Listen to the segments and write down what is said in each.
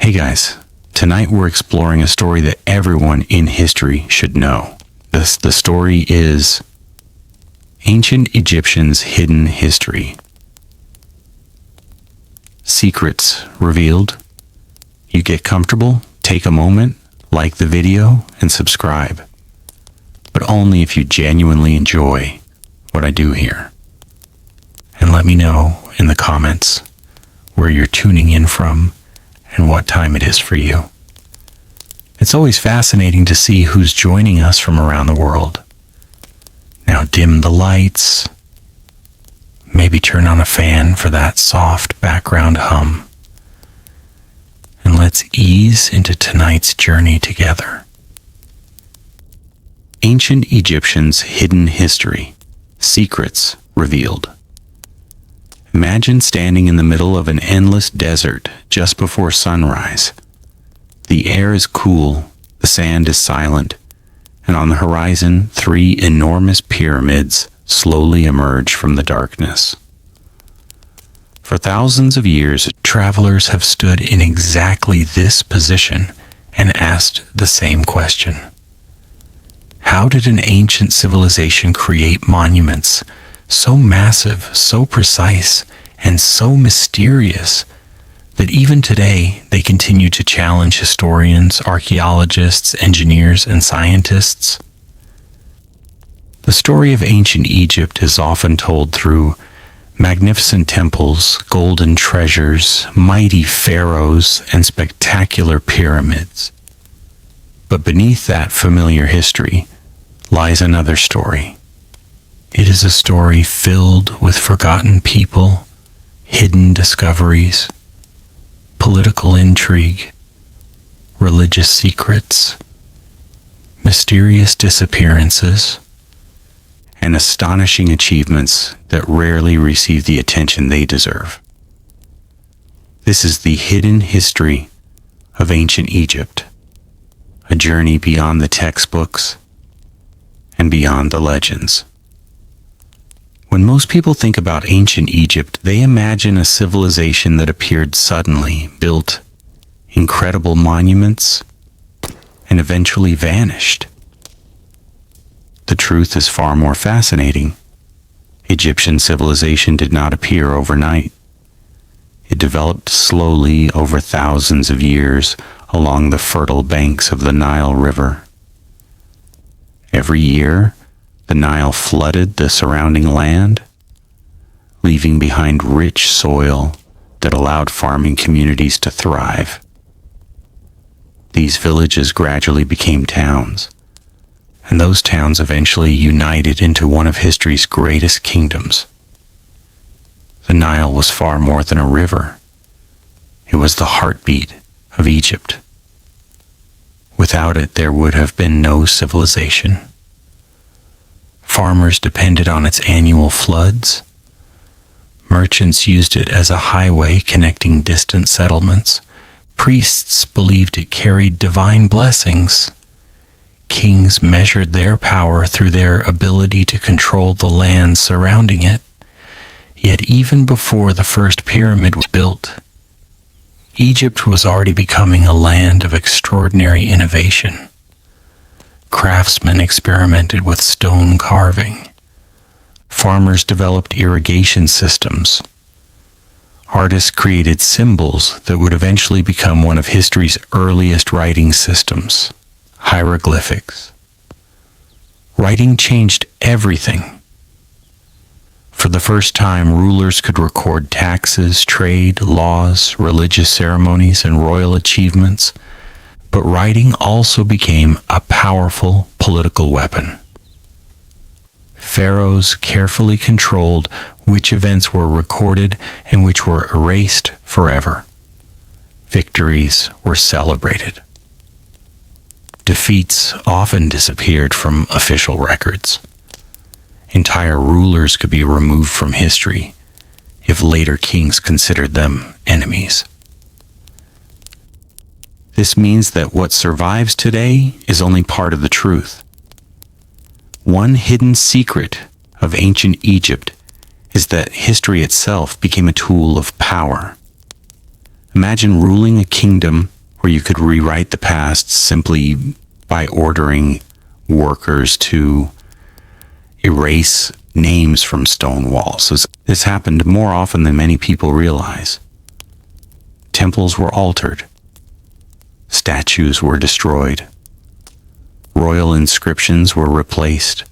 Hey guys, tonight we're exploring a story that everyone in history should know. The story is Ancient Egyptians' Hidden History. Secrets revealed. You get comfortable, take a moment, like the video, and subscribe. But only if you genuinely enjoy what I do here. And let me know in the comments where you're tuning in from and what time it is for you. It's always fascinating to see who's joining us from around the world. Now dim the lights, maybe turn on a fan for that soft background hum, and let's ease into tonight's journey together. Ancient Egyptians' Hidden History. Secrets revealed. Imagine standing in the middle of an endless desert just before sunrise. The air is cool, the sand is silent, and on the horizon, 3 enormous pyramids slowly emerge from the darkness. For thousands of years, travelers have stood in exactly this position and asked the same question. How did an ancient civilization create monuments so massive, so precise, and so mysterious that even today they continue to challenge historians, archaeologists, engineers, and scientists? The story of ancient Egypt is often told through magnificent temples, golden treasures, mighty pharaohs, and spectacular pyramids. But beneath that familiar history lies another story. It is a story filled with forgotten people, hidden discoveries, political intrigue, religious secrets, mysterious disappearances, and astonishing achievements that rarely receive the attention they deserve. This is the hidden history of ancient Egypt, a journey beyond the textbooks and beyond the legends. When most people think about ancient Egypt, they imagine a civilization that appeared suddenly, built incredible monuments, and eventually vanished. The truth is far more fascinating. Egyptian civilization did not appear overnight. It developed slowly over thousands of years along the fertile banks of the Nile River. Every year, the Nile flooded the surrounding land, leaving behind rich soil that allowed farming communities to thrive. These villages gradually became towns, and those towns eventually united into one of history's greatest kingdoms. The Nile was far more than a river. It was the heartbeat of Egypt. Without it, there would have been no civilization. Farmers depended on its annual floods. Merchants used it as a highway connecting distant settlements. Priests believed it carried divine blessings. Kings measured their power through their ability to control the land surrounding it. Yet even before the first pyramid was built, Egypt was already becoming a land of extraordinary innovation. Craftsmen experimented with stone carving. Farmers developed irrigation systems. Artists created symbols that would eventually become one of history's earliest writing systems, hieroglyphics. Writing changed everything. For the first time, rulers could record taxes, trade, laws, religious ceremonies, and royal achievements. But writing also became a powerful political weapon. Pharaohs carefully controlled which events were recorded and which were erased forever. Victories were celebrated. Defeats often disappeared from official records. Entire rulers could be removed from history if later kings considered them enemies. This means that what survives today is only part of the truth. One hidden secret of ancient Egypt is that history itself became a tool of power. Imagine ruling a kingdom where you could rewrite the past simply by ordering workers to erase names from stone walls. So this happened more often than many people realize. Temples were altered. Statues were destroyed. Royal inscriptions were replaced.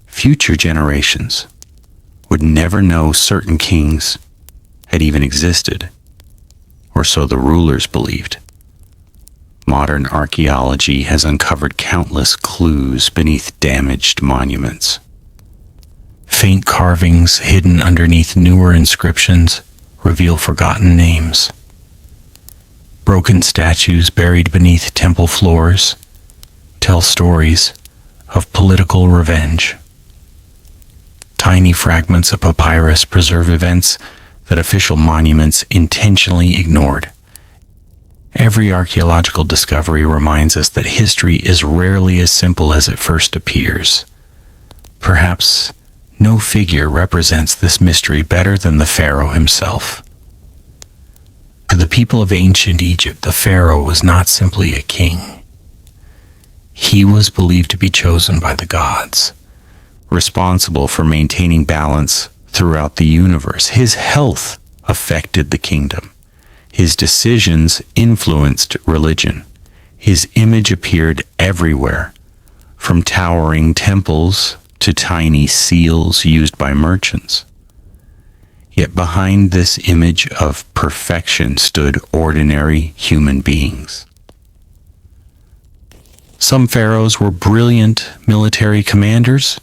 Future generations would never know certain kings had even existed, or so the rulers believed. Modern archaeology has uncovered countless clues beneath damaged monuments. Faint carvings hidden underneath newer inscriptions reveal forgotten names. Broken statues buried beneath temple floors tell stories of political revenge. Tiny fragments of papyrus preserve events that official monuments intentionally ignored. Every archaeological discovery reminds us that history is rarely as simple as it first appears. Perhaps no figure represents this mystery better than the Pharaoh himself. To the people of ancient Egypt, the Pharaoh was not simply a king. He was believed to be chosen by the gods, responsible for maintaining balance throughout the universe. His health affected the kingdom. His decisions influenced religion. His image appeared everywhere, from towering temples to tiny seals used by merchants. Yet behind this image of perfection stood ordinary human beings. Some pharaohs were brilliant military commanders.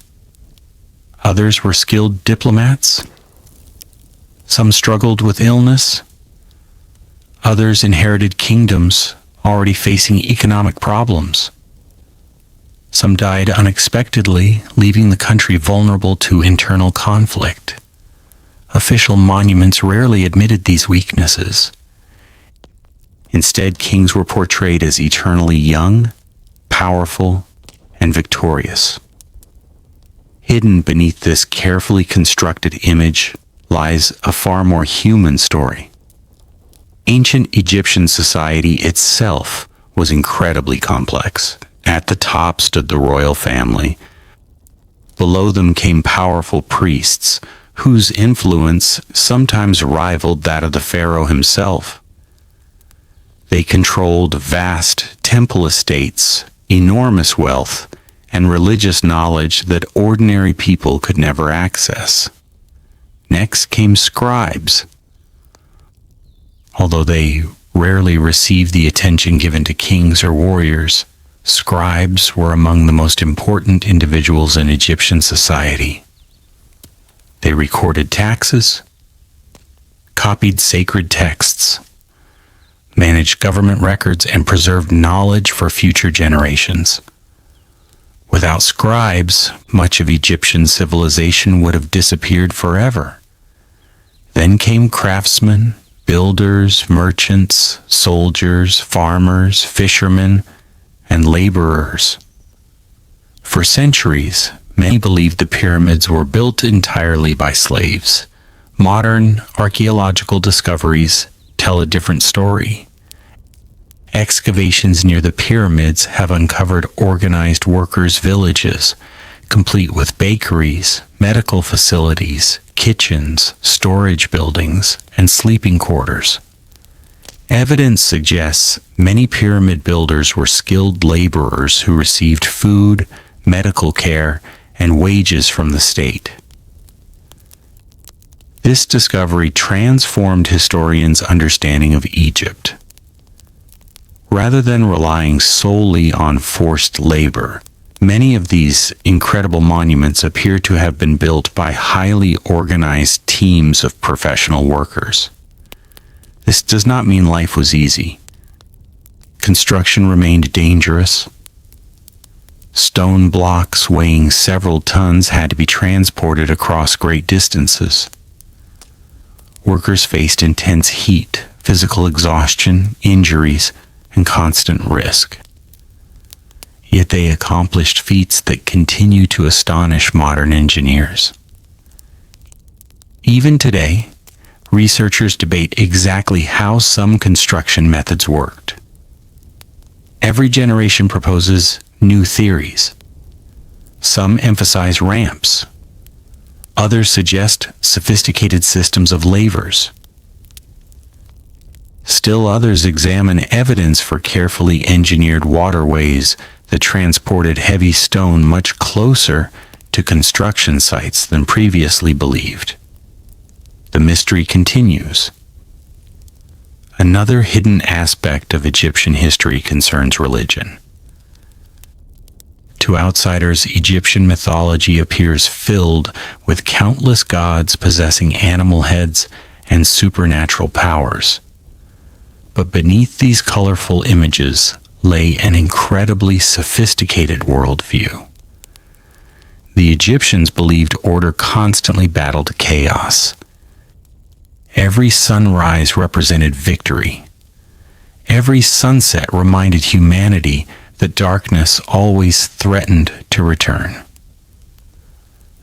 Others were skilled diplomats. Some struggled with illness. Others inherited kingdoms already facing economic problems. Some died unexpectedly, leaving the country vulnerable to internal conflict. Official monuments rarely admitted these weaknesses. Instead, kings were portrayed as eternally young, powerful, and victorious. Hidden beneath this carefully constructed image lies a far more human story. Ancient Egyptian society itself was incredibly complex. At the top stood the royal family. Below them came powerful priests, whose influence sometimes rivaled that of the pharaoh himself. They controlled vast temple estates, enormous wealth, and religious knowledge that ordinary people could never access. Next came scribes. Although they rarely received the attention given to kings or warriors, scribes were among the most important individuals in Egyptian society. They recorded taxes, copied sacred texts, managed government records, and preserved knowledge for future generations. Without scribes, much of Egyptian civilization would have disappeared forever. Then came craftsmen, builders, merchants, soldiers, farmers, fishermen, and laborers. For centuries, many believed the pyramids were built entirely by slaves. Modern archaeological discoveries tell a different story. Excavations near the pyramids have uncovered organized workers' villages, complete with bakeries, medical facilities, kitchens, storage buildings, and sleeping quarters. Evidence suggests many pyramid builders were skilled laborers who received food, medical care, and wages from the state. This discovery transformed historians' understanding of Egypt. Rather than relying solely on forced labor, many of these incredible monuments appear to have been built by highly organized teams of professional workers. This does not mean life was easy. Construction remained dangerous. Stone blocks weighing several tons had to be transported across great distances. Workers faced intense heat, physical exhaustion, injuries, and constant risk. Yet they accomplished feats that continue to astonish modern engineers. Even today, researchers debate exactly how some construction methods worked. Every generation proposes new theories. Some emphasize ramps. Others suggest sophisticated systems of lavers. Still others examine evidence for carefully engineered waterways that transported heavy stone much closer to construction sites than previously believed. The mystery continues. Another hidden aspect of Egyptian history concerns religion. To outsiders, Egyptian mythology appears filled with countless gods possessing animal heads and supernatural powers. But beneath these colorful images lay an incredibly sophisticated worldview. The Egyptians believed order constantly battled chaos. Every sunrise represented victory. Every sunset reminded humanity that darkness always threatened to return.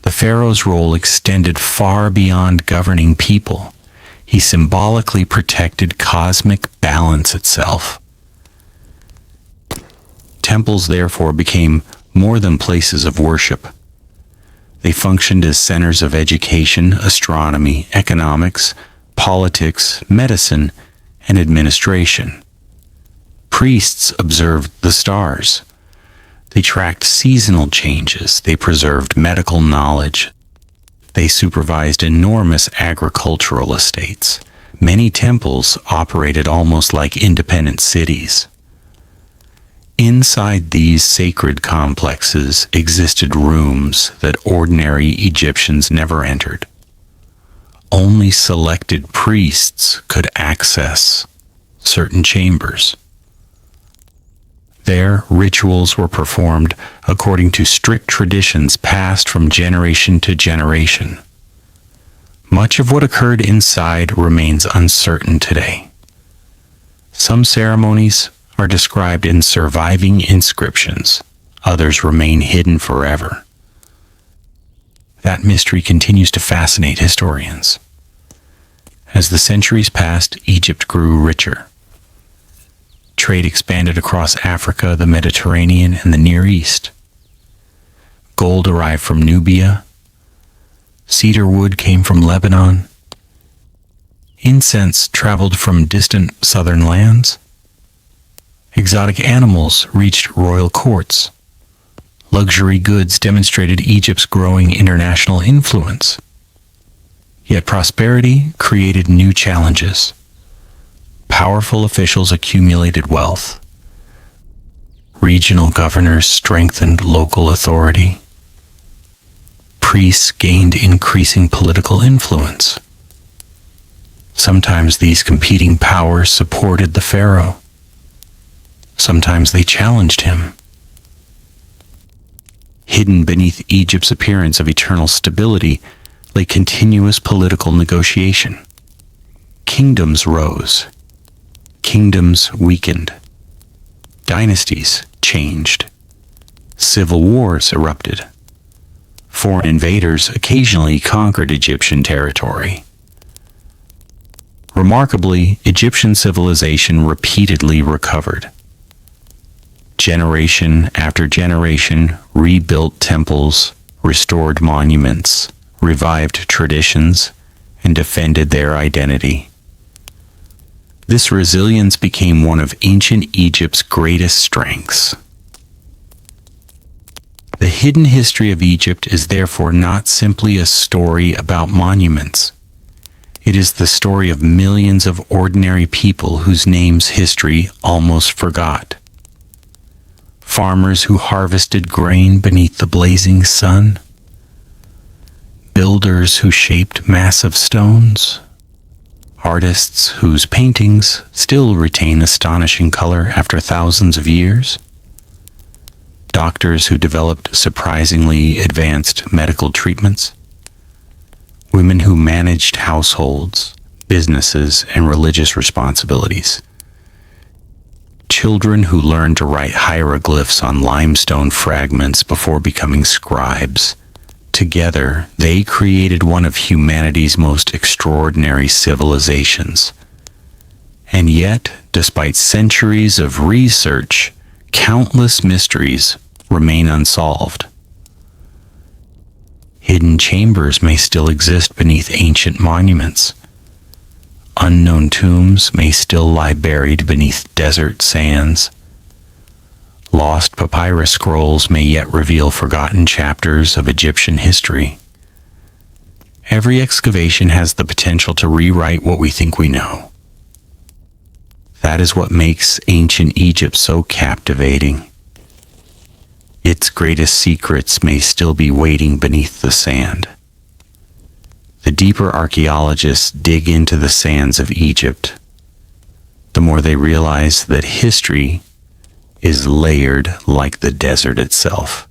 The pharaoh's role extended far beyond governing people. He symbolically protected cosmic balance itself. Temples therefore became more than places of worship. They functioned as centers of education, astronomy, economics, politics, medicine, and administration. Priests observed the stars. They tracked seasonal changes. They preserved medical knowledge. They supervised enormous agricultural estates. Many temples operated almost like independent cities. Inside these sacred complexes existed rooms that ordinary Egyptians never entered. Only selected priests could access certain chambers. There, rituals were performed according to strict traditions passed from generation to generation. Much of what occurred inside remains uncertain today. Some ceremonies are described in surviving inscriptions. Others remain hidden forever. That mystery continues to fascinate historians. As the centuries passed, Egypt grew richer. Trade expanded across Africa, the Mediterranean, and the Near East. Gold arrived from Nubia. Cedar wood came from Lebanon. Incense traveled from distant southern lands. Exotic animals reached royal courts. Luxury goods demonstrated Egypt's growing international influence. Yet prosperity created new challenges. Powerful officials accumulated wealth. Regional governors strengthened local authority. Priests gained increasing political influence. Sometimes these competing powers supported the pharaoh. Sometimes they challenged him. Hidden beneath Egypt's appearance of eternal stability lay continuous political negotiation. Kingdoms rose. Kingdoms weakened. Dynasties changed. Civil wars erupted. Foreign invaders occasionally conquered Egyptian territory. Remarkably, Egyptian civilization repeatedly recovered. Generation after generation rebuilt temples, restored monuments, revived traditions, and defended their identity. This resilience became one of ancient Egypt's greatest strengths. The hidden history of Egypt is therefore not simply a story about monuments. It is the story of millions of ordinary people whose names history almost forgot. Farmers who harvested grain beneath the blazing sun. Builders who shaped massive stones. Artists whose paintings still retain astonishing color after thousands of years. Doctors who developed surprisingly advanced medical treatments. Women who managed households, businesses, and religious responsibilities. Children who learned to write hieroglyphs on limestone fragments before becoming scribes. Together, they created one of humanity's most extraordinary civilizations. And yet, despite centuries of research, countless mysteries remain unsolved. Hidden chambers may still exist beneath ancient monuments. Unknown tombs may still lie buried beneath desert sands. Lost papyrus scrolls may yet reveal forgotten chapters of Egyptian history. Every excavation has the potential to rewrite what we think we know. That is what makes ancient Egypt so captivating. Its greatest secrets may still be waiting beneath the sand. The deeper archaeologists dig into the sands of Egypt, the more they realize that history is layered like the desert itself.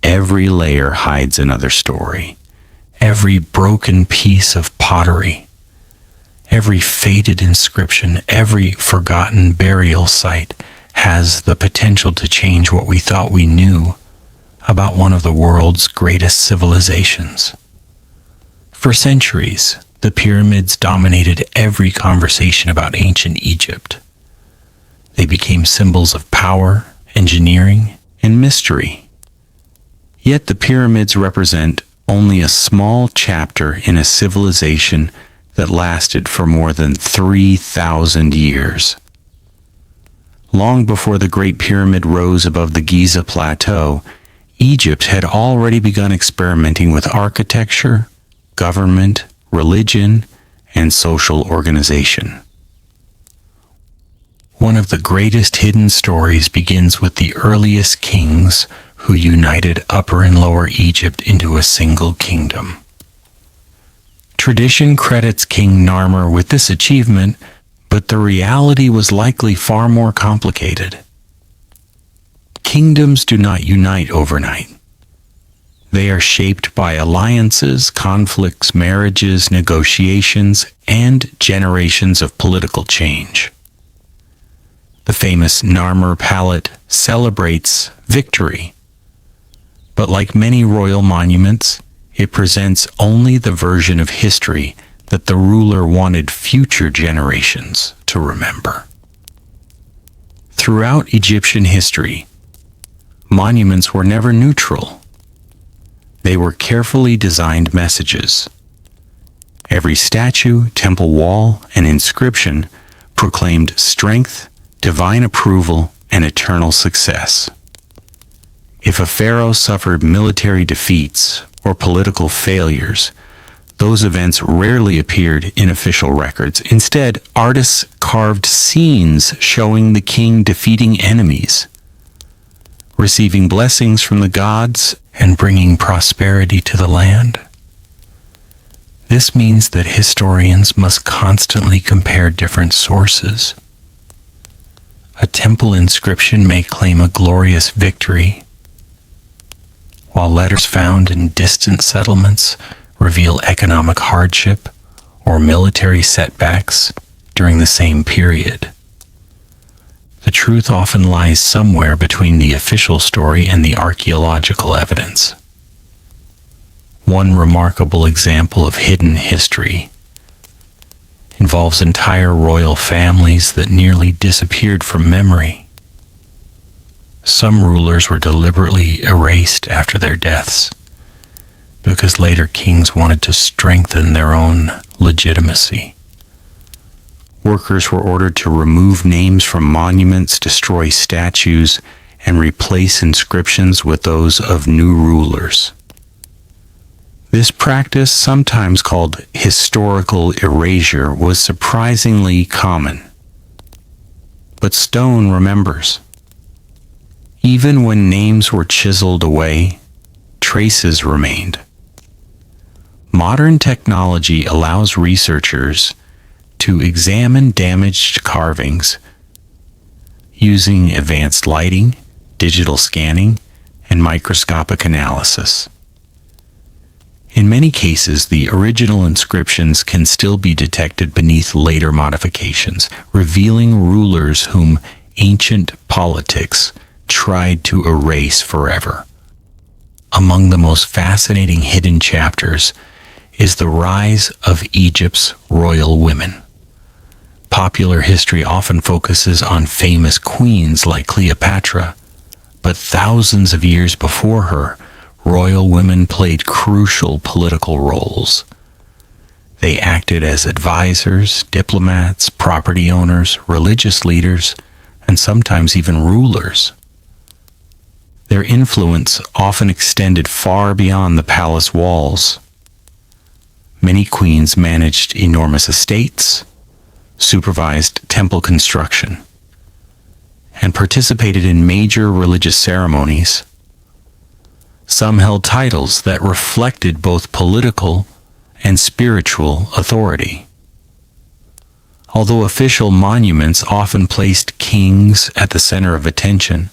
Every layer hides another story. Every broken piece of pottery, every faded inscription, every forgotten burial site has the potential to change what we thought we knew about one of the world's greatest civilizations. For centuries, the pyramids dominated every conversation about ancient Egypt. They became symbols of power, engineering, and mystery. Yet the pyramids represent only a small chapter in a civilization that lasted for more than 3,000 years. Long before the Great Pyramid rose above the Giza Plateau, Egypt had already begun experimenting with architecture, government, religion, and social organization. One of the greatest hidden stories begins with the earliest kings who united Upper and Lower Egypt into a single kingdom. Tradition credits King Narmer with this achievement, but the reality was likely far more complicated. Kingdoms do not unite overnight. They are shaped by alliances, conflicts, marriages, negotiations, and generations of political change. The famous Narmer Palette celebrates victory, but like many royal monuments, it presents only the version of history that the ruler wanted future generations to remember. Throughout Egyptian history, monuments were never neutral. They were carefully designed messages. Every statue, temple wall, and inscription proclaimed strength, divine approval, and eternal success. If a pharaoh suffered military defeats or political failures, those events rarely appeared in official records. Instead, artists carved scenes showing the king defeating enemies, receiving blessings from the gods, and bringing prosperity to the land. This means that historians must constantly compare different sources. A temple inscription may claim a glorious victory, while letters found in distant settlements reveal economic hardship or military setbacks during the same period. The truth often lies somewhere between the official story and the archaeological evidence. One remarkable example of hidden history involves entire royal families that nearly disappeared from memory. Some rulers were deliberately erased after their deaths because later kings wanted to strengthen their own legitimacy. Workers were ordered to remove names from monuments, destroy statues, and replace inscriptions with those of new rulers. This practice, sometimes called historical erasure, was surprisingly common. But stone remembers. Even when names were chiseled away, traces remained. Modern technology allows researchers to examine damaged carvings using advanced lighting, digital scanning, and microscopic analysis. In many cases, the original inscriptions can still be detected beneath later modifications, revealing rulers whom ancient politics tried to erase forever. among the most fascinating hidden chapters is the rise of Egypt's royal women. Popular history often focuses on famous queens like Cleopatra, but thousands of years before her, royal women played crucial political roles. They acted as advisors, diplomats, property owners, religious leaders, and sometimes even rulers. Their influence often extended far beyond the palace walls. Many queens managed enormous estates, supervised temple construction, and participated in major religious ceremonies. Some held titles that reflected both political and spiritual authority. Although official monuments often placed kings at the center of attention,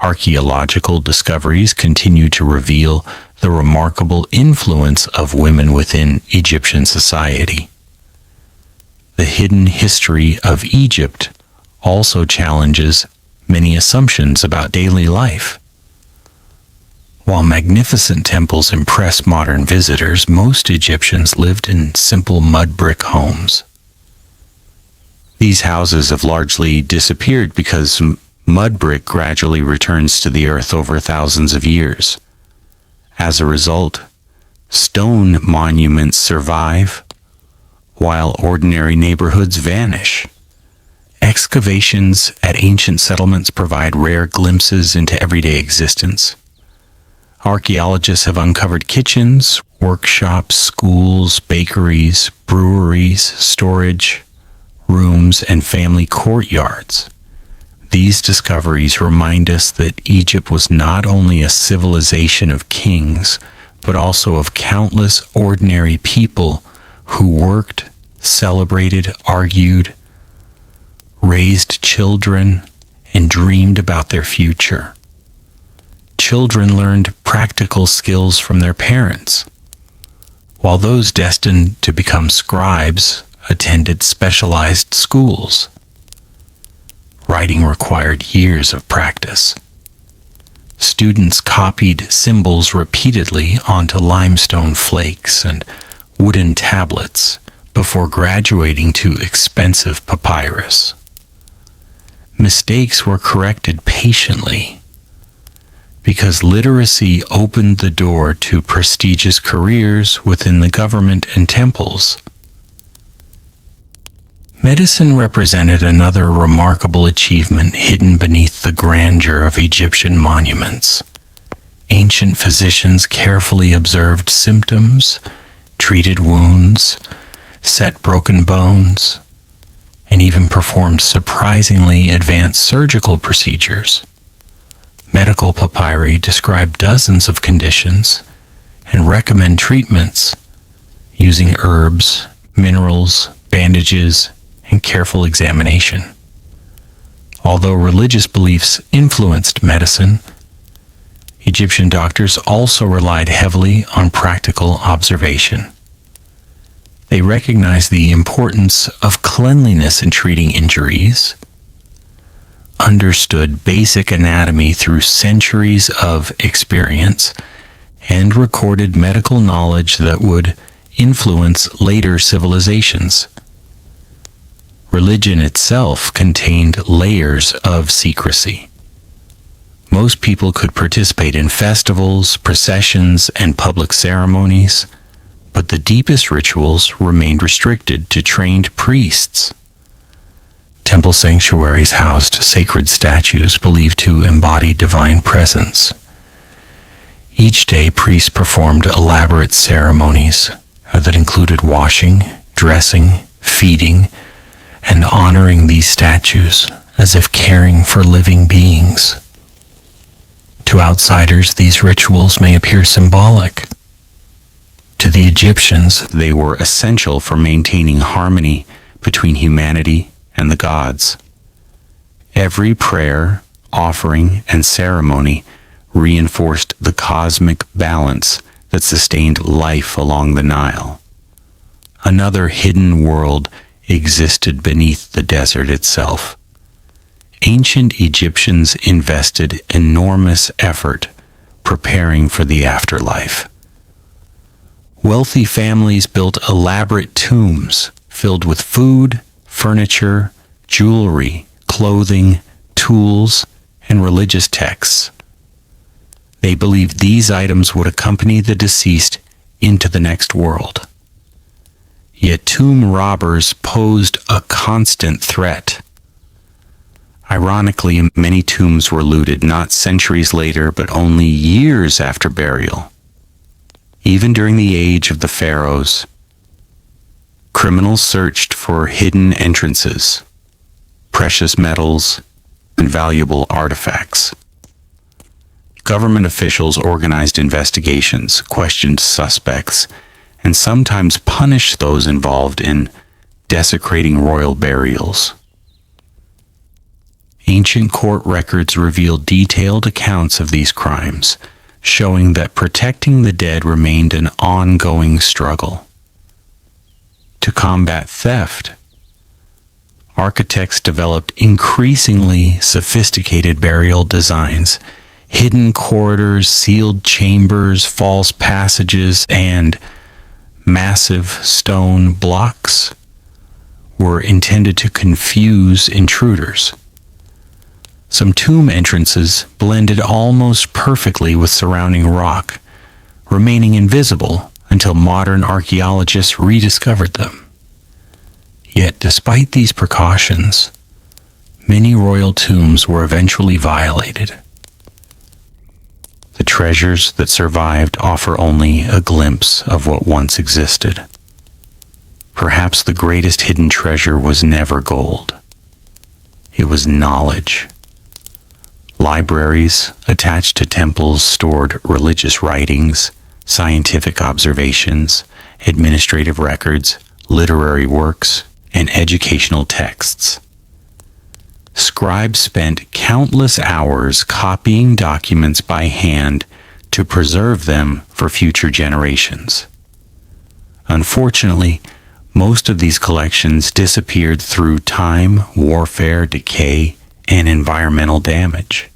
archaeological discoveries continue to reveal the remarkable influence of women within Egyptian society. The hidden history of Egypt also challenges many assumptions about daily life. While magnificent temples impress modern visitors, most Egyptians lived in simple mud brick homes. These houses have largely disappeared because mud brick gradually returns to the earth over thousands of years. As a result, stone monuments survive, while ordinary neighborhoods vanish. Excavations at ancient settlements provide rare glimpses into everyday existence. Archaeologists have uncovered kitchens, workshops, schools, bakeries, breweries, storage rooms, and family courtyards. These discoveries remind us that Egypt was not only a civilization of kings, but also of countless ordinary people who worked, celebrated, argued, raised children, and dreamed about their future. Children learned practical skills from their parents, while those destined to become scribes attended specialized schools. Writing required years of practice. Students copied symbols repeatedly onto limestone flakes and wooden tablets before graduating to expensive papyrus. Mistakes were corrected patiently because literacy opened the door to prestigious careers within the government and temples. Medicine represented another remarkable achievement hidden beneath the grandeur of Egyptian monuments. Ancient physicians carefully observed symptoms, treated wounds, set broken bones, and even performed surprisingly advanced surgical procedures. Medical papyri describe dozens of conditions and recommend treatments using herbs, minerals, bandages, and careful examination. Although religious beliefs influenced medicine, Egyptian doctors also relied heavily on practical observation. They recognized the importance of cleanliness in treating injuries, understood basic anatomy through centuries of experience, and recorded medical knowledge that would influence later civilizations. Religion itself contained layers of secrecy. Most people could participate in festivals, processions, and public ceremonies, but the deepest rituals remained restricted to trained priests. Temple sanctuaries housed sacred statues believed to embody divine presence. Each day, priests performed elaborate ceremonies that included washing, dressing, feeding, and honoring these statues as if caring for living beings. To outsiders, these rituals may appear symbolic. To the Egyptians, they were essential for maintaining harmony between humanity and the gods. Every prayer, offering, and ceremony reinforced the cosmic balance that sustained life along the Nile. Another hidden world existed beneath the desert itself. Ancient Egyptians invested enormous effort preparing for the afterlife. Wealthy families built elaborate tombs filled with food, furniture, jewelry, clothing, tools, and religious texts. They believed these items would accompany the deceased into the next world. Yet tomb robbers posed a constant threat. Ironically, many tombs were looted not centuries later, but only years after burial. Even during the age of the Pharaohs, criminals searched for hidden entrances, precious metals, and valuable artifacts. Government officials organized investigations, questioned suspects, and sometimes punished those involved in desecrating royal burials. Ancient court records reveal detailed accounts of these crimes, showing that protecting the dead remained an ongoing struggle. To combat theft, architects developed increasingly sophisticated burial designs. Hidden corridors, sealed chambers, false passages, and massive stone blocks were intended to confuse intruders. Some tomb entrances blended almost perfectly with surrounding rock, remaining invisible until modern archaeologists rediscovered them. Yet, despite these precautions, many royal tombs were eventually violated. The treasures that survived offer only a glimpse of what once existed. Perhaps the greatest hidden treasure was never gold. It was knowledge. Libraries attached to temples stored religious writings, scientific observations, administrative records, literary works, and educational texts. Scribes spent countless hours copying documents by hand to preserve them for future generations. Unfortunately, most of these collections disappeared through time, warfare, decay, and environmental damage.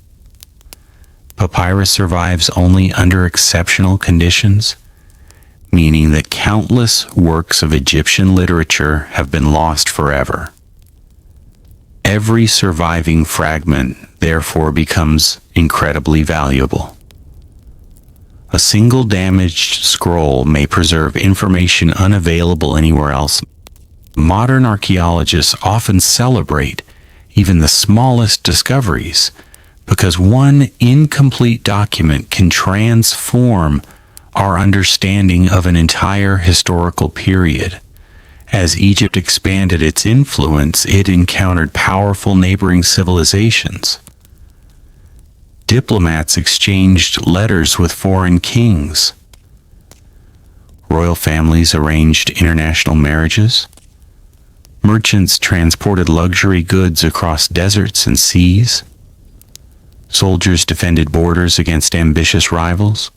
Papyrus survives only under exceptional conditions, meaning that countless works of Egyptian literature have been lost forever. Every surviving fragment, therefore, becomes incredibly valuable. A single damaged scroll may preserve information unavailable anywhere else. Modern archaeologists often celebrate even the smallest discoveries because one incomplete document can transform our understanding of an entire historical period. As Egypt expanded its influence, it encountered powerful neighboring civilizations. Diplomats exchanged letters with foreign kings. Royal families arranged international marriages. Merchants transported luxury goods across deserts and seas. Soldiers defended borders against ambitious rivals.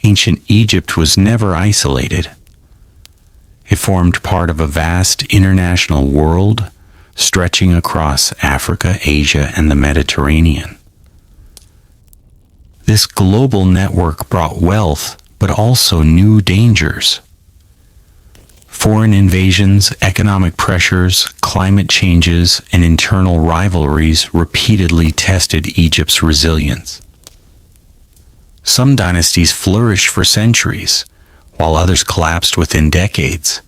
Ancient Egypt was never isolated. It formed part of a vast international world stretching across Africa, Asia, and the Mediterranean. This global network brought wealth, but also new dangers. Foreign invasions, economic pressures, climate changes, and internal rivalries repeatedly tested Egypt's resilience. Some dynasties flourished for centuries, while others collapsed within decades.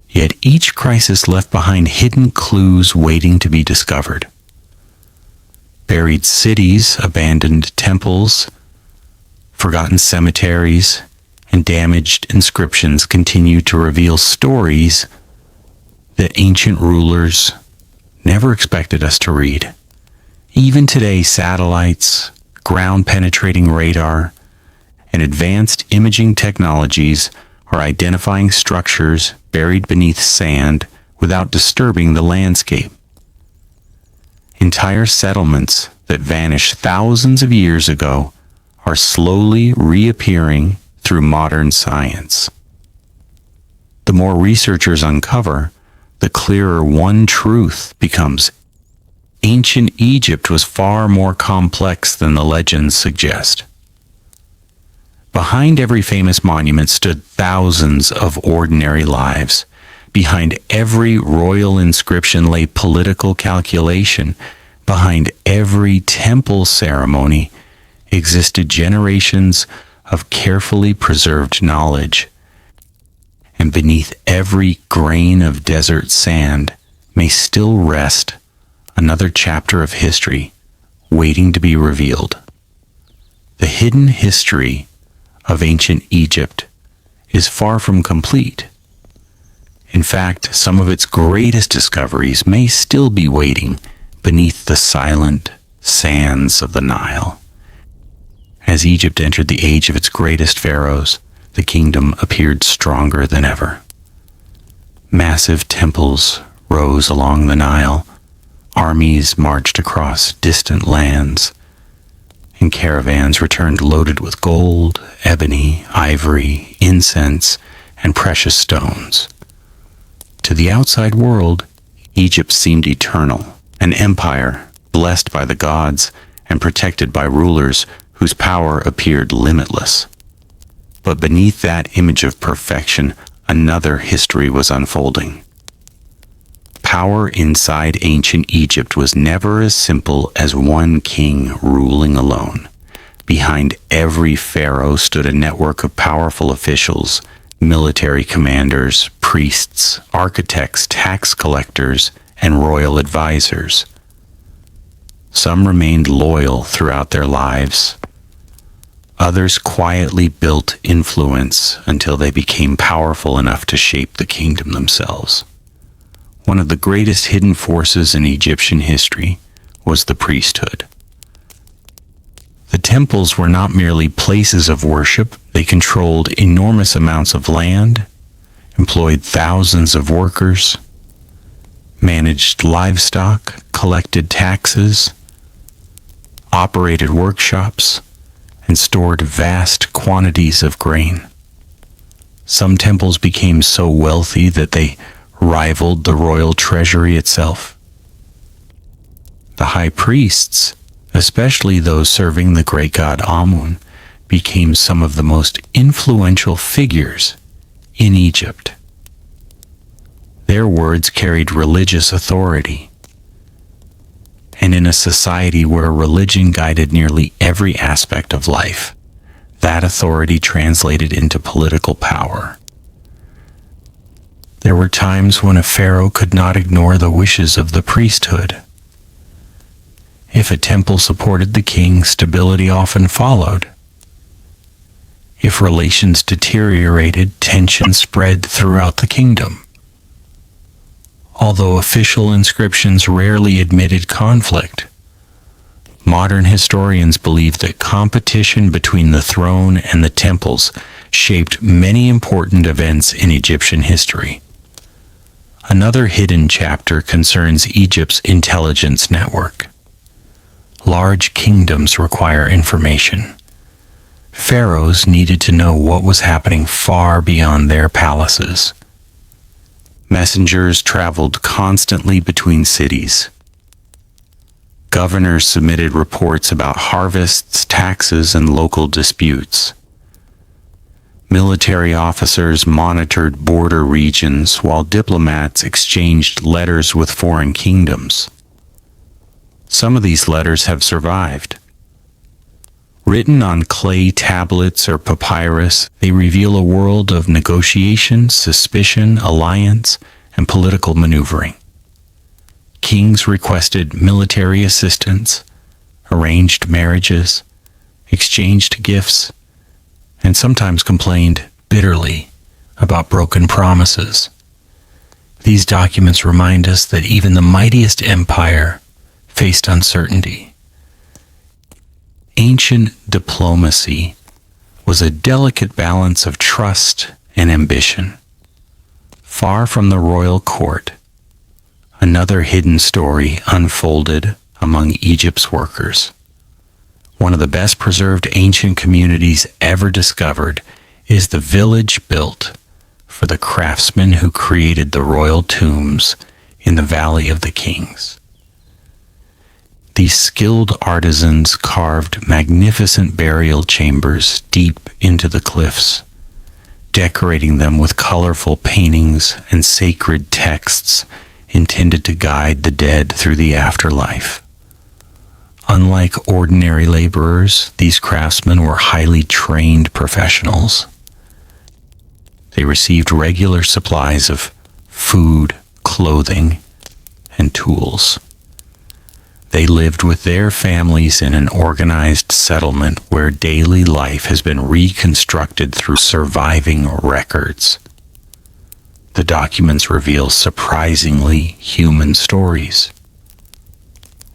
Yet each crisis left behind hidden clues waiting to be discovered. Buried cities, abandoned temples, forgotten cemeteries, and damaged inscriptions continue to reveal stories that ancient rulers never expected us to read. Even today, satellites, ground-penetrating radar, and advanced imaging technologies are identifying structures buried beneath sand without disturbing the landscape. Entire settlements that vanished thousands of years ago are slowly reappearing through modern science. The more researchers uncover, the clearer one truth becomes: ancient Egypt was far more complex than the legends suggest. Behind every famous monument stood thousands of ordinary lives. Behind every royal inscription lay political calculation. Behind every temple ceremony existed generations of carefully preserved knowledge. And beneath every grain of desert sand may still rest another chapter of history waiting to be revealed. The hidden history of ancient Egypt is far from complete. In fact, some of its greatest discoveries may still be waiting beneath the silent sands of the Nile. As Egypt entered the age of its greatest pharaohs, the kingdom appeared stronger than ever. Massive temples rose along the Nile, armies marched across distant lands, and caravans returned loaded with gold, ebony, ivory, incense, and precious stones. To the outside world, Egypt seemed eternal, an empire blessed by the gods and protected by rulers whose power appeared limitless. But beneath that image of perfection, another history was unfolding. Power inside ancient Egypt was never as simple as one king ruling alone. Behind every pharaoh stood a network of powerful officials, military commanders, priests, architects, tax collectors, and royal advisors. Some remained loyal throughout their lives. Others quietly built influence until they became powerful enough to shape the kingdom themselves. One of the greatest hidden forces in Egyptian history was the priesthood. The temples were not merely places of worship, they controlled enormous amounts of land, employed thousands of workers, managed livestock, collected taxes, operated workshops, and stored vast quantities of grain. Some temples became so wealthy that they rivaled the royal treasury itself. The high priests, especially those serving the great god Amun, became some of the most influential figures in Egypt. Their words carried religious authority. And in a society where religion guided nearly every aspect of life, that authority translated into political power. There were times when a pharaoh could not ignore the wishes of the priesthood. If a temple supported the king, stability often followed. If relations deteriorated, tension spread throughout the kingdom. Although official inscriptions rarely admitted conflict, modern historians believe that competition between the throne and the temples shaped many important events in Egyptian history. Another hidden chapter concerns Egypt's intelligence network. Large kingdoms require information. Pharaohs needed to know what was happening far beyond their palaces. Messengers traveled constantly between cities. Governors submitted reports about harvests, taxes, and local disputes. Military officers monitored border regions while diplomats exchanged letters with foreign kingdoms. Some of these letters have survived. Written on clay tablets or papyrus, they reveal a world of negotiation, suspicion, alliance, and political maneuvering. Kings requested military assistance, arranged marriages, exchanged gifts, and sometimes complained bitterly about broken promises. These documents remind us that even the mightiest empire faced uncertainty. Ancient diplomacy was a delicate balance of trust and ambition. Far from the royal court, another hidden story unfolded among Egypt's workers. One of the best preserved ancient communities ever discovered is the village built for the craftsmen who created the royal tombs in the Valley of the Kings. These skilled artisans carved magnificent burial chambers deep into the cliffs, decorating them with colorful paintings and sacred texts intended to guide the dead through the afterlife. Unlike ordinary laborers, these craftsmen were highly trained professionals. They received regular supplies of food, clothing, and tools. They lived with their families in an organized settlement where daily life has been reconstructed through surviving records. The documents reveal surprisingly human stories.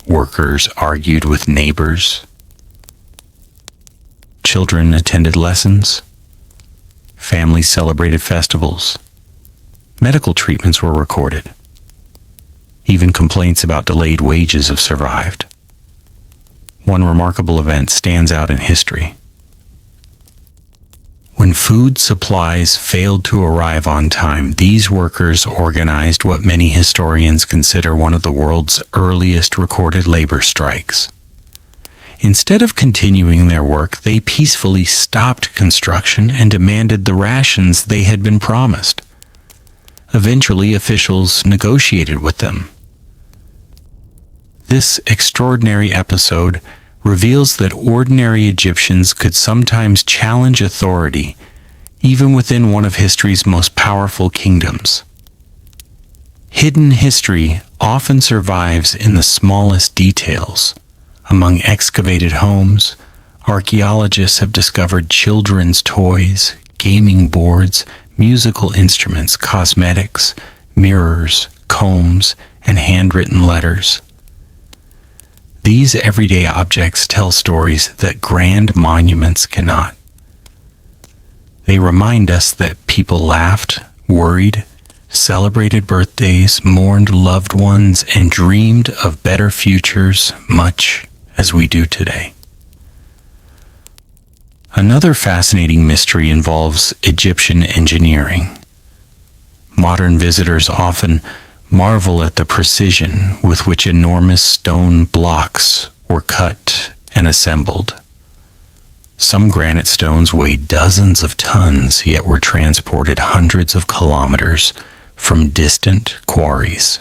Workers argued with neighbors. Children attended lessons. Families celebrated festivals. Medical treatments were recorded. Even complaints about delayed wages have survived. One remarkable event stands out in history. When food supplies failed to arrive on time, these workers organized what many historians consider one of the world's earliest recorded labor strikes. Instead of continuing their work, they peacefully stopped construction and demanded the rations they had been promised. Eventually, officials negotiated with them. This extraordinary episode reveals that ordinary Egyptians could sometimes challenge authority, even within one of history's most powerful kingdoms. Hidden history often survives in the smallest details. Among excavated homes, archaeologists have discovered children's toys, gaming boards, musical instruments, cosmetics, mirrors, combs, and handwritten letters. These everyday objects tell stories that grand monuments cannot. They remind us that people laughed, worried, celebrated birthdays, mourned loved ones, and dreamed of better futures much as we do today. Another fascinating mystery involves Egyptian engineering. Modern visitors often marvel at the precision with which enormous stone blocks were cut and assembled. Some granite stones weighed dozens of tons, yet were transported hundreds of kilometers from distant quarries.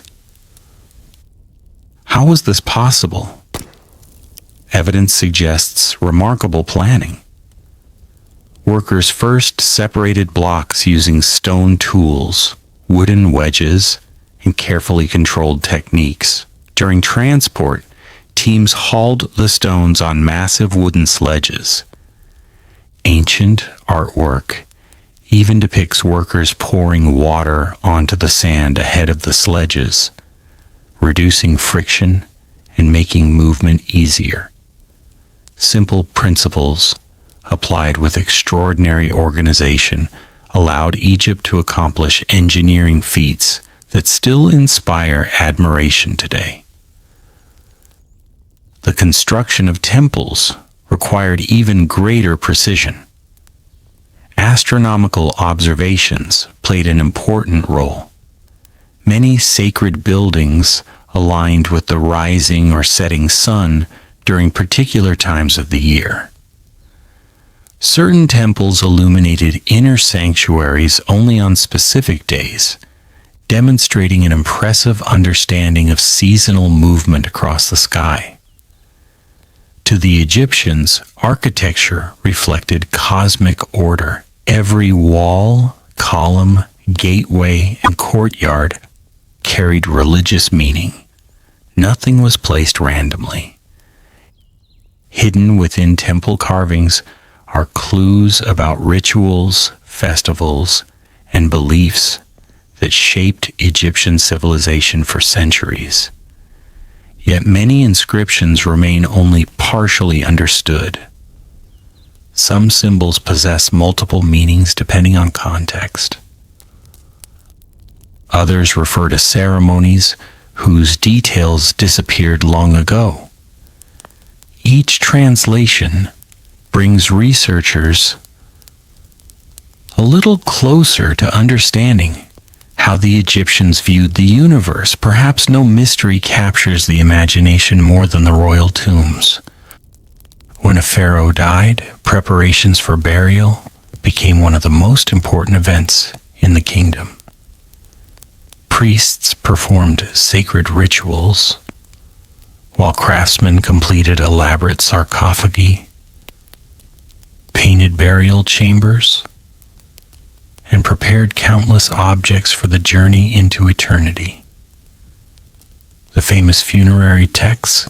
How was this possible? Evidence suggests remarkable planning. Workers first separated blocks using stone tools, wooden wedges, and carefully controlled techniques. During transport, teams hauled the stones on massive wooden sledges. Ancient artwork even depicts workers pouring water onto the sand ahead of the sledges, reducing friction and making movement easier. Simple principles applied with extraordinary organization allowed Egypt to accomplish engineering feats that still inspire admiration today. The construction of temples required even greater precision. Astronomical observations played an important role. Many sacred buildings aligned with the rising or setting sun during particular times of the year. Certain temples illuminated inner sanctuaries only on specific days, demonstrating an impressive understanding of seasonal movement across the sky. To the Egyptians, architecture reflected cosmic order. Every wall, column, gateway, and courtyard carried religious meaning. Nothing was placed randomly. Hidden within temple carvings are clues about rituals, festivals, and beliefs that shaped Egyptian civilization for centuries. Yet many inscriptions remain only partially understood. Some symbols possess multiple meanings depending on context. Others refer to ceremonies whose details disappeared long ago. Each translation brings researchers a little closer to understanding how the Egyptians viewed the universe. Perhaps no mystery captures the imagination more than the royal tombs. When a pharaoh died, preparations for burial became one of the most important events in the kingdom. Priests performed sacred rituals, while craftsmen completed elaborate sarcophagi, painted burial chambers, and prepared countless objects for the journey into eternity. The famous funerary texts,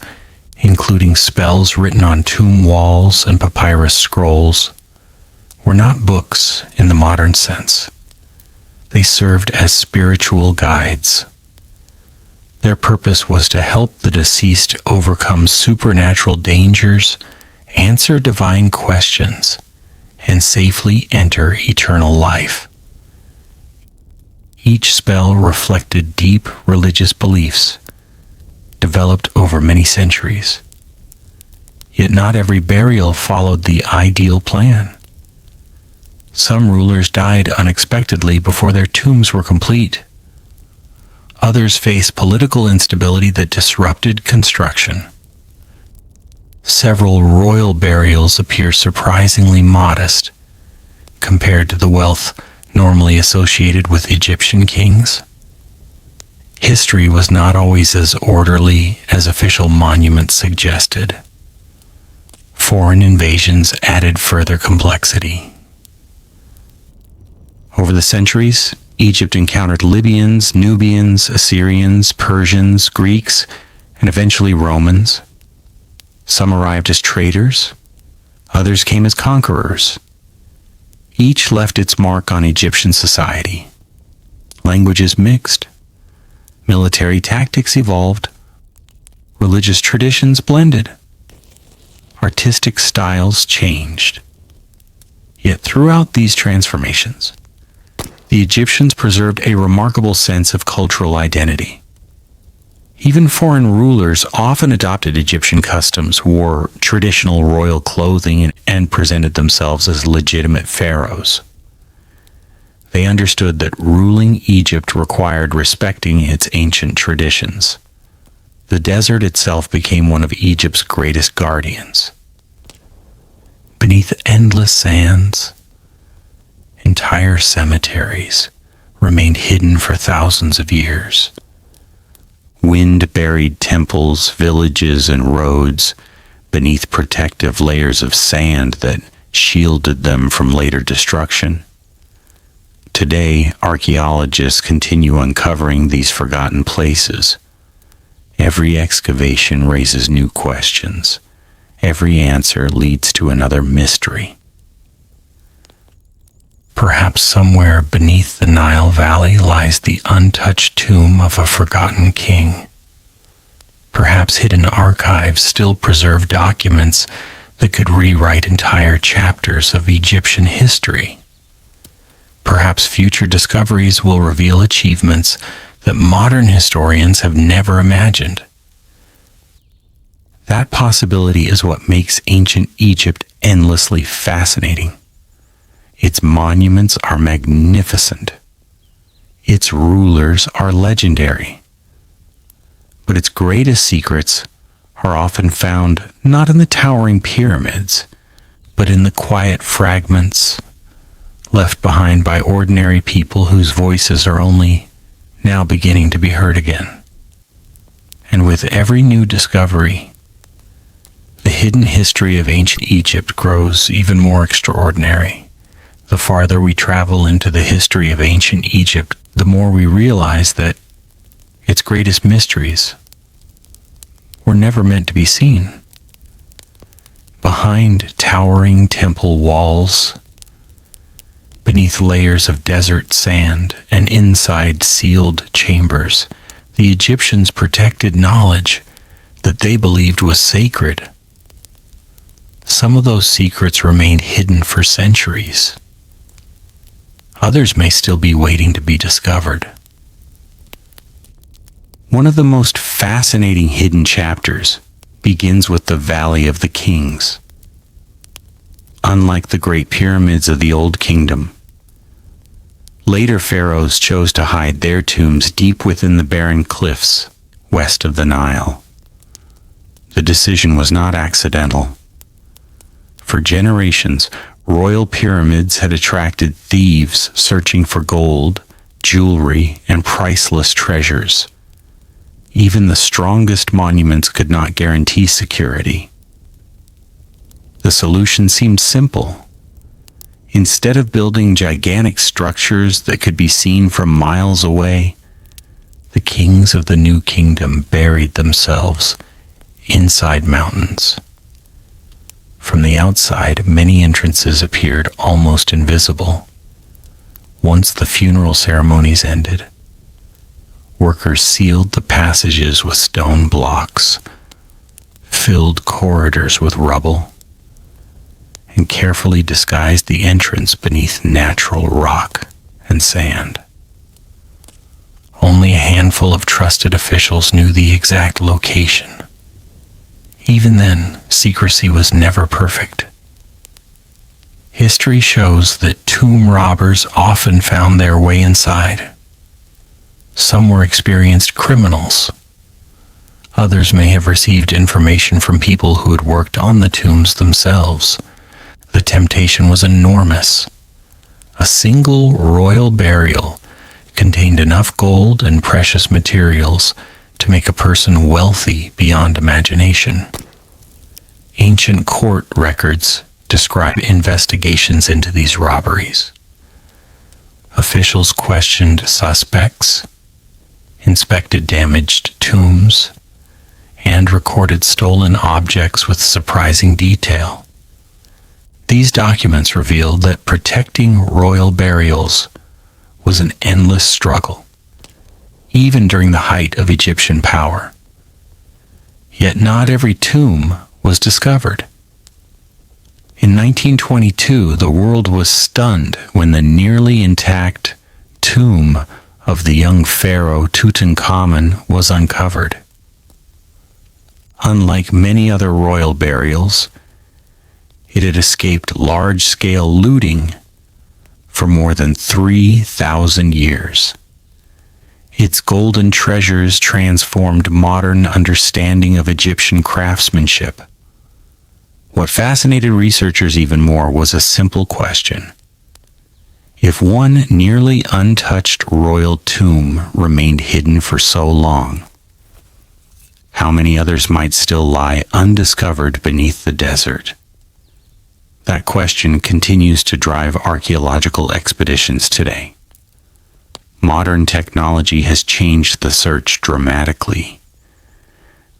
including spells written on tomb walls and papyrus scrolls, were not books in the modern sense. They served as spiritual guides. Their purpose was to help the deceased overcome supernatural dangers, answer divine questions, and safely enter eternal life. Each spell reflected deep religious beliefs, developed over many centuries. Yet not every burial followed the ideal plan. Some rulers died unexpectedly before their tombs were complete. Others faced political instability that disrupted construction. Several royal burials appear surprisingly modest compared to the wealth normally associated with Egyptian kings. History was not always as orderly as official monuments suggested. Foreign invasions added further complexity. Over the centuries, Egypt encountered Libyans, Nubians, Assyrians, Persians, Greeks, and eventually Romans. Some arrived as traders, others came as conquerors. Each left its mark on Egyptian society. Languages mixed, military tactics evolved, religious traditions blended, artistic styles changed. Yet throughout these transformations, the Egyptians preserved a remarkable sense of cultural identity. Even foreign rulers often adopted Egyptian customs, wore traditional royal clothing, and presented themselves as legitimate pharaohs. They understood that ruling Egypt required respecting its ancient traditions. The desert itself became one of Egypt's greatest guardians. Beneath endless sands, entire cemeteries remained hidden for thousands of years. Wind-buried temples, villages, and roads beneath protective layers of sand that shielded them from later destruction. Today, archaeologists continue uncovering these forgotten places. Every excavation raises new questions. Every answer leads to another mystery. Perhaps somewhere beneath the Nile Valley lies the untouched tomb of a forgotten king. Perhaps hidden archives still preserve documents that could rewrite entire chapters of Egyptian history. Perhaps future discoveries will reveal achievements that modern historians have never imagined. That possibility is what makes ancient Egypt endlessly fascinating. Its monuments are magnificent. Its rulers are legendary. But its greatest secrets are often found not in the towering pyramids, but in the quiet fragments left behind by ordinary people whose voices are only now beginning to be heard again. And with every new discovery, the hidden history of ancient Egypt grows even more extraordinary. The farther we travel into the history of ancient Egypt, the more we realize that its greatest mysteries were never meant to be seen. Behind towering temple walls, beneath layers of desert sand, and inside sealed chambers, the Egyptians protected knowledge that they believed was sacred. Some of those secrets remained hidden for centuries. Others may still be waiting to be discovered. One of the most fascinating hidden chapters begins with the Valley of the Kings. Unlike the Great Pyramids of the Old Kingdom, Later pharaohs chose to hide their tombs deep within the barren cliffs west of the Nile. The decision was not accidental. For generations, royal pyramids had attracted thieves searching for gold, jewelry, and priceless treasures. Even the strongest monuments could not guarantee security. The solution seemed simple. Instead of building gigantic structures that could be seen from miles away, the kings of the new kingdom buried themselves inside mountains. From the outside, many entrances appeared almost invisible. Once the funeral ceremonies ended, workers sealed the passages with stone blocks, filled corridors with rubble, and carefully disguised the entrance beneath natural rock and sand. Only a handful of trusted officials knew the exact location. Even then, secrecy was never perfect. History shows that tomb robbers often found their way inside. Some were experienced criminals. Others may have received information from people who had worked on the tombs themselves. The temptation was enormous. A single royal burial contained enough gold and precious materials to make a person wealthy beyond imagination. Ancient court records describe investigations into these robberies. Officials questioned suspects, inspected damaged tombs, and recorded stolen objects with surprising detail. These documents revealed that protecting royal burials was an endless struggle, even during the height of Egyptian power. Yet not every tomb was discovered. In 1922, the world was stunned when the nearly intact tomb of the young pharaoh Tutankhamun was uncovered. Unlike many other royal burials, it had escaped large-scale looting for more than 3,000 years. Its golden treasures transformed modern understanding of Egyptian craftsmanship. What fascinated researchers even more was a simple question. If one nearly untouched royal tomb remained hidden for so long, how many others might still lie undiscovered beneath the desert? That question continues to drive archaeological expeditions today. Modern technology has changed the search dramatically.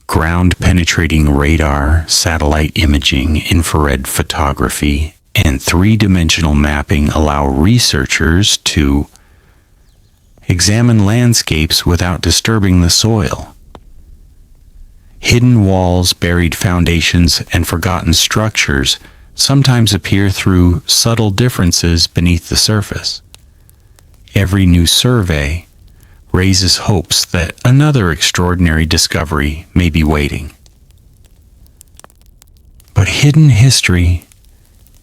Ground-penetrating radar, satellite imaging, infrared photography, and three-dimensional mapping allow researchers to examine landscapes without disturbing the soil. Hidden walls, buried foundations, and forgotten structures sometimes appear through subtle differences beneath the surface. Every new survey raises hopes that another extraordinary discovery may be waiting. But hidden history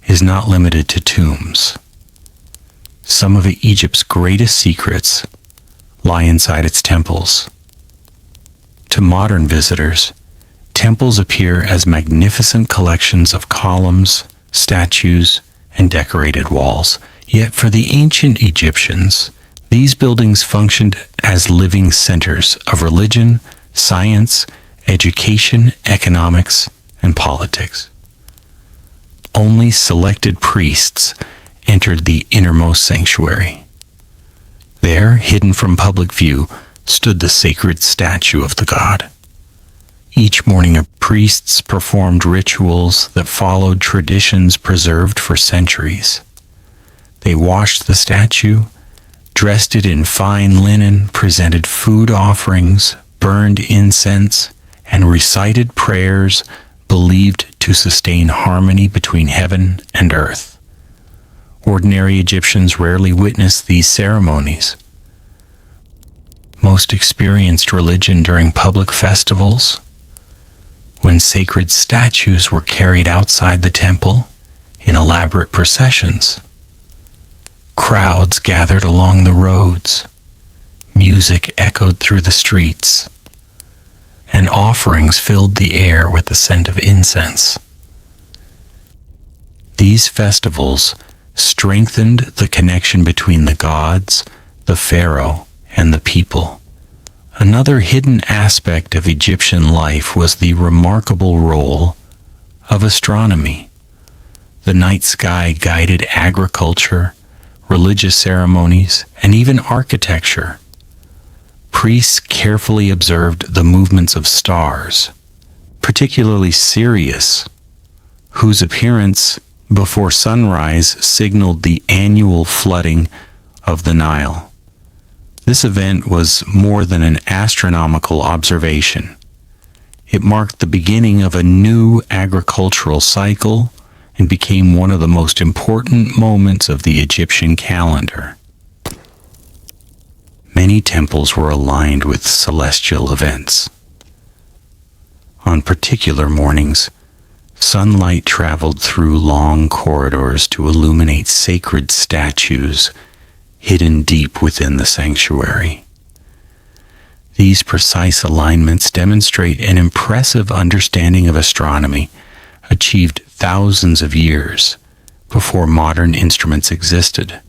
is not limited to tombs. Some of Egypt's greatest secrets lie inside its temples. To modern visitors, temples appear as magnificent collections of columns, statues, and decorated walls. Yet for the ancient Egyptians, these buildings functioned as living centers of religion, science, education, economics, and politics. Only selected priests entered the innermost sanctuary. There, hidden from public view, stood the sacred statue of the god. Each morning, priests performed rituals that followed traditions preserved for centuries. They washed the statue, dressed it in fine linen, presented food offerings, burned incense, and recited prayers believed to sustain harmony between heaven and earth. Ordinary Egyptians rarely witnessed these ceremonies. Most experienced religion during public festivals, when sacred statues were carried outside the temple in elaborate processions. Crowds gathered along the roads, music echoed through the streets, and offerings filled the air with the scent of incense. These festivals strengthened the connection between the gods, the pharaoh, and the people. Another hidden aspect of Egyptian life was the remarkable role of astronomy. The night sky guided agriculture, religious ceremonies, and even architecture. Priests carefully observed the movements of stars, particularly Sirius, whose appearance before sunrise signaled the annual flooding of the Nile. This event was more than an astronomical observation. It marked the beginning of a new agricultural cycle and became one of the most important moments of the Egyptian calendar. Many temples were aligned with celestial events. On particular mornings, sunlight traveled through long corridors to illuminate sacred statues hidden deep within the sanctuary. These precise alignments demonstrate an impressive understanding of astronomy achieved thousands of years before modern instruments existed.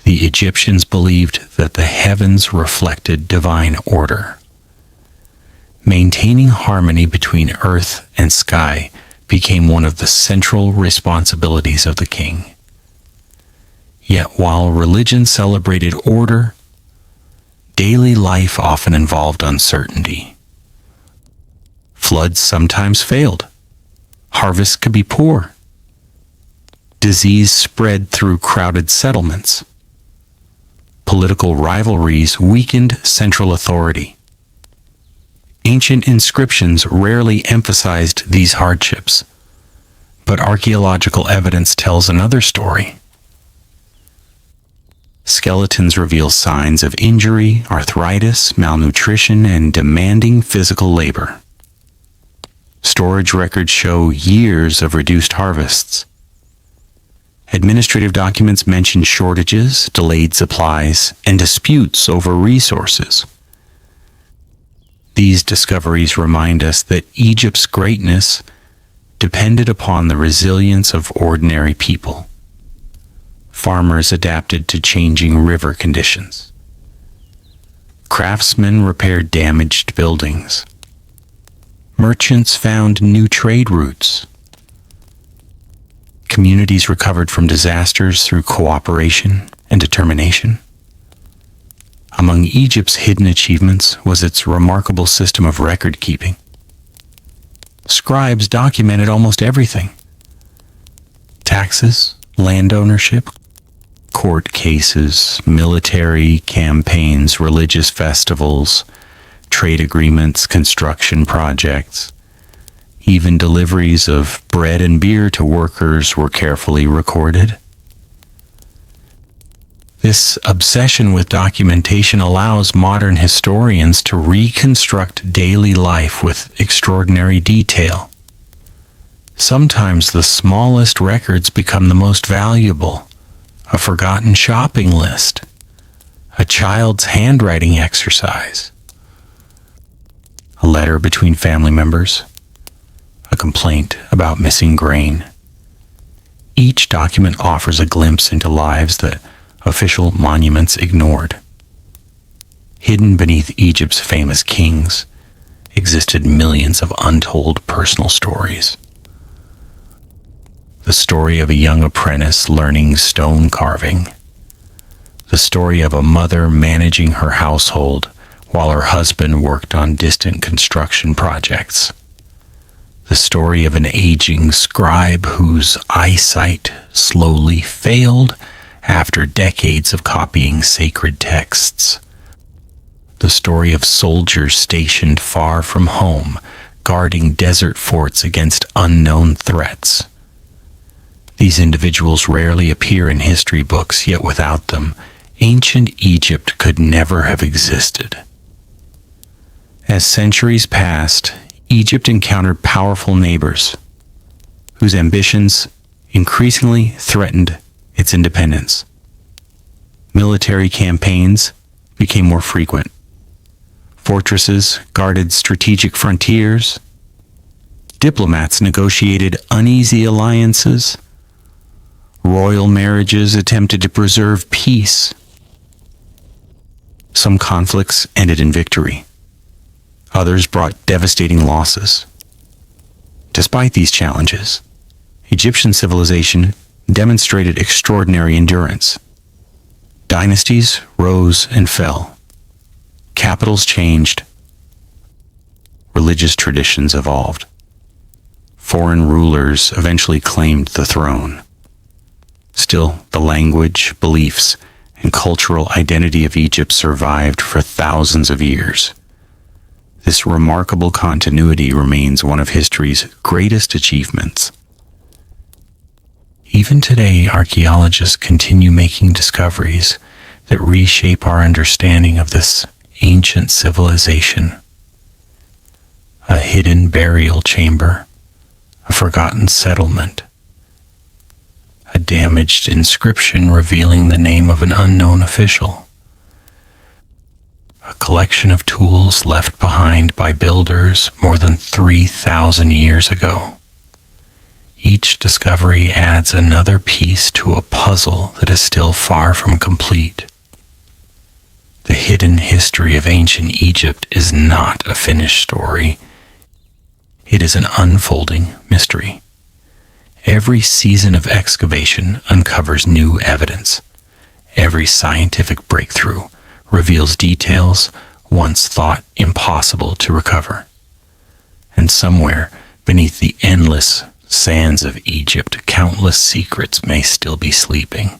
The Egyptians believed that the heavens reflected divine order. Maintaining harmony between earth and sky became one of the central responsibilities of the king. Yet while religion celebrated order, daily life often involved uncertainty. Floods sometimes failed. Harvests could be poor. Disease spread through crowded settlements. Political rivalries weakened central authority. Ancient inscriptions rarely emphasized these hardships, but archaeological evidence tells another story. Skeletons reveal signs of injury, arthritis, malnutrition, and demanding physical labor. Storage records show years of reduced harvests. Administrative documents mention shortages, delayed supplies, and disputes over resources. These discoveries remind us that Egypt's greatness depended upon the resilience of ordinary people. Farmers adapted to changing river conditions. Craftsmen repaired damaged buildings. Merchants found new trade routes. Communities recovered from disasters through cooperation and determination. Among Egypt's hidden achievements was its remarkable system of record keeping. Scribes documented almost everything: taxes, land ownership, court cases, military campaigns, religious festivals, trade agreements, construction projects. Even deliveries of bread and beer to workers were carefully recorded. This obsession with documentation allows modern historians to reconstruct daily life with extraordinary detail. Sometimes the smallest records become the most valuable: a forgotten shopping list, a child's handwriting exercise, a letter between family members, a complaint about missing grain. Each document offers a glimpse into lives that official monuments ignored. Hidden beneath Egypt's famous kings existed millions of untold personal stories. The story of a young apprentice learning stone carving. The story of a mother managing her household while her husband worked on distant construction projects. The story of an aging scribe whose eyesight slowly failed after decades of copying sacred texts. The story of soldiers stationed far from home, guarding desert forts against unknown threats. These individuals rarely appear in history books, yet without them, ancient Egypt could never have existed. As centuries passed, Egypt encountered powerful neighbors whose ambitions increasingly threatened its independence. Military campaigns became more frequent. Fortresses guarded strategic frontiers. Diplomats negotiated uneasy alliances. Royal marriages attempted to preserve peace. Some conflicts ended in victory. Others brought devastating losses. Despite these challenges, Egyptian civilization demonstrated extraordinary endurance. Dynasties rose and fell. Capitals changed. Religious traditions evolved. Foreign rulers eventually claimed the throne. Still, the language, beliefs, and cultural identity of Egypt survived for thousands of years. This remarkable continuity remains one of history's greatest achievements. Even today, archaeologists continue making discoveries that reshape our understanding of this ancient civilization. A hidden burial chamber, a forgotten settlement, a damaged inscription revealing the name of an unknown official, a collection of tools left behind by builders more than 3,000 years ago. Each discovery adds another piece to a puzzle that is still far from complete. The hidden history of ancient Egypt is not a finished story. It is an unfolding mystery. Every season of excavation uncovers new evidence. Every scientific breakthrough reveals details once thought impossible to recover. And somewhere beneath the endless sands of Egypt, countless secrets may still be sleeping,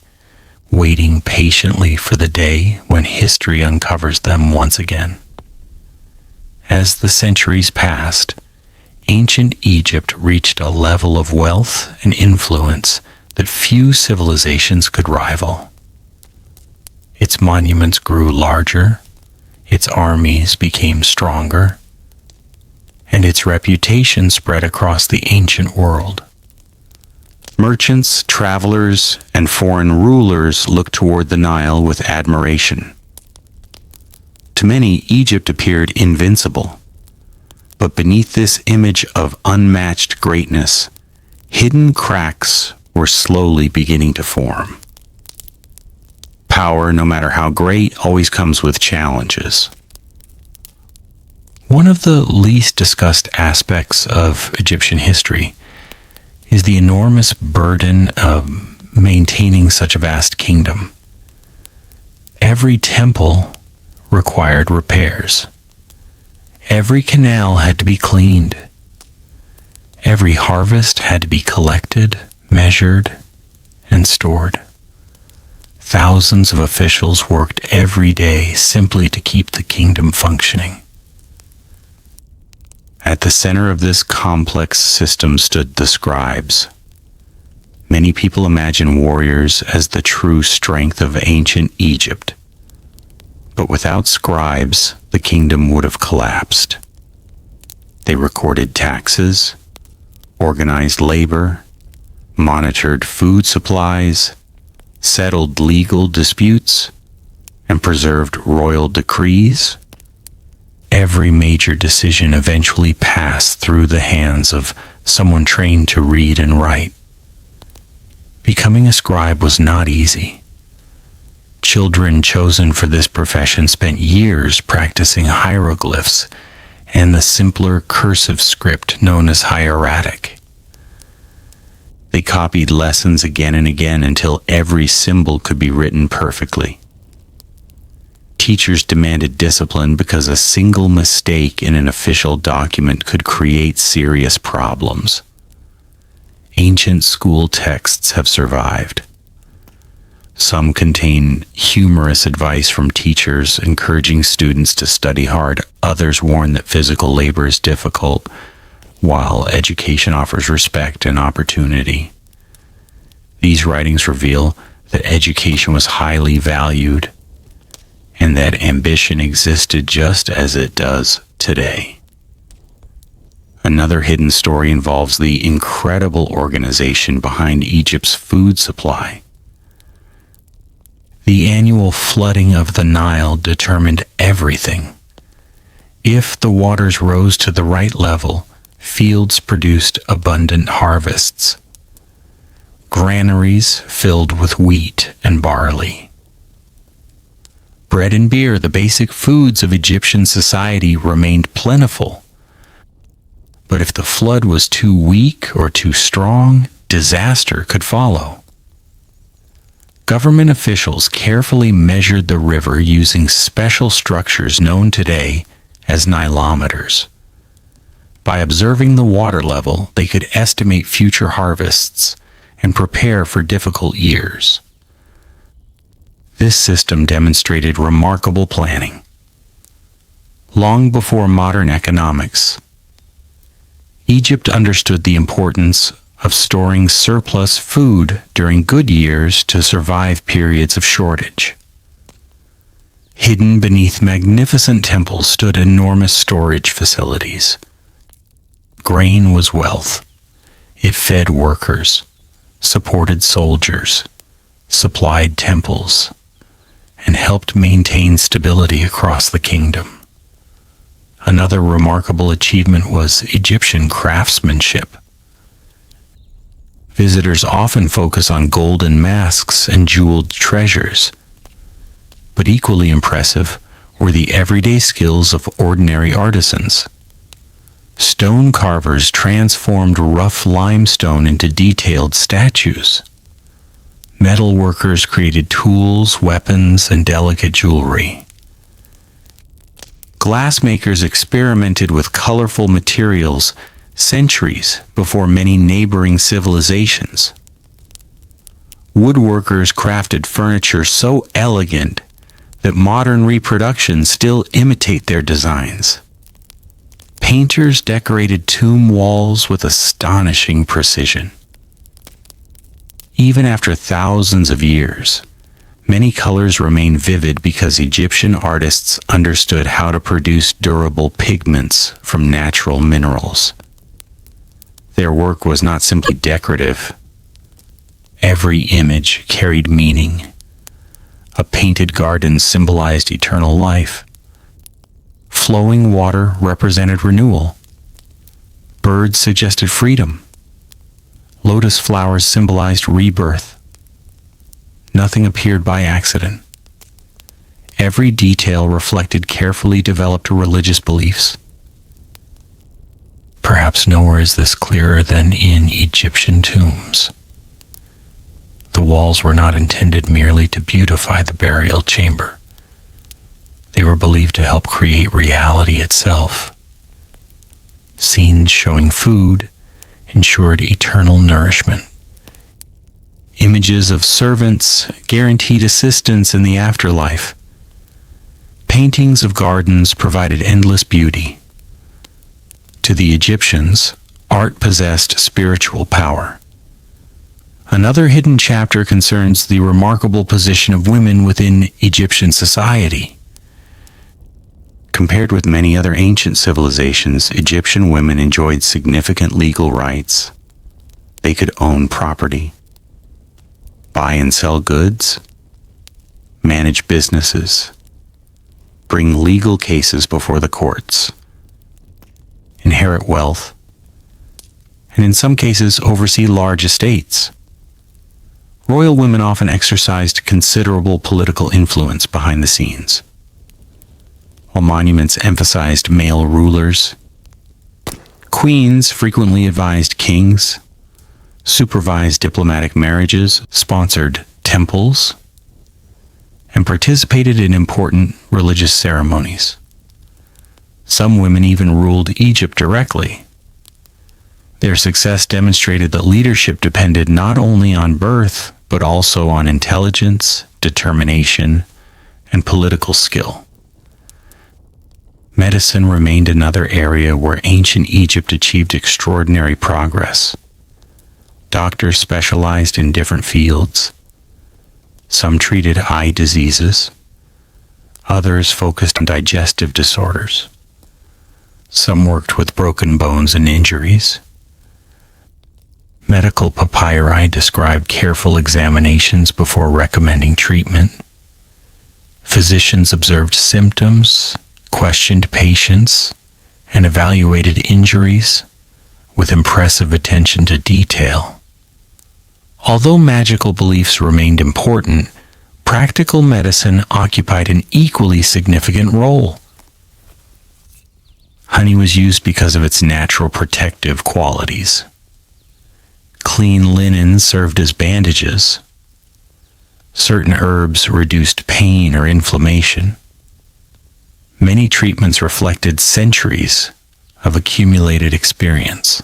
waiting patiently for the day when history uncovers them once again. As the centuries passed, ancient Egypt reached a level of wealth and influence that few civilizations could rival. Its monuments grew larger, its armies became stronger, and its reputation spread across the ancient world. Merchants, travelers, and foreign rulers looked toward the Nile with admiration. To many, Egypt appeared invincible. But beneath this image of unmatched greatness, hidden cracks were slowly beginning to form. Power, no matter how great, always comes with challenges. One of the least discussed aspects of Egyptian history is the enormous burden of maintaining such a vast kingdom. Every temple required repairs. Every canal had to be cleaned. Every harvest had to be collected, measured, and stored. Thousands of officials worked every day simply to keep the kingdom functioning. At the center of this complex system stood the scribes. Many people imagine warriors as the true strength of ancient Egypt. But without scribes, the kingdom would have collapsed. They recorded taxes, organized labor, monitored food supplies, settled legal disputes, and preserved royal decrees. Every major decision eventually passed through the hands of someone trained to read and write. Becoming a scribe was not easy. Children chosen for this profession spent years practicing hieroglyphs and the simpler cursive script known as hieratic. They copied lessons again and again until every symbol could be written perfectly. Teachers demanded discipline because a single mistake in an official document could create serious problems. Ancient school texts have survived. Some contain humorous advice from teachers encouraging students to study hard. Others warn that physical labor is difficult, while education offers respect and opportunity. These writings reveal that education was highly valued and that ambition existed just as it does today. Another hidden story involves the incredible organization behind Egypt's food supply. The annual flooding of the Nile determined everything. If the waters rose to the right level, fields produced abundant harvests. Granaries filled with wheat and barley. Bread and beer, the basic foods of Egyptian society, remained plentiful. But if the flood was too weak or too strong, disaster could follow. Government officials carefully measured the river using special structures known today as nilometers. By observing the water level, they could estimate future harvests and prepare for difficult years. This system demonstrated remarkable planning. Long before modern economics, Egypt understood the importance of storing surplus food during good years to survive periods of shortage. Hidden beneath magnificent temples stood enormous storage facilities. Grain was wealth. It fed workers, supported soldiers, supplied temples, and helped maintain stability across the kingdom. Another remarkable achievement was Egyptian craftsmanship. Visitors often focus on golden masks and jeweled treasures, but equally impressive were the everyday skills of ordinary artisans. Stone carvers transformed rough limestone into detailed statues. Metal workers created tools, weapons, and delicate jewelry. Glassmakers experimented with colorful materials centuries before many neighboring civilizations. Woodworkers crafted furniture so elegant that modern reproductions still imitate their designs. Painters decorated tomb walls with astonishing precision. Even after thousands of years, many colors remain vivid because Egyptian artists understood how to produce durable pigments from natural minerals. Their work was not simply decorative. Every image carried meaning. A painted garden symbolized eternal life. Flowing water represented renewal. Birds suggested freedom. Lotus flowers symbolized rebirth. Nothing appeared by accident. Every detail reflected carefully developed religious beliefs. Perhaps nowhere is this clearer than in Egyptian tombs. The walls were not intended merely to beautify the burial chamber. They were believed to help create reality itself. Scenes showing food ensured eternal nourishment. Images of servants guaranteed assistance in the afterlife. Paintings of gardens provided endless beauty. To the Egyptians, art possessed spiritual power. Another hidden chapter concerns the remarkable position of women within Egyptian society. Compared with many other ancient civilizations, Egyptian women enjoyed significant legal rights. They could own property, buy and sell goods, manage businesses, bring legal cases before the courts, inherit wealth, and in some cases oversee large estates. Royal women often exercised considerable political influence behind the scenes. While monuments emphasized male rulers, queens frequently advised kings, supervised diplomatic marriages, sponsored temples, and participated in important religious ceremonies. Some women even ruled Egypt directly. Their success demonstrated that leadership depended not only on birth, but also on intelligence, determination, and political skill. Medicine remained another area where ancient Egypt achieved extraordinary progress. Doctors specialized in different fields. Some treated eye diseases. Others focused on digestive disorders. Some worked with broken bones and injuries. Medical papyri described careful examinations before recommending treatment. Physicians observed symptoms, questioned patients, and evaluated injuries with impressive attention to detail. Although magical beliefs remained important, practical medicine occupied an equally significant role. Honey was used because of its natural protective qualities. Clean linen served as bandages. Certain herbs reduced pain or inflammation. Many treatments reflected centuries of accumulated experience.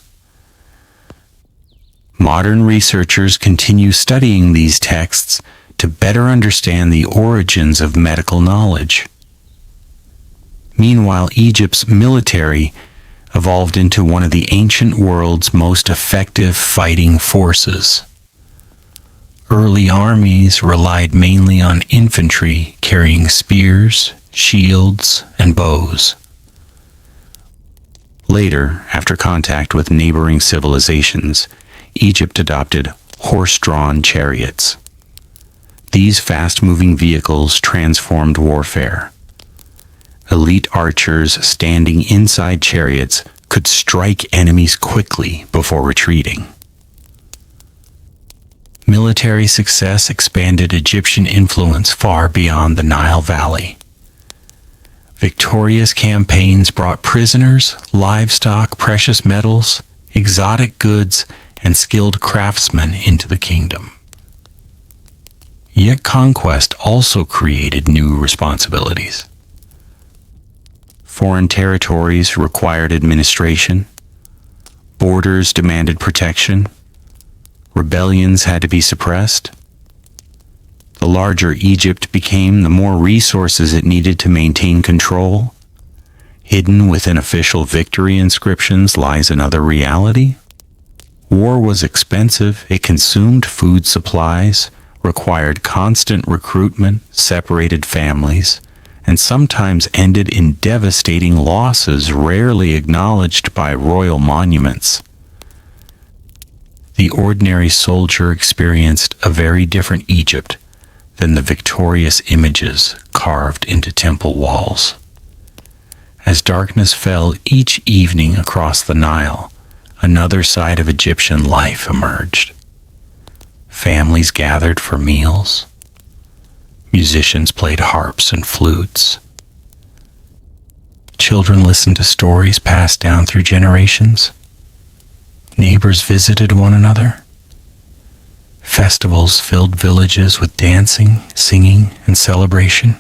Modern researchers continue studying these texts to better understand the origins of medical knowledge. Meanwhile, Egypt's military evolved into one of the ancient world's most effective fighting forces. Early armies relied mainly on infantry carrying spears, shields, and bows. Later, after contact with neighboring civilizations, Egypt adopted horse-drawn chariots. These fast-moving vehicles transformed warfare. Elite archers standing inside chariots could strike enemies quickly before retreating. Military success expanded Egyptian influence far beyond the Nile Valley. Victorious campaigns brought prisoners, livestock, precious metals, exotic goods, and skilled craftsmen into the kingdom. Yet conquest also created new responsibilities. Foreign territories required administration. Borders demanded protection. Rebellions had to be suppressed. The larger Egypt became, the more resources it needed to maintain control. Hidden within official victory inscriptions lies another reality. War was expensive. It consumed food supplies, required constant recruitment, separated families, and sometimes ended in devastating losses rarely acknowledged by royal monuments. The ordinary soldier experienced a very different Egypt than the victorious images carved into temple walls. As darkness fell each evening across the Nile, another side of Egyptian life emerged. Families gathered for meals. Musicians played harps and flutes. Children listened to stories passed down through generations. Neighbors visited one another. Festivals filled villages with dancing, singing, and celebration.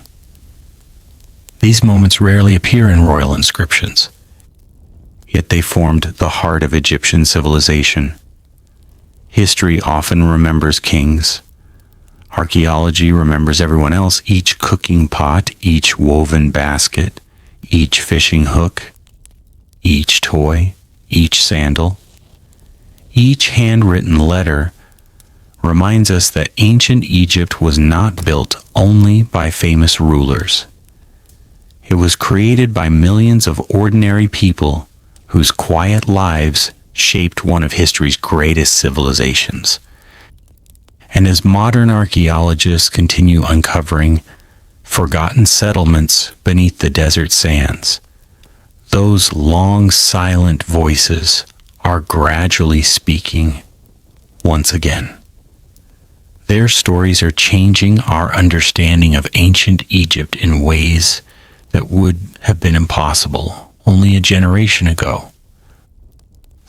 These moments rarely appear in royal inscriptions, yet they formed the heart of Egyptian civilization. History often remembers kings. Archaeology remembers everyone else, each cooking pot, each woven basket, each fishing hook, each toy, each sandal. Each handwritten letter reminds us that ancient Egypt was not built only by famous rulers. It was created by millions of ordinary people whose quiet lives shaped one of history's greatest civilizations. And as modern archaeologists continue uncovering forgotten settlements beneath the desert sands, those long silent voices are gradually speaking once again. Their stories are changing our understanding of ancient Egypt in ways that would have been impossible only a generation ago.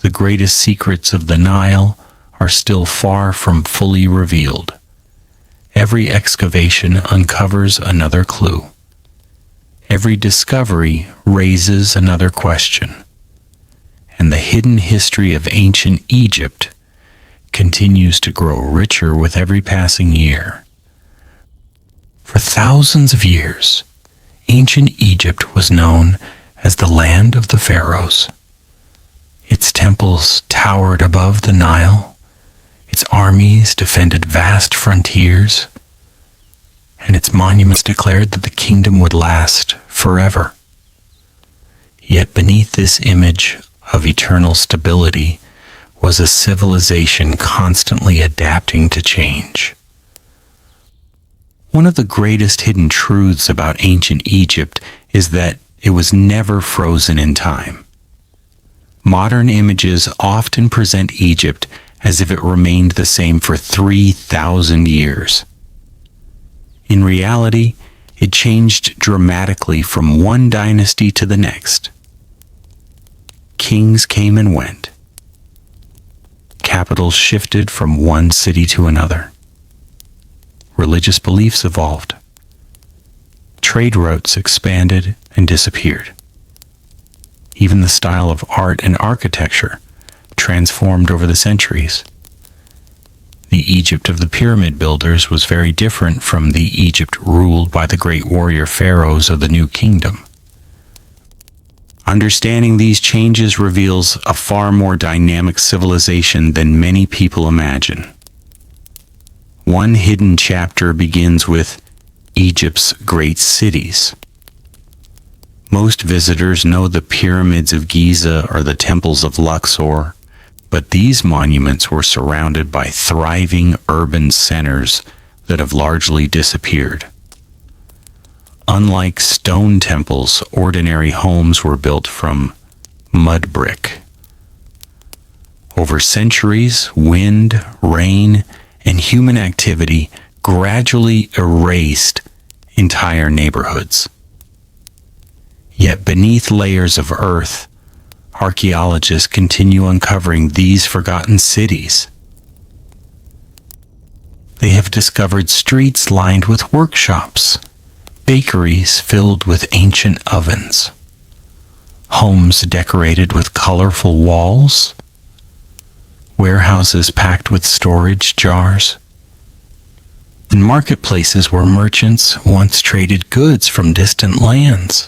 The greatest secrets of the Nile are still far from fully revealed. Every excavation uncovers another clue. Every discovery raises another question. And the hidden history of ancient Egypt continues to grow richer with every passing year. For thousands of years, ancient Egypt was known as the land of the Pharaohs. Its temples towered above the Nile, its armies defended vast frontiers, and its monuments declared that the kingdom would last forever. Yet beneath this image of eternal stability was a civilization constantly adapting to change. One of the greatest hidden truths about ancient Egypt is that it was never frozen in time. Modern images often present Egypt as if it remained the same for 3,000 years. In reality, it changed dramatically from one dynasty to the next. Kings came and went. Capitals shifted from one city to another. Religious beliefs evolved. Trade routes expanded and disappeared. Even the style of art and architecture transformed over the centuries. The Egypt of the pyramid builders was very different from the Egypt ruled by the great warrior pharaohs of the New Kingdom. Understanding these changes reveals a far more dynamic civilization than many people imagine. One hidden chapter begins with Egypt's great cities. Most visitors know the pyramids of Giza or the temples of Luxor, but these monuments were surrounded by thriving urban centers that have largely disappeared. Unlike stone temples, ordinary homes were built from mud brick. Over centuries, wind, rain, and human activity gradually erased entire neighborhoods. Yet beneath layers of earth, archaeologists continue uncovering these forgotten cities. They have discovered streets lined with workshops, bakeries filled with ancient ovens, homes decorated with colorful walls, warehouses packed with storage jars, and marketplaces where merchants once traded goods from distant lands.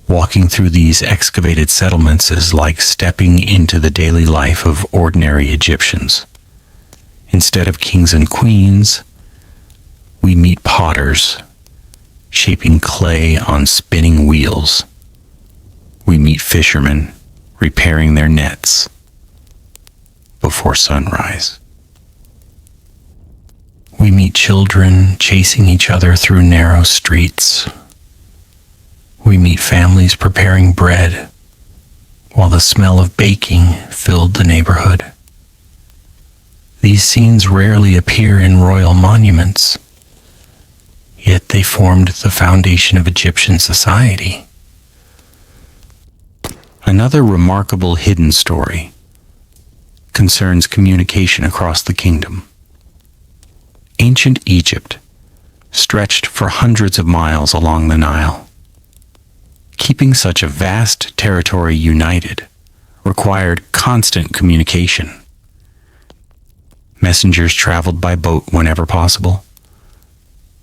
Walking through these excavated settlements is like stepping into the daily life of ordinary Egyptians. Instead of kings and queens, we meet potters, shaping clay on spinning wheels. We meet fishermen, repairing their nets before sunrise. We meet children chasing each other through narrow streets. We meet families preparing bread while the smell of baking filled the neighborhood. These scenes rarely appear in royal monuments, yet they formed the foundation of Egyptian society. Another remarkable hidden story concerns communication across the kingdom. Ancient Egypt stretched for hundreds of miles along the Nile. Keeping such a vast territory united required constant communication. Messengers traveled by boat whenever possible,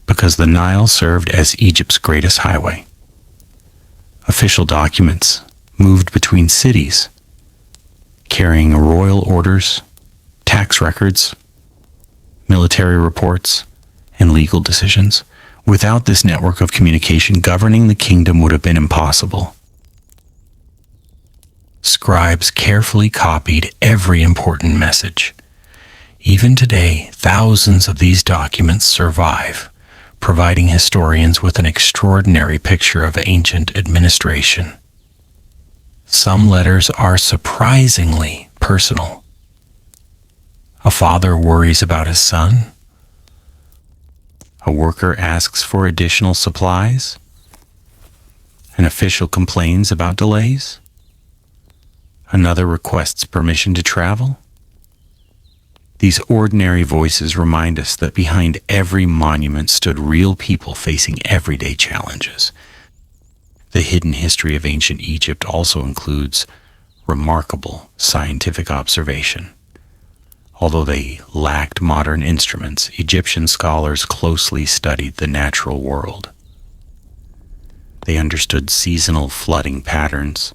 because the Nile served as Egypt's greatest highway. Official documents moved between cities, carrying royal orders, tax records, military reports, and legal decisions. Without this network of communication, governing the kingdom would have been impossible. Scribes carefully copied every important message. Even today, thousands of these documents survive, providing historians with an extraordinary picture of ancient administration. Some letters are surprisingly personal. A father worries about his son. A worker asks for additional supplies. An official complains about delays. Another requests permission to travel. These ordinary voices remind us that behind every monument stood real people facing everyday challenges. The hidden history of ancient Egypt also includes remarkable scientific observation. Although they lacked modern instruments, Egyptian scholars closely studied the natural world. They understood seasonal flooding patterns.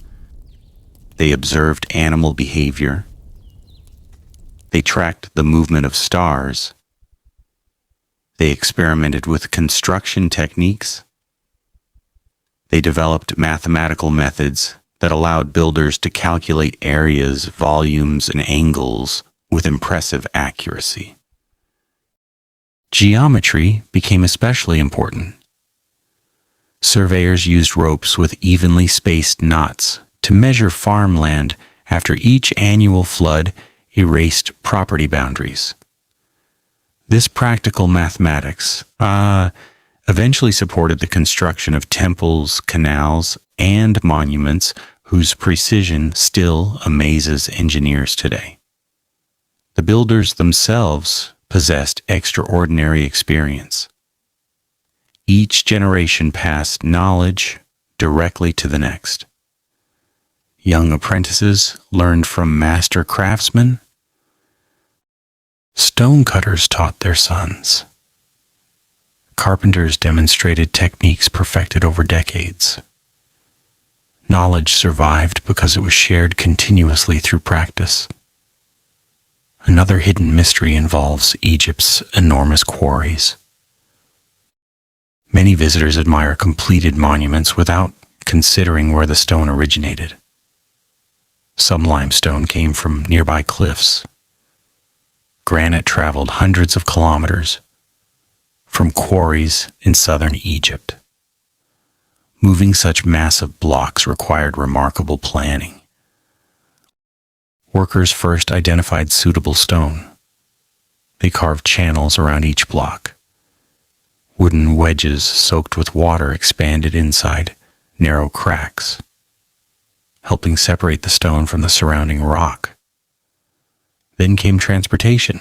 They observed animal behavior. They tracked the movement of stars. They experimented with construction techniques. They developed mathematical methods that allowed builders to calculate areas, volumes, and angles with impressive accuracy. Geometry became especially important. Surveyors used ropes with evenly spaced knots to measure farmland after each annual flood erased property boundaries. This practical mathematics eventually supported the construction of temples, canals, and monuments whose precision still amazes engineers today. The builders themselves possessed extraordinary experience. Each generation passed knowledge directly to the next. Young apprentices learned from master craftsmen. Stonecutters taught their sons. Carpenters demonstrated techniques perfected over decades. Knowledge survived because it was shared continuously through practice. Another hidden mystery involves Egypt's enormous quarries. Many visitors admire completed monuments without considering where the stone originated. Some limestone came from nearby cliffs. Granite traveled hundreds of kilometers from quarries in southern Egypt. Moving such massive blocks required remarkable planning. Workers first identified suitable stone. They carved channels around each block. Wooden wedges soaked with water expanded inside narrow cracks, helping separate the stone from the surrounding rock. Then came transportation.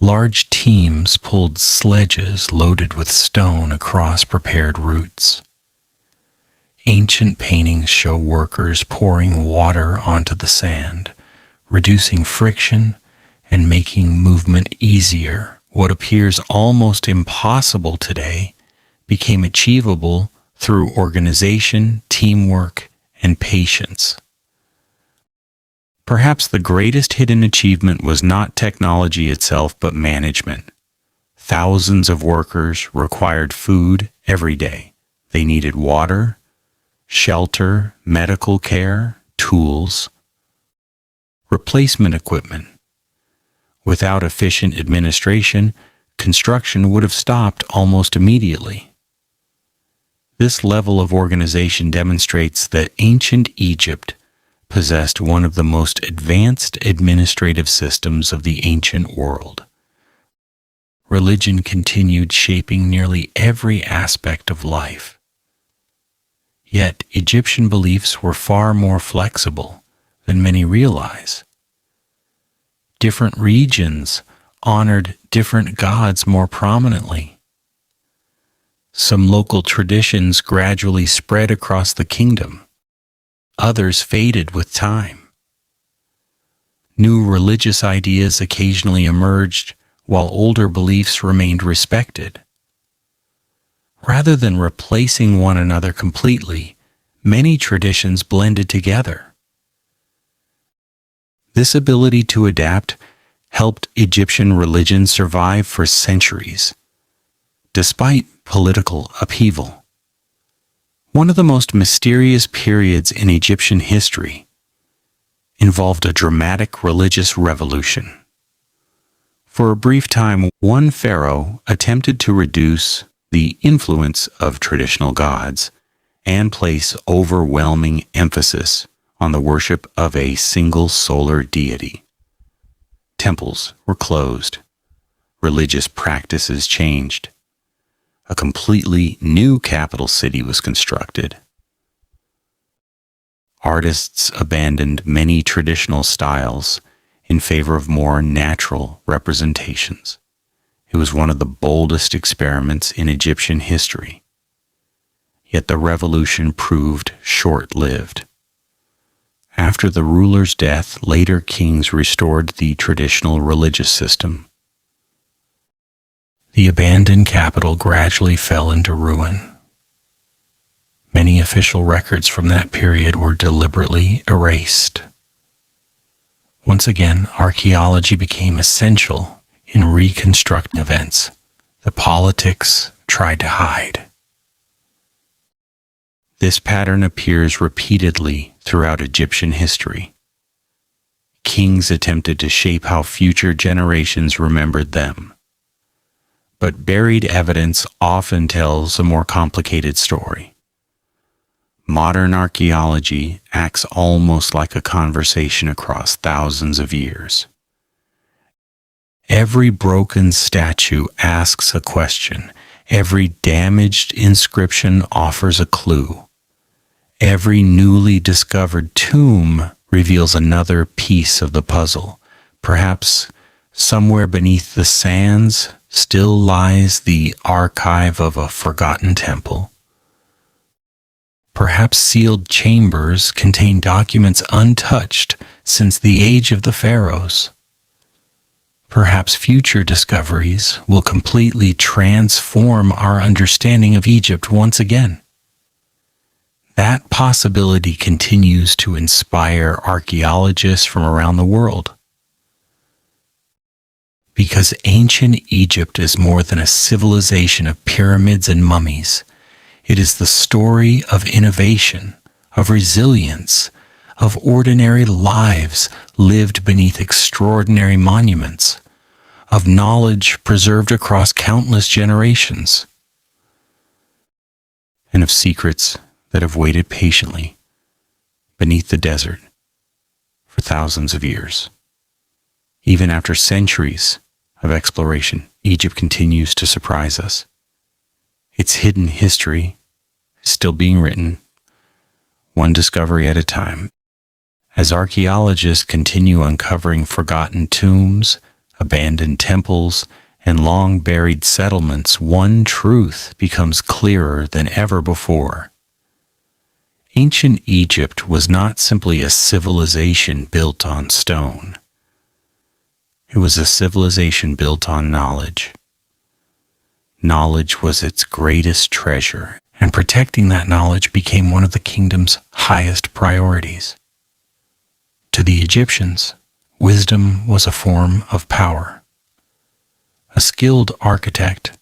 Large teams pulled sledges loaded with stone across prepared routes. Ancient paintings show workers pouring water onto the sand, reducing friction and making movement easier. What appears almost impossible today became achievable through organization, teamwork, and patience. Perhaps the greatest hidden achievement was not technology itself, but management. Thousands of workers required food every day. They needed water, shelter, medical care, tools, replacement equipment. Without efficient administration, construction would have stopped almost immediately. This level of organization demonstrates that ancient Egypt possessed one of the most advanced administrative systems of the ancient world. Religion continued shaping nearly every aspect of life. Yet Egyptian beliefs were far more flexible than many realize. Different regions honored different gods more prominently. Some local traditions gradually spread across the kingdom. Others faded with time. New religious ideas occasionally emerged, while older beliefs remained respected. Rather than replacing one another completely, many traditions blended together. This ability to adapt helped Egyptian religion survive for centuries, despite political upheaval. One of the most mysterious periods in Egyptian history involved a dramatic religious revolution. For a brief time, one pharaoh attempted to reduce the influence of traditional gods and place overwhelming emphasis on the worship of a single solar deity. Temples were closed. Religious practices changed. A completely new capital city was constructed. Artists abandoned many traditional styles in favor of more natural representations. It was one of the boldest experiments in Egyptian history. Yet the revolution proved short-lived. After the ruler's death, later kings restored the traditional religious system. The abandoned capital gradually fell into ruin. Many official records from that period were deliberately erased. Once again, archaeology became essential in reconstructing events the politics tried to hide. This pattern appears repeatedly throughout Egyptian history. Kings attempted to shape how future generations remembered them. But buried evidence often tells a more complicated story. Modern archaeology acts almost like a conversation across thousands of years. Every broken statue asks a question. Every damaged inscription offers a clue. Every newly discovered tomb reveals another piece of the puzzle. Perhaps somewhere beneath the sands still lies the archive of a forgotten temple. Perhaps sealed chambers contain documents untouched since the age of the Pharaohs. Perhaps future discoveries will completely transform our understanding of Egypt once again. That possibility continues to inspire archaeologists from around the world. Because ancient Egypt is more than a civilization of pyramids and mummies. It is the story of innovation, of resilience, of ordinary lives lived beneath extraordinary monuments, of knowledge preserved across countless generations, and of secrets that have waited patiently beneath the desert for thousands of years. Even after centuries of exploration, Egypt continues to surprise us. Its hidden history is still being written, one discovery at a time. As archaeologists continue uncovering forgotten tombs, abandoned temples, and long-buried settlements, one truth becomes clearer than ever before. Ancient Egypt was not simply a civilization built on stone. It was a civilization built on knowledge. Knowledge was its greatest treasure, and protecting that knowledge became one of the kingdom's highest priorities. To the Egyptians, wisdom was a form of power. A skilled architect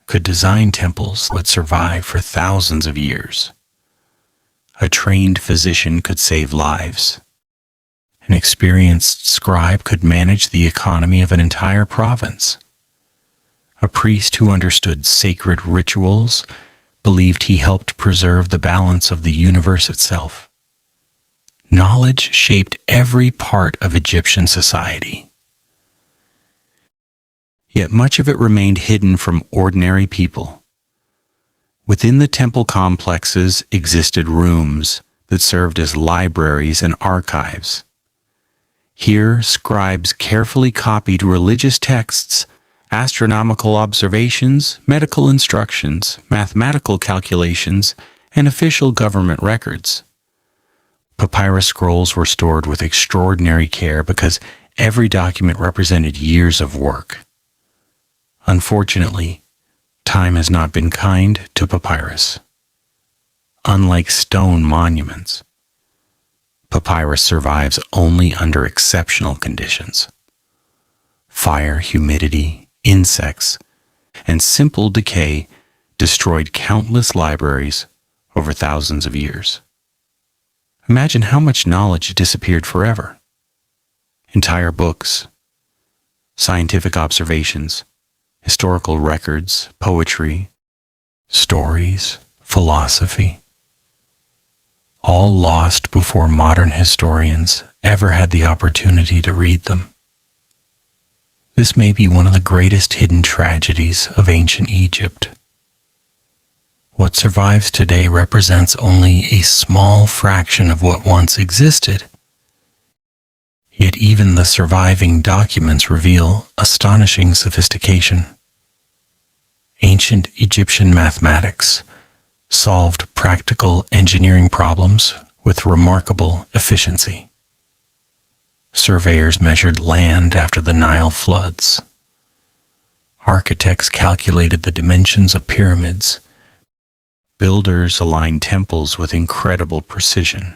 could design temples that would survive for thousands of years. A trained physician could save lives. An experienced scribe could manage the economy of an entire province. A priest who understood sacred rituals believed he helped preserve the balance of the universe itself. Knowledge shaped every part of Egyptian society. Yet much of it remained hidden from ordinary people. Within the temple complexes existed rooms that served as libraries and archives. Here, scribes carefully copied religious texts, astronomical observations, medical instructions, mathematical calculations, and official government records. Papyrus scrolls were stored with extraordinary care because every document represented years of work. Unfortunately, time has not been kind to papyrus. Unlike stone monuments, papyrus survives only under exceptional conditions. Fire, humidity, insects, and simple decay destroyed countless libraries over thousands of years. Imagine how much knowledge disappeared forever. Entire books, scientific observations, historical records, poetry, stories, philosophy, all lost before modern historians ever had the opportunity to read them. This may be one of the greatest hidden tragedies of ancient Egypt. What survives today represents only a small fraction of what once existed. Yet even the surviving documents reveal astonishing sophistication. Ancient Egyptian mathematics solved practical engineering problems with remarkable efficiency. Surveyors measured land after the Nile floods. Architects calculated the dimensions of pyramids. Builders aligned temples with incredible precision.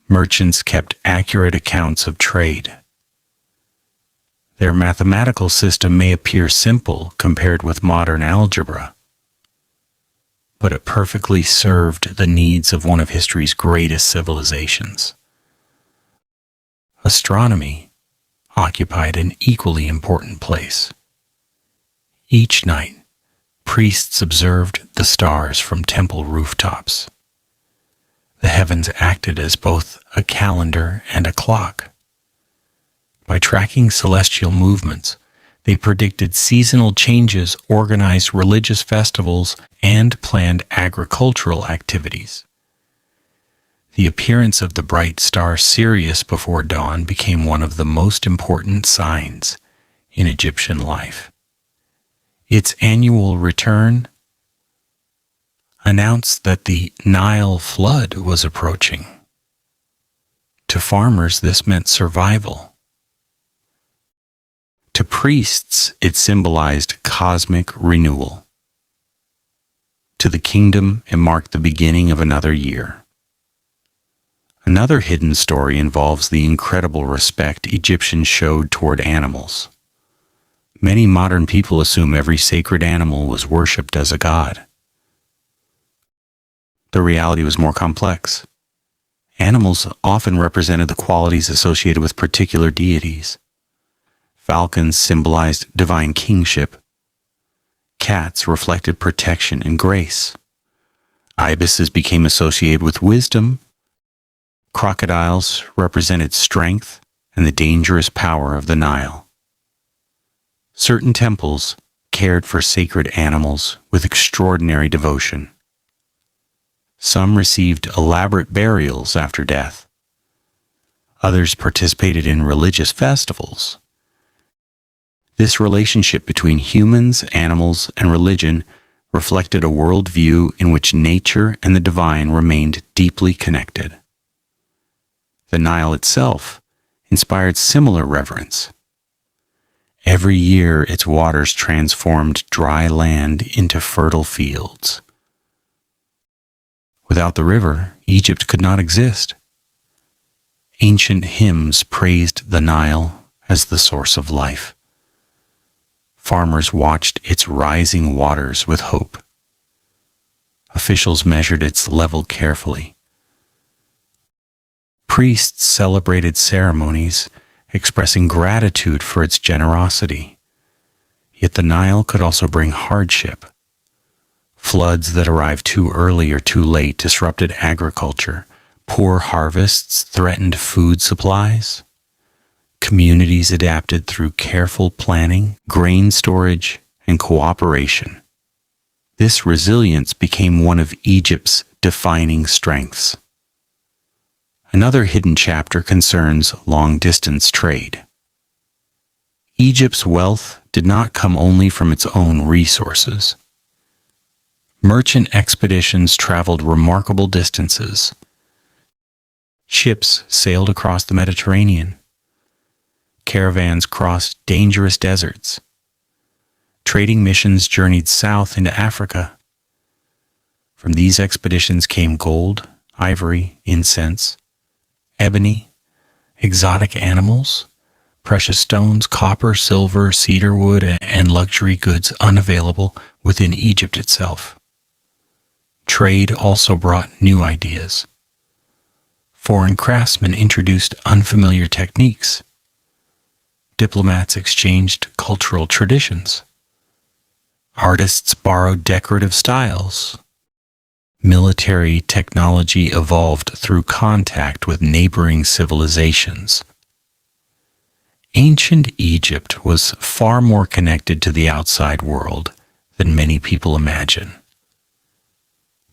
Merchants kept accurate accounts of trade. Their mathematical system may appear simple compared with modern algebra, but it perfectly served the needs of one of history's greatest civilizations. Astronomy occupied an equally important place. Each night, priests observed the stars from temple rooftops. The heavens acted as both a calendar and a clock. By tracking celestial movements, they predicted seasonal changes, organized religious festivals, and planned agricultural activities. The appearance of the bright star Sirius before dawn became one of the most important signs in Egyptian life. Its annual return announced that the Nile flood was approaching. To farmers, this meant survival. To priests, it symbolized cosmic renewal. To the kingdom, it marked the beginning of another year. Another hidden story involves the incredible respect Egyptians showed toward animals. Many modern people assume every sacred animal was worshipped as a god. The reality was more complex. Animals often represented the qualities associated with particular deities. Falcons symbolized divine kingship. Cats reflected protection and grace. Ibises became associated with wisdom. Crocodiles represented strength and the dangerous power of the Nile. Certain temples cared for sacred animals with extraordinary devotion. Some received elaborate burials after death. Others participated in religious festivals. This relationship between humans, animals, and religion reflected a worldview in which nature and the divine remained deeply connected. The Nile itself inspired similar reverence. Every year, its waters transformed dry land into fertile fields. Without the river, Egypt could not exist. Ancient hymns praised the Nile as the source of life. Farmers watched its rising waters with hope. Officials measured its level carefully. Priests celebrated ceremonies expressing gratitude for its generosity. Yet the Nile could also bring hardship. Floods that arrived too early or too late disrupted agriculture. Poor harvests threatened food supplies. Communities adapted through careful planning, grain storage, and cooperation. This resilience became one of Egypt's defining strengths. Another hidden chapter concerns long-distance trade. Egypt's wealth did not come only from its own resources. Merchant expeditions traveled remarkable distances. Ships sailed across the Mediterranean. Caravans crossed dangerous deserts. Trading missions journeyed south into Africa. From these expeditions came gold, ivory, incense, ebony, exotic animals, precious stones, copper, silver, cedar wood, and luxury goods unavailable within Egypt itself. Trade also brought new ideas. Foreign craftsmen introduced unfamiliar techniques. Diplomats exchanged cultural traditions. Artists borrowed decorative styles. Military technology evolved through contact with neighboring civilizations. Ancient Egypt was far more connected to the outside world than many people imagine.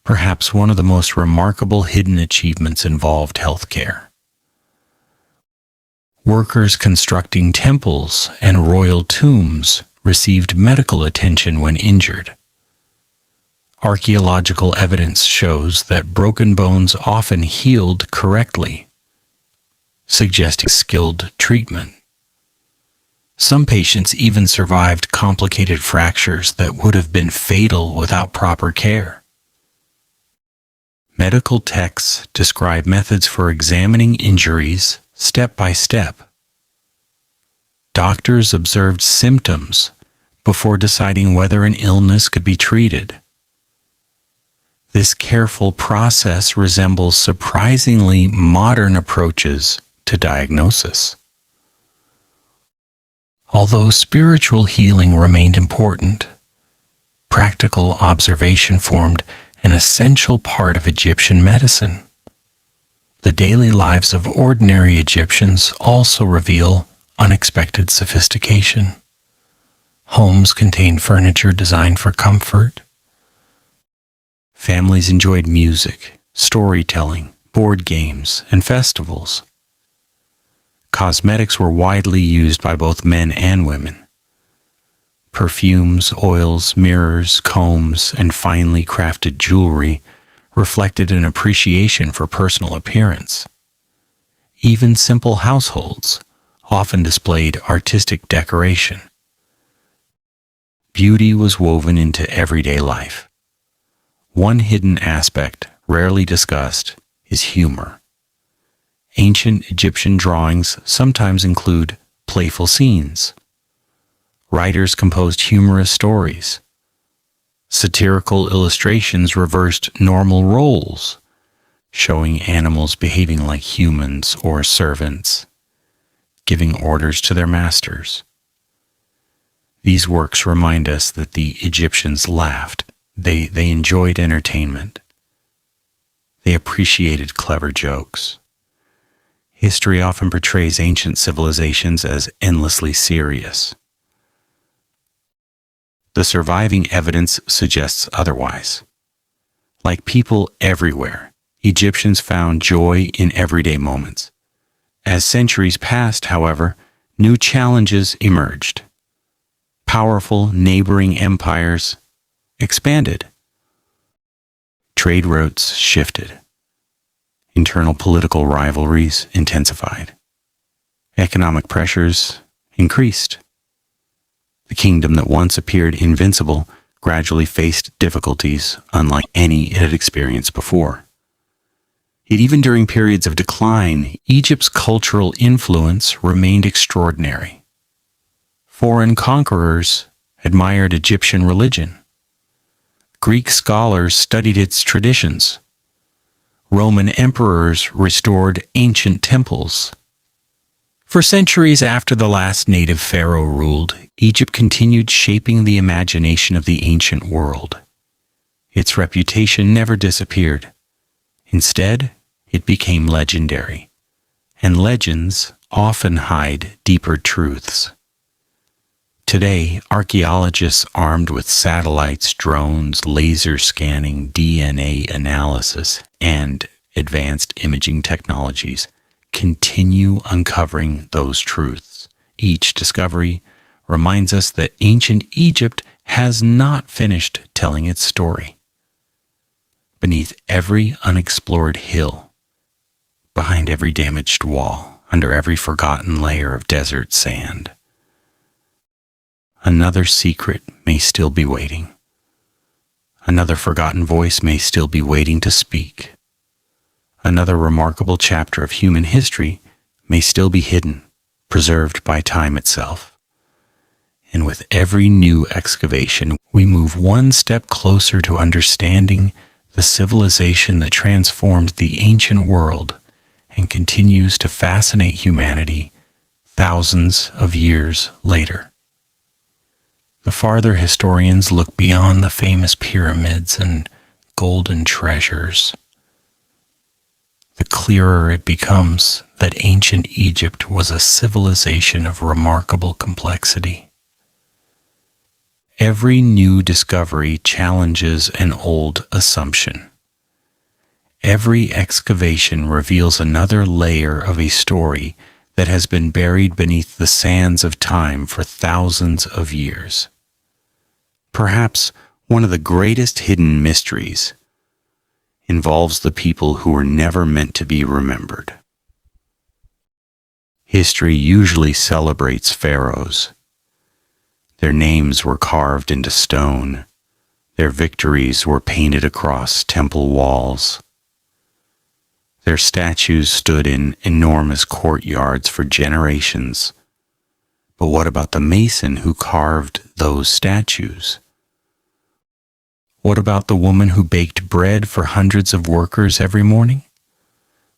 Perhaps one of the most remarkable hidden achievements involved healthcare. Workers constructing temples and royal tombs received medical attention when injured. Archaeological evidence shows that broken bones often healed correctly, suggesting skilled treatment. Some patients even survived complicated fractures that would have been fatal without proper care. Medical texts describe methods for examining injuries step by step. Doctors observed symptoms before deciding whether an illness could be treated. This careful process resembles surprisingly modern approaches to diagnosis. Although spiritual healing remained important, practical observation formed an essential part of Egyptian medicine. The daily lives of ordinary Egyptians also reveal unexpected sophistication. Homes contained furniture designed for comfort. Families enjoyed music, storytelling, board games, and festivals. Cosmetics were widely used by both men and women. Perfumes, oils, mirrors, combs, and finely crafted jewelry reflected an appreciation for personal appearance. Even simple households often displayed artistic decoration. Beauty was woven into everyday life. One hidden aspect, rarely discussed, is humor. Ancient Egyptian drawings sometimes include playful scenes. Writers composed humorous stories. Satirical illustrations reversed normal roles, showing animals behaving like humans or servants, giving orders to their masters. These works remind us that the Egyptians laughed. They enjoyed entertainment. They appreciated clever jokes. History often portrays ancient civilizations as endlessly serious. The surviving evidence suggests otherwise. Like people everywhere, Egyptians found joy in everyday moments. As centuries passed, however, new challenges emerged. Powerful neighboring empires expanded. Trade routes shifted. Internal political rivalries intensified. Economic pressures increased. The kingdom that once appeared invincible gradually faced difficulties unlike any it had experienced before. Yet even during periods of decline, Egypt's cultural influence remained extraordinary. Foreign conquerors admired Egyptian religion. Greek scholars studied its traditions. Roman emperors restored ancient temples. For centuries after the last native pharaoh ruled, Egypt continued shaping the imagination of the ancient world. Its reputation never disappeared. Instead, it became legendary, and legends often hide deeper truths. Today, archaeologists armed with satellites, drones, laser scanning, DNA analysis, and advanced imaging technologies continue uncovering those truths. Each discovery reminds us that ancient Egypt has not finished telling its story. Beneath every unexplored hill, behind every damaged wall, under every forgotten layer of desert sand, another secret may still be waiting. Another forgotten voice may still be waiting to speak. Another remarkable chapter of human history may still be hidden, preserved by time itself. And with every new excavation, we move one step closer to understanding the civilization that transformed the ancient world and continues to fascinate humanity thousands of years later. The farther historians look beyond the famous pyramids and golden treasures, the clearer it becomes that ancient Egypt was a civilization of remarkable complexity. Every new discovery challenges an old assumption. Every excavation reveals another layer of a story that has been buried beneath the sands of time for thousands of years. Perhaps one of the greatest hidden mysteries involves the people who were never meant to be remembered. History usually celebrates pharaohs. Their names were carved into stone. Their victories were painted across temple walls. Their statues stood in enormous courtyards for generations. But what about the mason who carved those statues? What about the woman who baked bread for hundreds of workers every morning?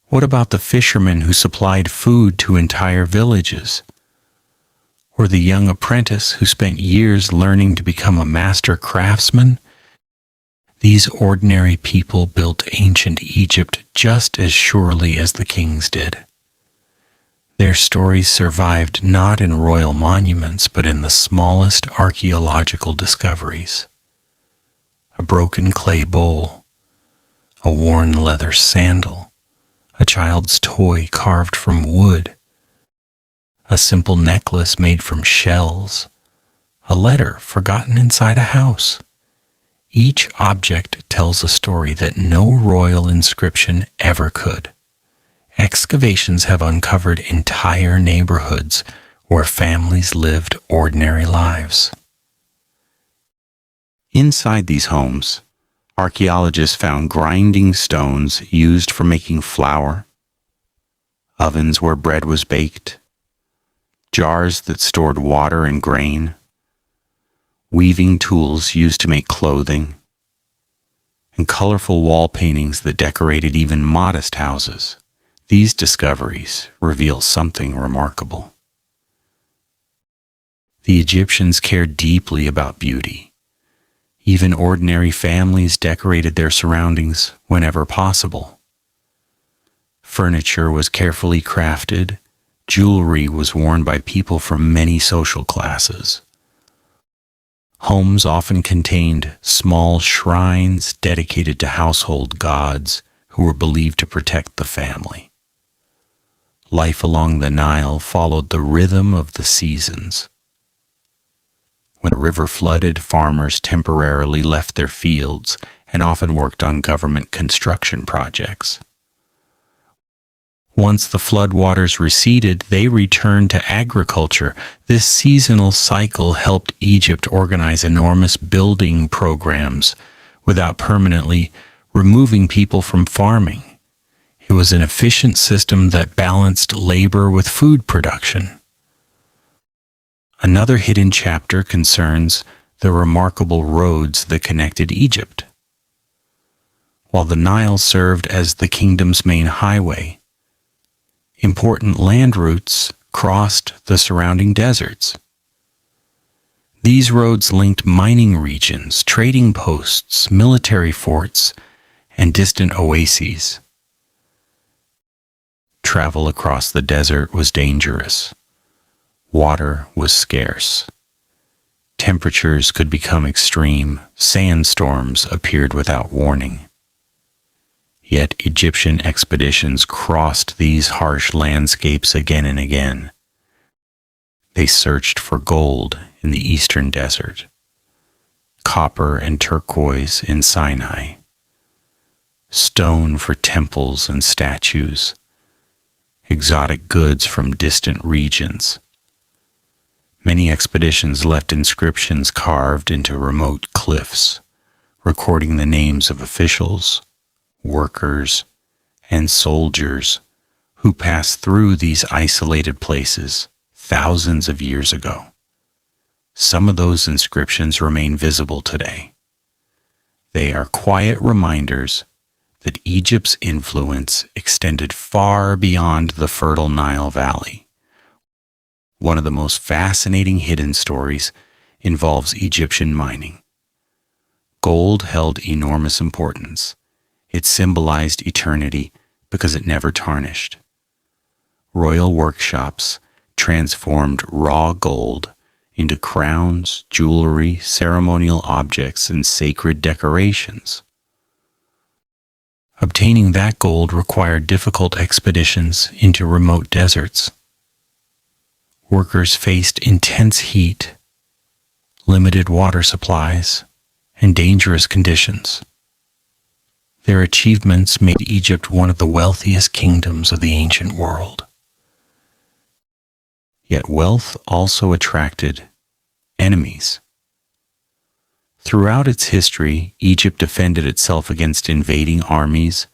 What about the fishermen who supplied food to entire villages? or the young apprentice who spent years learning to become a master craftsman, these ordinary people built ancient Egypt just as surely as the kings did. Their stories survived not in royal monuments, but in the smallest archaeological discoveries. A broken clay bowl, a worn leather sandal, a child's toy carved from wood, a simple necklace made from shells, a letter forgotten inside a house. Each object tells a story that no royal inscription ever could. Excavations have uncovered entire neighborhoods where families lived ordinary lives. Inside these homes, archaeologists found grinding stones used for making flour, ovens where bread was baked, jars that stored water and grain, weaving tools used to make clothing, and colorful wall paintings that decorated even modest houses. These discoveries reveal something remarkable. The Egyptians cared deeply about beauty. Even ordinary families decorated their surroundings whenever possible. Furniture was carefully crafted. Jewelry was worn by people from many social classes. Homes often contained small shrines dedicated to household gods who were believed to protect the family. Life along the Nile followed the rhythm of the seasons. When a river flooded, farmers temporarily left their fields and often worked on government construction projects. Once the floodwaters receded, they returned to agriculture. This seasonal cycle helped Egypt organize enormous building programs without permanently removing people from farming. It was an efficient system that balanced labor with food production. Another hidden chapter concerns the remarkable roads that connected Egypt. While the Nile served as the kingdom's main highway, important land routes crossed the surrounding deserts. These roads linked mining regions, trading posts, military forts, and distant oases. Travel across the desert was dangerous. Water was scarce. Temperatures could become extreme. Sandstorms appeared without warning. Yet Egyptian expeditions crossed these harsh landscapes again and again. They searched for gold in the eastern desert, copper and turquoise in Sinai, stone for temples and statues, exotic goods from distant regions. Many expeditions left inscriptions carved into remote cliffs, recording the names of officials, workers, and soldiers who passed through these isolated places thousands of years ago. Some of those inscriptions remain visible today. They are quiet reminders that Egypt's influence extended far beyond the fertile Nile Valley. One of the most fascinating hidden stories involves Egyptian mining. Gold held enormous importance. It symbolized eternity because it never tarnished. Royal workshops transformed raw gold into crowns, jewelry, ceremonial objects, and sacred decorations. Obtaining that gold required difficult expeditions into remote deserts. Workers faced intense heat, limited water supplies, and dangerous conditions. Their achievements made Egypt one of the wealthiest kingdoms of the ancient world. Yet wealth also attracted enemies. Throughout its history, Egypt defended itself against invading armies,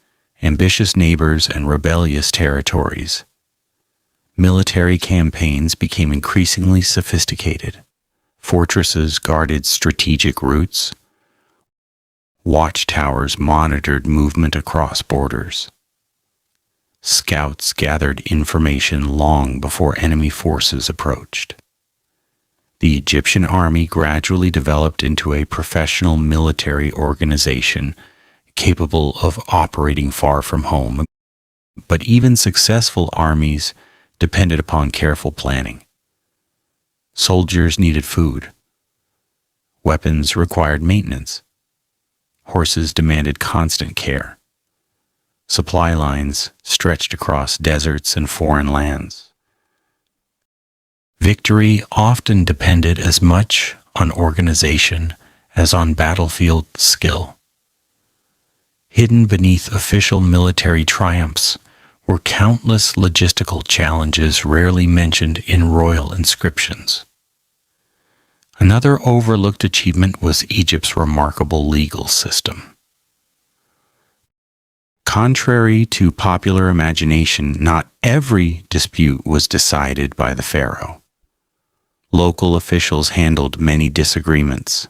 ambitious neighbors, and rebellious territories. Military campaigns became increasingly sophisticated. Fortresses guarded strategic routes. Watchtowers monitored movement across borders. Scouts gathered information long before enemy forces approached. The Egyptian army gradually developed into a professional military organization capable of operating far from home, but even successful armies depended upon careful planning. Soldiers needed food. Weapons required maintenance. Horses demanded constant care. Supply lines stretched across deserts and foreign lands. Victory often depended as much on organization as on battlefield skill. Hidden beneath official military triumphs were countless logistical challenges rarely mentioned in royal inscriptions. Another overlooked achievement was Egypt's remarkable legal system. Contrary to popular imagination, not every dispute was decided by the pharaoh. Local officials handled many disagreements: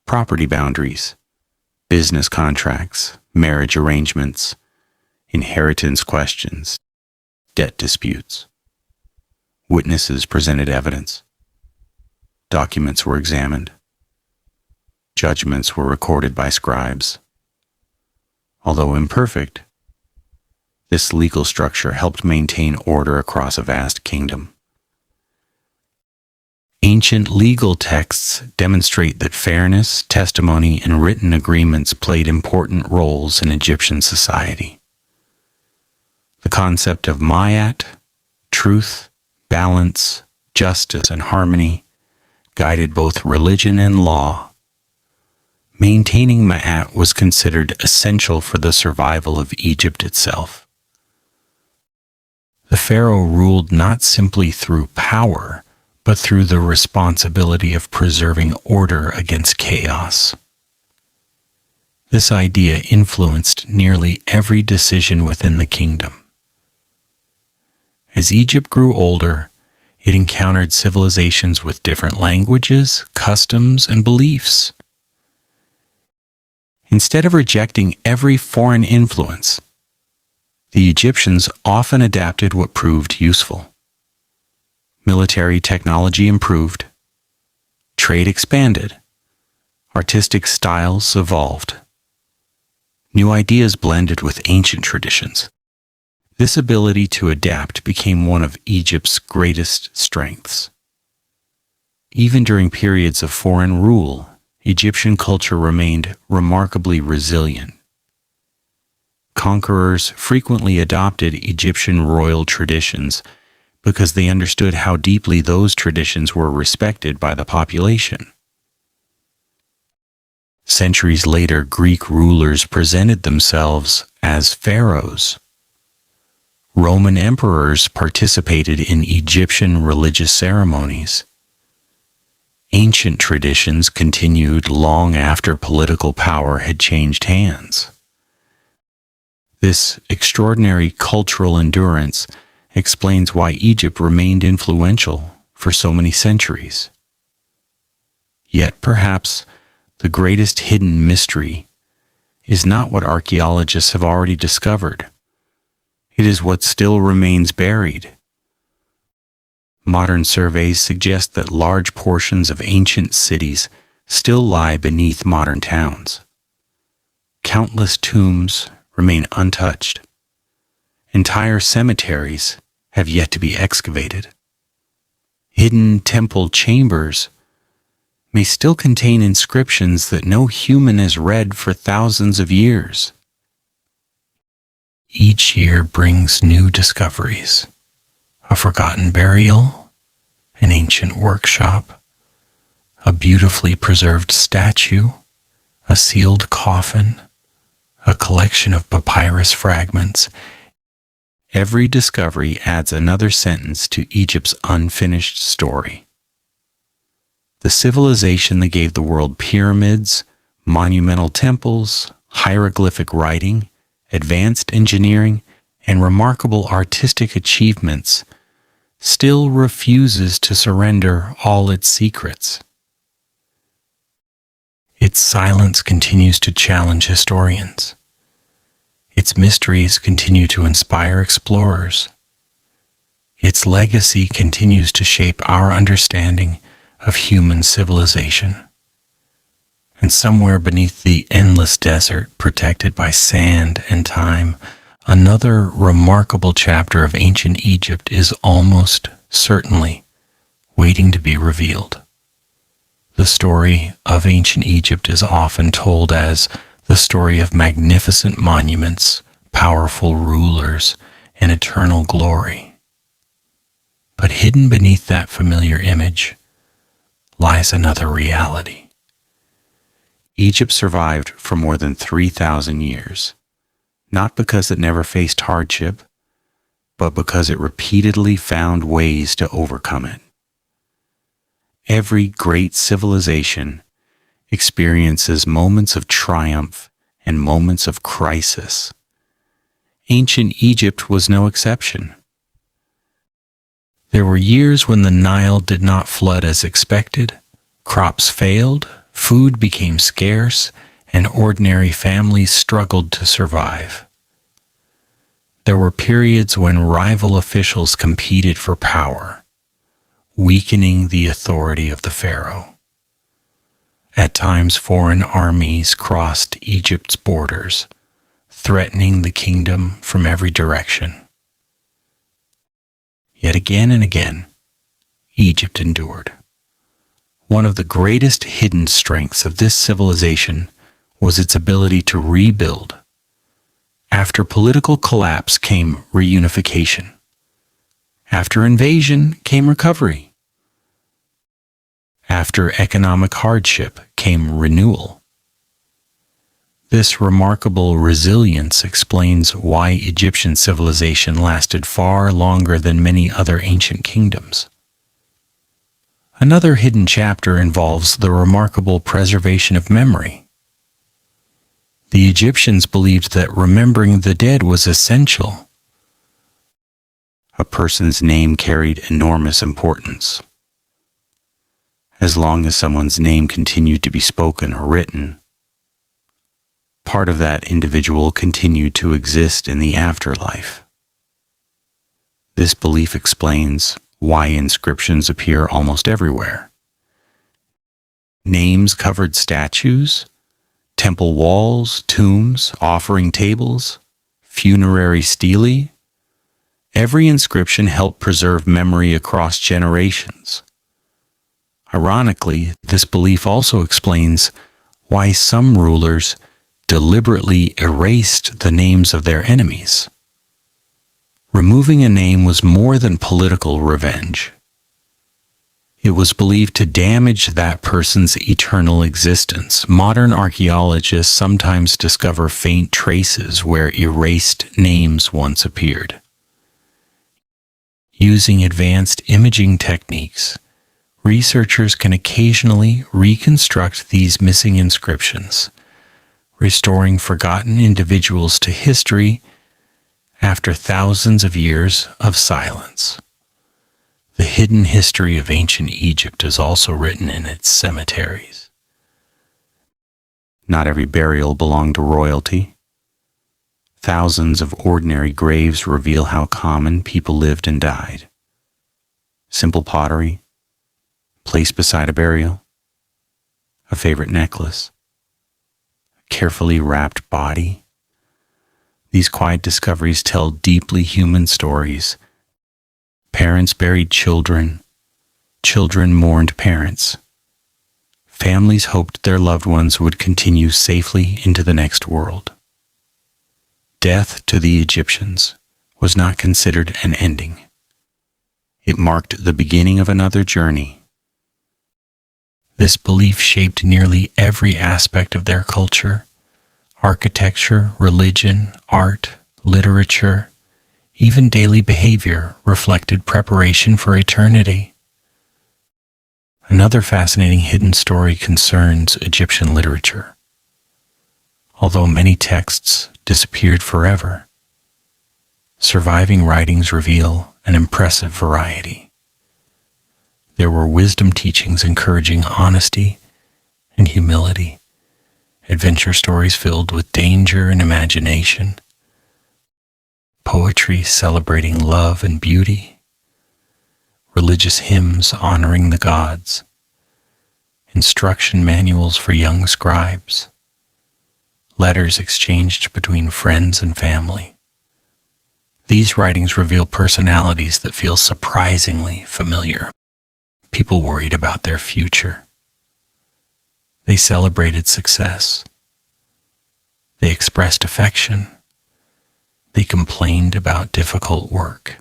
property boundaries, business contracts, marriage arrangements, inheritance questions, debt disputes. Witnesses presented evidence. Documents were examined. Judgments were recorded by scribes. Although imperfect, this legal structure helped maintain order across a vast kingdom. Ancient legal texts demonstrate that fairness, testimony, and written agreements played important roles in Egyptian society. The concept of ma'at, truth, balance, justice, and harmony, guided both religion and law. Maintaining ma'at was considered essential for the survival of Egypt itself. The pharaoh ruled not simply through power, but through the responsibility of preserving order against chaos. This idea influenced nearly every decision within the kingdom. As Egypt grew older, it encountered civilizations with different languages, customs, and beliefs. Instead of rejecting every foreign influence, the Egyptians often adapted what proved useful. Military technology improved, trade expanded, artistic styles evolved. New ideas blended with ancient traditions. This ability to adapt became one of Egypt's greatest strengths. Even during periods of foreign rule, Egyptian culture remained remarkably resilient. Conquerors frequently adopted Egyptian royal traditions because they understood how deeply those traditions were respected by the population. Centuries later, Greek rulers presented themselves as pharaohs. Roman emperors participated in Egyptian religious ceremonies. Ancient traditions continued long after political power had changed hands. This extraordinary cultural endurance explains why Egypt remained influential for so many centuries. Yet perhaps the greatest hidden mystery is not what archaeologists have already discovered. It is what still remains buried. Modern surveys suggest that large portions of ancient cities still lie beneath modern towns. Countless tombs remain untouched. Entire cemeteries have yet to be excavated. Hidden temple chambers may still contain inscriptions that no human has read for thousands of years. Each year brings new discoveries: a forgotten burial, an ancient workshop, a beautifully preserved statue, a sealed coffin, a collection of papyrus fragments. Every discovery adds another sentence to Egypt's unfinished story. The civilization that gave the world pyramids, monumental temples, hieroglyphic writing, advanced engineering, and remarkable artistic achievements still refuses to surrender all its secrets. Its silence continues to challenge historians. Its mysteries continue to inspire explorers. Its legacy continues to shape our understanding of human civilization. And somewhere beneath the endless desert, protected by sand and time, another remarkable chapter of ancient Egypt is almost certainly waiting to be revealed. The story of ancient Egypt is often told as the story of magnificent monuments, powerful rulers, and eternal glory. But hidden beneath that familiar image lies another reality. Egypt survived for more than 3,000 years, not because it never faced hardship, but because it repeatedly found ways to overcome it. Every great civilization experiences moments of triumph and moments of crisis. Ancient Egypt was no exception. There were years when the Nile did not flood as expected, crops failed, food became scarce, and ordinary families struggled to survive. There were periods when rival officials competed for power, weakening the authority of the pharaoh. At times, foreign armies crossed Egypt's borders, threatening the kingdom from every direction. Yet again and again, Egypt endured. One of the greatest hidden strengths of this civilization was its ability to rebuild. After political collapse came reunification. After invasion came recovery. After economic hardship came renewal. This remarkable resilience explains why Egyptian civilization lasted far longer than many other ancient kingdoms. Another hidden chapter involves the remarkable preservation of memory. The Egyptians believed that remembering the dead was essential. A person's name carried enormous importance. As long as someone's name continued to be spoken or written, part of that individual continued to exist in the afterlife. This belief explains why inscriptions appear almost everywhere. Names covered statues, temple walls, tombs, offering tables, funerary stelae. Every inscription helped preserve memory across generations. Ironically, this belief also explains why some rulers deliberately erased the names of their enemies. Removing a name was more than political revenge. It was believed to damage that person's eternal existence. Modern archaeologists sometimes discover faint traces where erased names once appeared. Using advanced imaging techniques, researchers can occasionally reconstruct these missing inscriptions, restoring forgotten individuals to history after thousands of years of silence. The hidden history of ancient Egypt is also written in its cemeteries. Not every burial belonged to royalty. Thousands of ordinary graves reveal how common people lived and died. Simple pottery, placed beside a burial, a favorite necklace, a carefully wrapped body. These quiet discoveries tell deeply human stories. Parents buried children. Children mourned parents. Families hoped their loved ones would continue safely into the next world. Death to the Egyptians was not considered an ending. It marked the beginning of another journey. This belief shaped nearly every aspect of their culture. Architecture, religion, art, literature, even daily behavior reflected preparation for eternity. Another fascinating hidden story concerns Egyptian literature. Although many texts disappeared forever, surviving writings reveal an impressive variety. There were wisdom teachings encouraging honesty and humility, adventure stories filled with danger and imagination, poetry celebrating love and beauty, religious hymns honoring the gods, instruction manuals for young scribes, letters exchanged between friends and family. These writings reveal personalities that feel surprisingly familiar. People worried about their future. They celebrated success. They expressed affection. They complained about difficult work.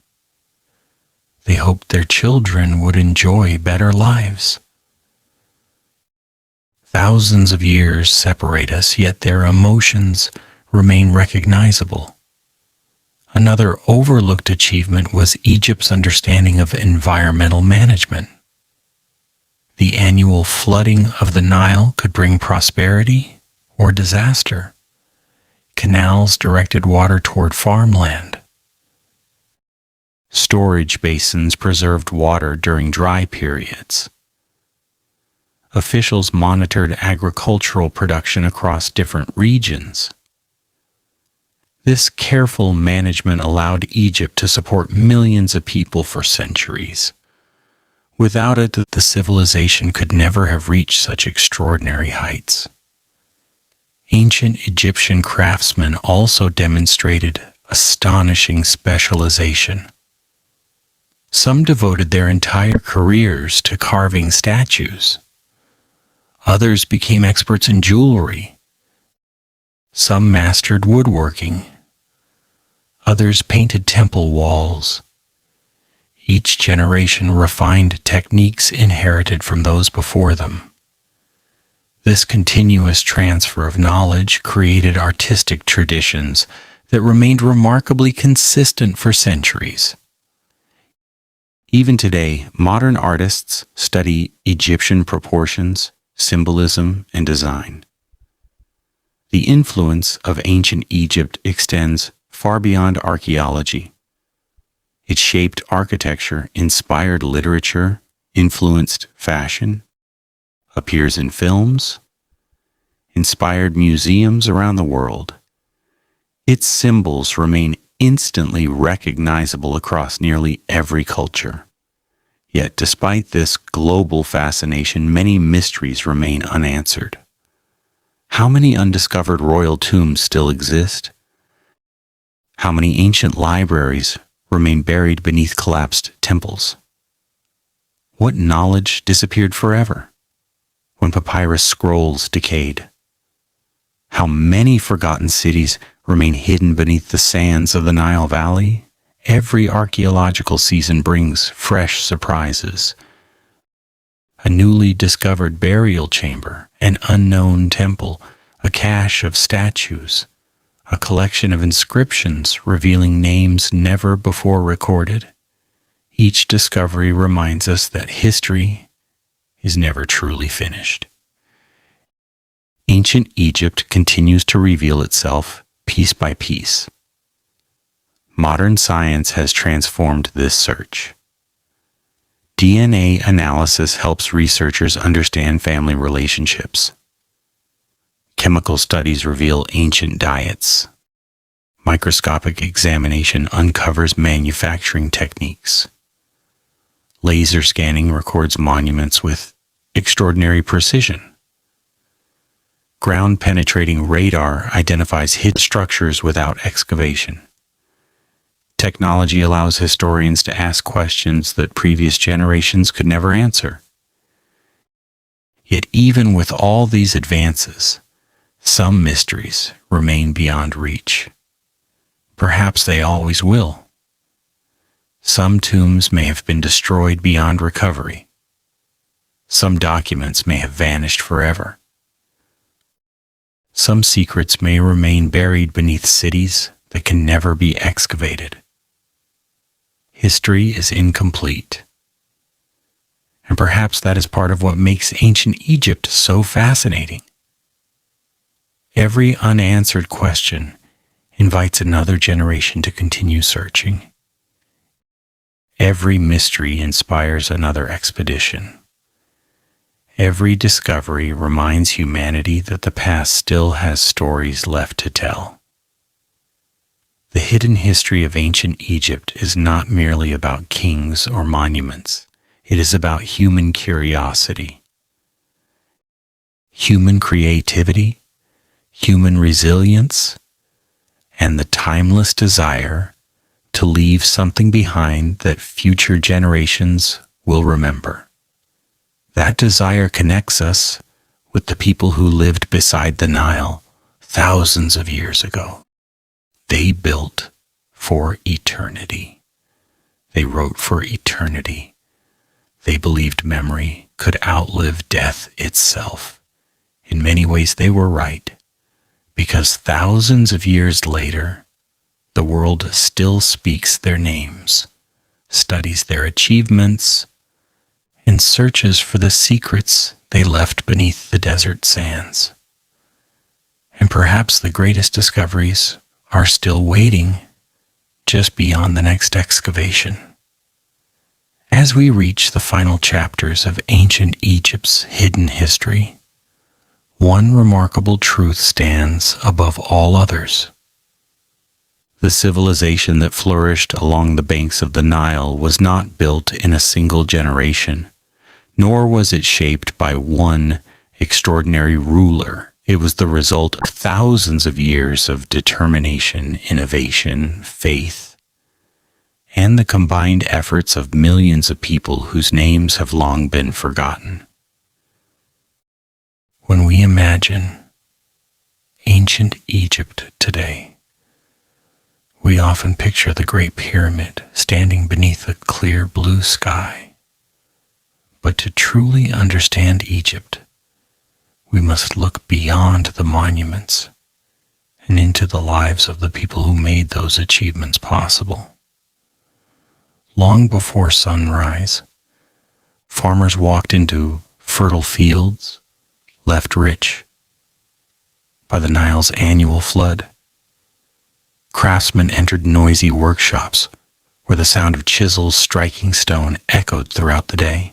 They hoped their children would enjoy better lives. Thousands of years separate us, yet their emotions remain recognizable. Another overlooked achievement was Egypt's understanding of environmental management. The annual flooding of the Nile could bring prosperity or disaster. Canals directed water toward farmland. Storage basins preserved water during dry periods. Officials monitored agricultural production across different regions. This careful management allowed Egypt to support millions of people for centuries. Without it, the civilization could never have reached such extraordinary heights. Ancient Egyptian craftsmen also demonstrated astonishing specialization. Some devoted their entire careers to carving statues. Others became experts in jewelry. Some mastered woodworking. Others painted temple walls. Each generation refined techniques inherited from those before them. This continuous transfer of knowledge created artistic traditions that remained remarkably consistent for centuries. Even today, modern artists study Egyptian proportions, symbolism, and design. The influence of ancient Egypt extends far beyond archaeology. It shaped architecture, inspired literature, influenced fashion, appears in films, inspired museums around the world. Its symbols remain instantly recognizable across nearly every culture. Yet, despite this global fascination, many mysteries remain unanswered. How many undiscovered royal tombs still exist? How many ancient libraries remain buried beneath collapsed temples? What knowledge disappeared forever when papyrus scrolls decayed? How many forgotten cities remain hidden beneath the sands of the Nile Valley? Every archaeological season brings fresh surprises. A newly discovered burial chamber, an unknown temple, a cache of statues, a collection of inscriptions revealing names never before recorded. Each discovery reminds us that history is never truly finished. Ancient Egypt continues to reveal itself piece by piece. Modern science has transformed this search. DNA analysis helps researchers understand family relationships. Chemical studies reveal ancient diets. Microscopic examination uncovers manufacturing techniques. Laser scanning records monuments with extraordinary precision. Ground-penetrating radar identifies hidden structures without excavation. Technology allows historians to ask questions that previous generations could never answer. Yet even with all these advances, some mysteries remain beyond reach. Perhaps they always will. Some tombs may have been destroyed beyond recovery. Some documents may have vanished forever. Some secrets may remain buried beneath cities that can never be excavated. History is incomplete. And perhaps that is part of what makes ancient Egypt so fascinating. Every unanswered question invites another generation to continue searching. Every mystery inspires another expedition. Every discovery reminds humanity that the past still has stories left to tell. The hidden history of ancient Egypt is not merely about kings or monuments. It is about human curiosity. human creativity, human resilience, and the timeless desire to leave something behind that future generations will remember. That desire connects us with the people who lived beside the Nile thousands of years ago. They built for eternity. They wrote for eternity. They believed memory could outlive death itself. In many ways, they were right, because thousands of years later, the world still speaks their names, studies their achievements, and searches for the secrets they left beneath the desert sands. And perhaps the greatest discoveries are still waiting just beyond the next excavation. As we reach the final chapters of ancient Egypt's hidden history, one remarkable truth stands above all others. The civilization that flourished along the banks of the Nile was not built in a single generation, nor was it shaped by one extraordinary ruler. It was the result of thousands of years of determination, innovation, faith, and the combined efforts of millions of people whose names have long been forgotten. When we imagine ancient Egypt today, we often picture the Great Pyramid standing beneath a clear blue sky. But to truly understand Egypt, we must look beyond the monuments and into the lives of the people who made those achievements possible. Long before sunrise, farmers walked into fertile fields, left rich by the Nile's annual flood. Craftsmen entered noisy workshops where the sound of chisels striking stone echoed throughout the day.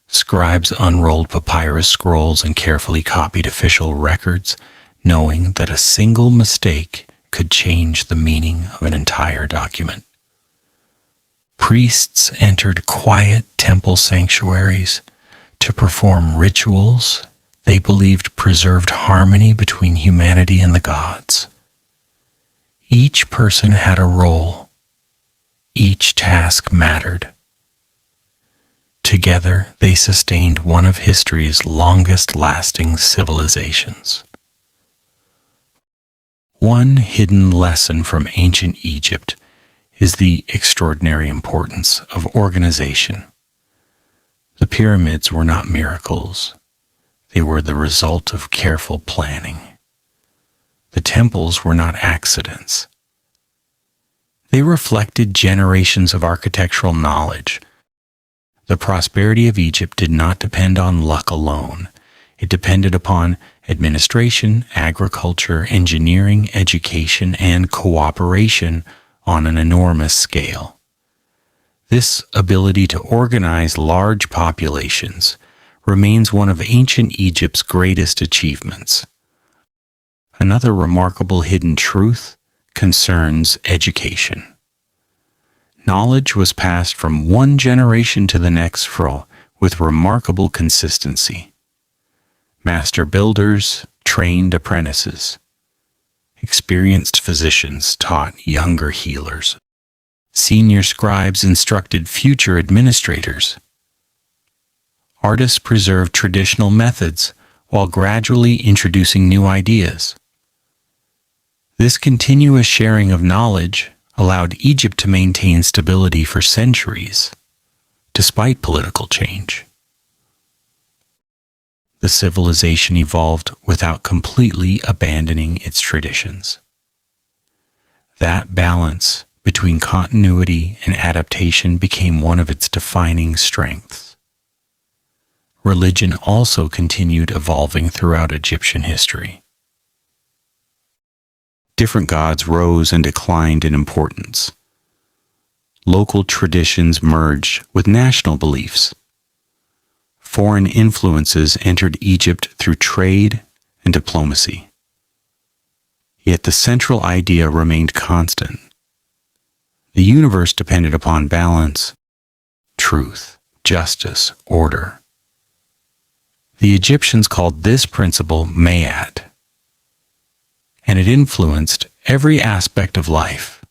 Scribes unrolled papyrus scrolls and carefully copied official records, knowing that a single mistake could change the meaning of an entire document. Priests entered quiet temple sanctuaries to perform rituals they believed preserved harmony between humanity and the gods. Each person had a role. Each task mattered. Together, they sustained one of history's longest-lasting civilizations. One hidden lesson from ancient Egypt is the extraordinary importance of organization. The pyramids were not miracles. They were the result of careful planning. The temples were not accidents. They reflected generations of architectural knowledge. The prosperity of Egypt did not depend on luck alone. It depended upon administration, agriculture, engineering, education, and cooperation on an enormous scale. This ability to organize large populations remains one of ancient Egypt's greatest achievements. Another remarkable hidden truth concerns education. Knowledge was passed from one generation to the next with remarkable consistency. Master builders trained apprentices. Experienced physicians taught younger healers. Senior scribes instructed future administrators. Artists preserved traditional methods while gradually introducing new ideas. This continuous sharing of knowledge allowed Egypt to maintain stability for centuries, despite political change. The civilization evolved without completely abandoning its traditions. That balance between continuity and adaptation became one of its defining strengths. Religion also continued evolving throughout Egyptian history. Different gods rose and declined in importance. Local traditions merged with national beliefs. Foreign influences entered Egypt through trade and diplomacy. Yet the central idea remained constant. The universe depended upon balance, truth, justice, order. The Egyptians called this principle mayat, and it influenced every aspect of life,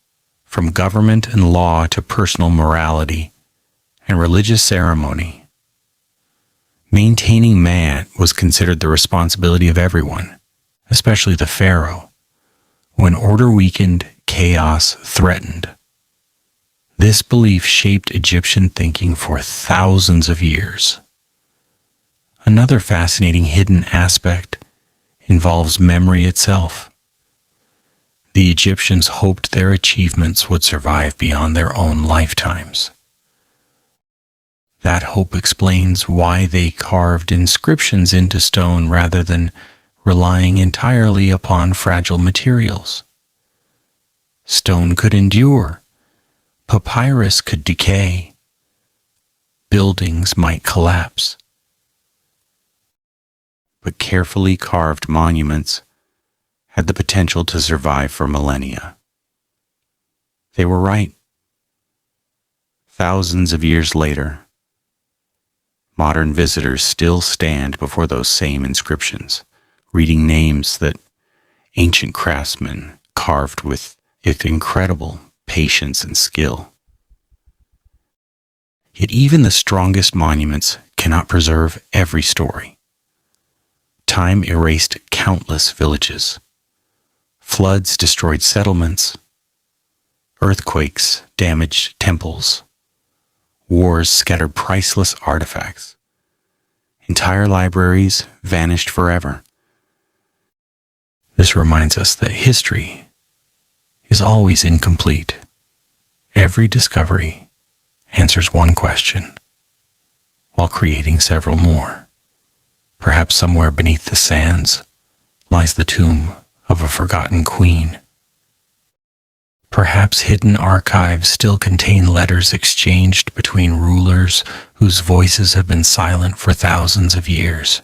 from government and law to personal morality and religious ceremony. Maintaining mayat was considered the responsibility of everyone, especially the pharaoh. When order weakened, chaos threatened. This belief shaped Egyptian thinking for thousands of years. Another fascinating hidden aspect involves memory itself. The Egyptians hoped their achievements would survive beyond their own lifetimes. That hope explains why they carved inscriptions into stone rather than relying entirely upon fragile materials. Stone could endure, papyrus could decay, buildings might collapse. But carefully carved monuments had the potential to survive for millennia. They were right. Thousands of years later, modern visitors still stand before those same inscriptions, reading names that ancient craftsmen carved with incredible patience and skill. Yet even the strongest monuments cannot preserve every story. Time erased countless villages. Floods destroyed settlements. Earthquakes damaged temples. Wars scattered priceless artifacts. Entire libraries vanished forever. This reminds us that history is always incomplete. Every discovery answers one question, while creating several more. Perhaps somewhere beneath the sands lies the tomb of a forgotten queen. Perhaps hidden archives still contain letters exchanged between rulers whose voices have been silent for thousands of years.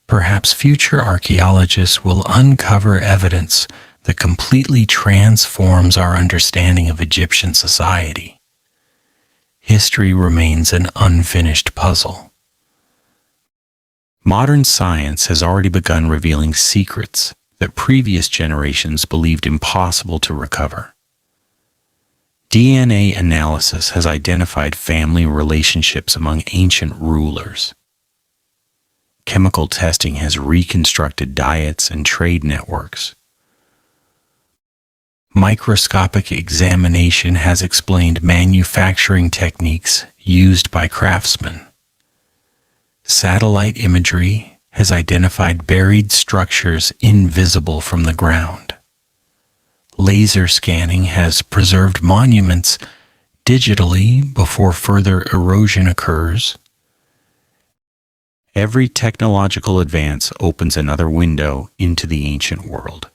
Perhaps future archaeologists will uncover evidence that completely transforms our understanding of Egyptian society. History remains an unfinished puzzle. Modern science has already begun revealing secrets that previous generations believed impossible to recover. DNA analysis has identified family relationships among ancient rulers. Chemical testing has reconstructed diets and trade networks. Microscopic examination has explained manufacturing techniques used by craftsmen. Satellite imagery has identified buried structures invisible from the ground. Laser scanning has preserved monuments digitally before further erosion occurs. Every technological advance opens another window into the ancient world.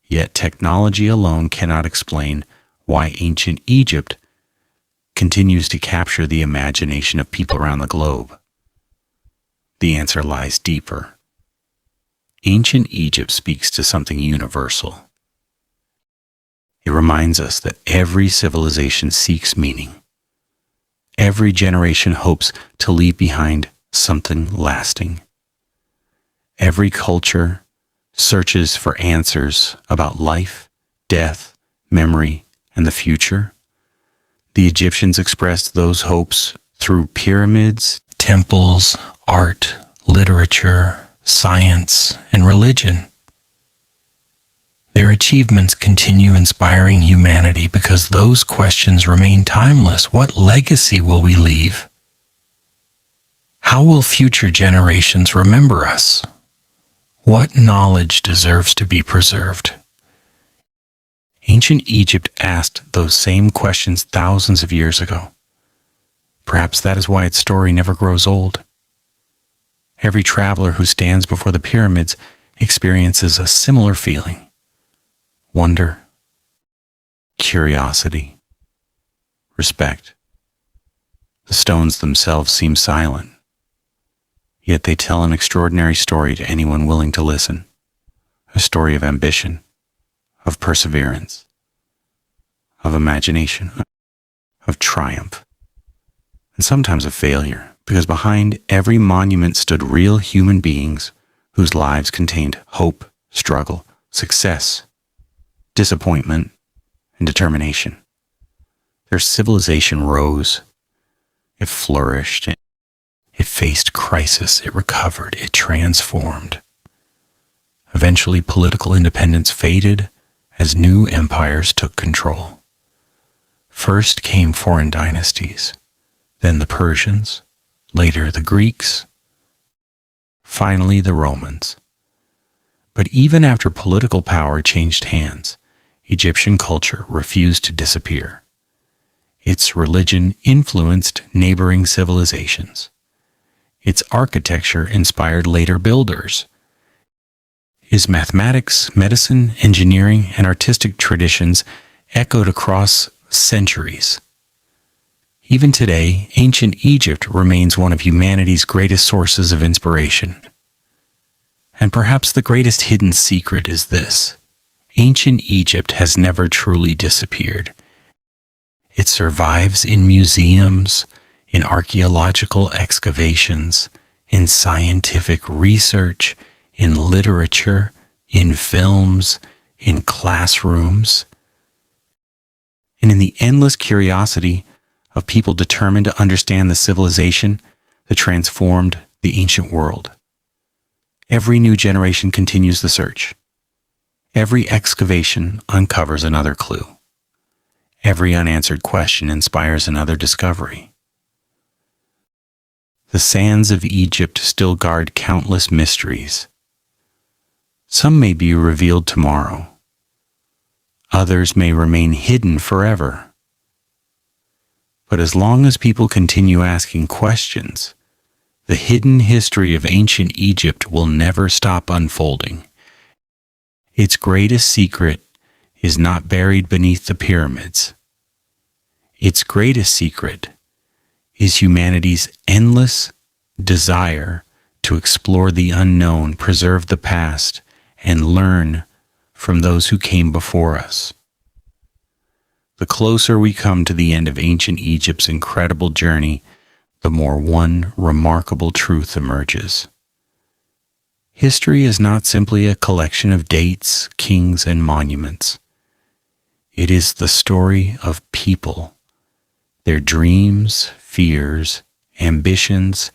Yet technology alone cannot explain why ancient Egypt continues to capture the imagination of people around the globe. The answer lies deeper. Ancient Egypt speaks to something universal. It reminds us that every civilization seeks meaning. Every generation hopes to leave behind something lasting. Every culture searches for answers about life, death, memory, and the future. The Egyptians expressed those hopes through pyramids, temples, art, literature, science, and religion. Their achievements continue inspiring humanity because those questions remain timeless. What legacy will we leave? How will future generations remember us? What knowledge deserves to be preserved? Ancient Egypt asked those same questions thousands of years ago. Perhaps that is why its story never grows old. Every traveler who stands before the pyramids experiences a similar feeling: wonder, curiosity, respect. The stones themselves seem silent, yet they tell an extraordinary story to anyone willing to listen. A story of ambition, of perseverance, of imagination, of triumph, and sometimes of failure, because behind every monument stood real human beings whose lives contained hope, struggle, success, disappointment, and determination. Their civilization rose. It flourished. It faced crisis. It recovered. It transformed. Eventually, political independence faded as new empires took control. First came foreign dynasties, then the Persians, later the Greeks, finally the Romans. But even after political power changed hands, Egyptian culture refused to disappear. Its religion influenced neighboring civilizations. Its architecture inspired later builders. Its mathematics, medicine, engineering, and artistic traditions echoed across centuries. Even today, ancient Egypt remains one of humanity's greatest sources of inspiration. And perhaps the greatest hidden secret is this: ancient Egypt has never truly disappeared. It survives in museums, in archaeological excavations, in scientific research, in literature, in films, in classrooms, and in the endless curiosity of people determined to understand the civilization that transformed the ancient world. Every new generation continues the search. Every excavation uncovers another clue. Every unanswered question inspires another discovery. The sands of Egypt still guard countless mysteries. Some may be revealed tomorrow. Others may remain hidden forever. But as long as people continue asking questions, the hidden history of ancient Egypt will never stop unfolding. Its greatest secret is not buried beneath the pyramids. Its greatest secret is humanity's endless desire to explore the unknown, preserve the past, and learn from those who came before us. The closer we come to the end of ancient Egypt's incredible journey, the more one remarkable truth emerges. History is not simply a collection of dates, kings, and monuments. It is the story of people, their dreams, fears, ambitions,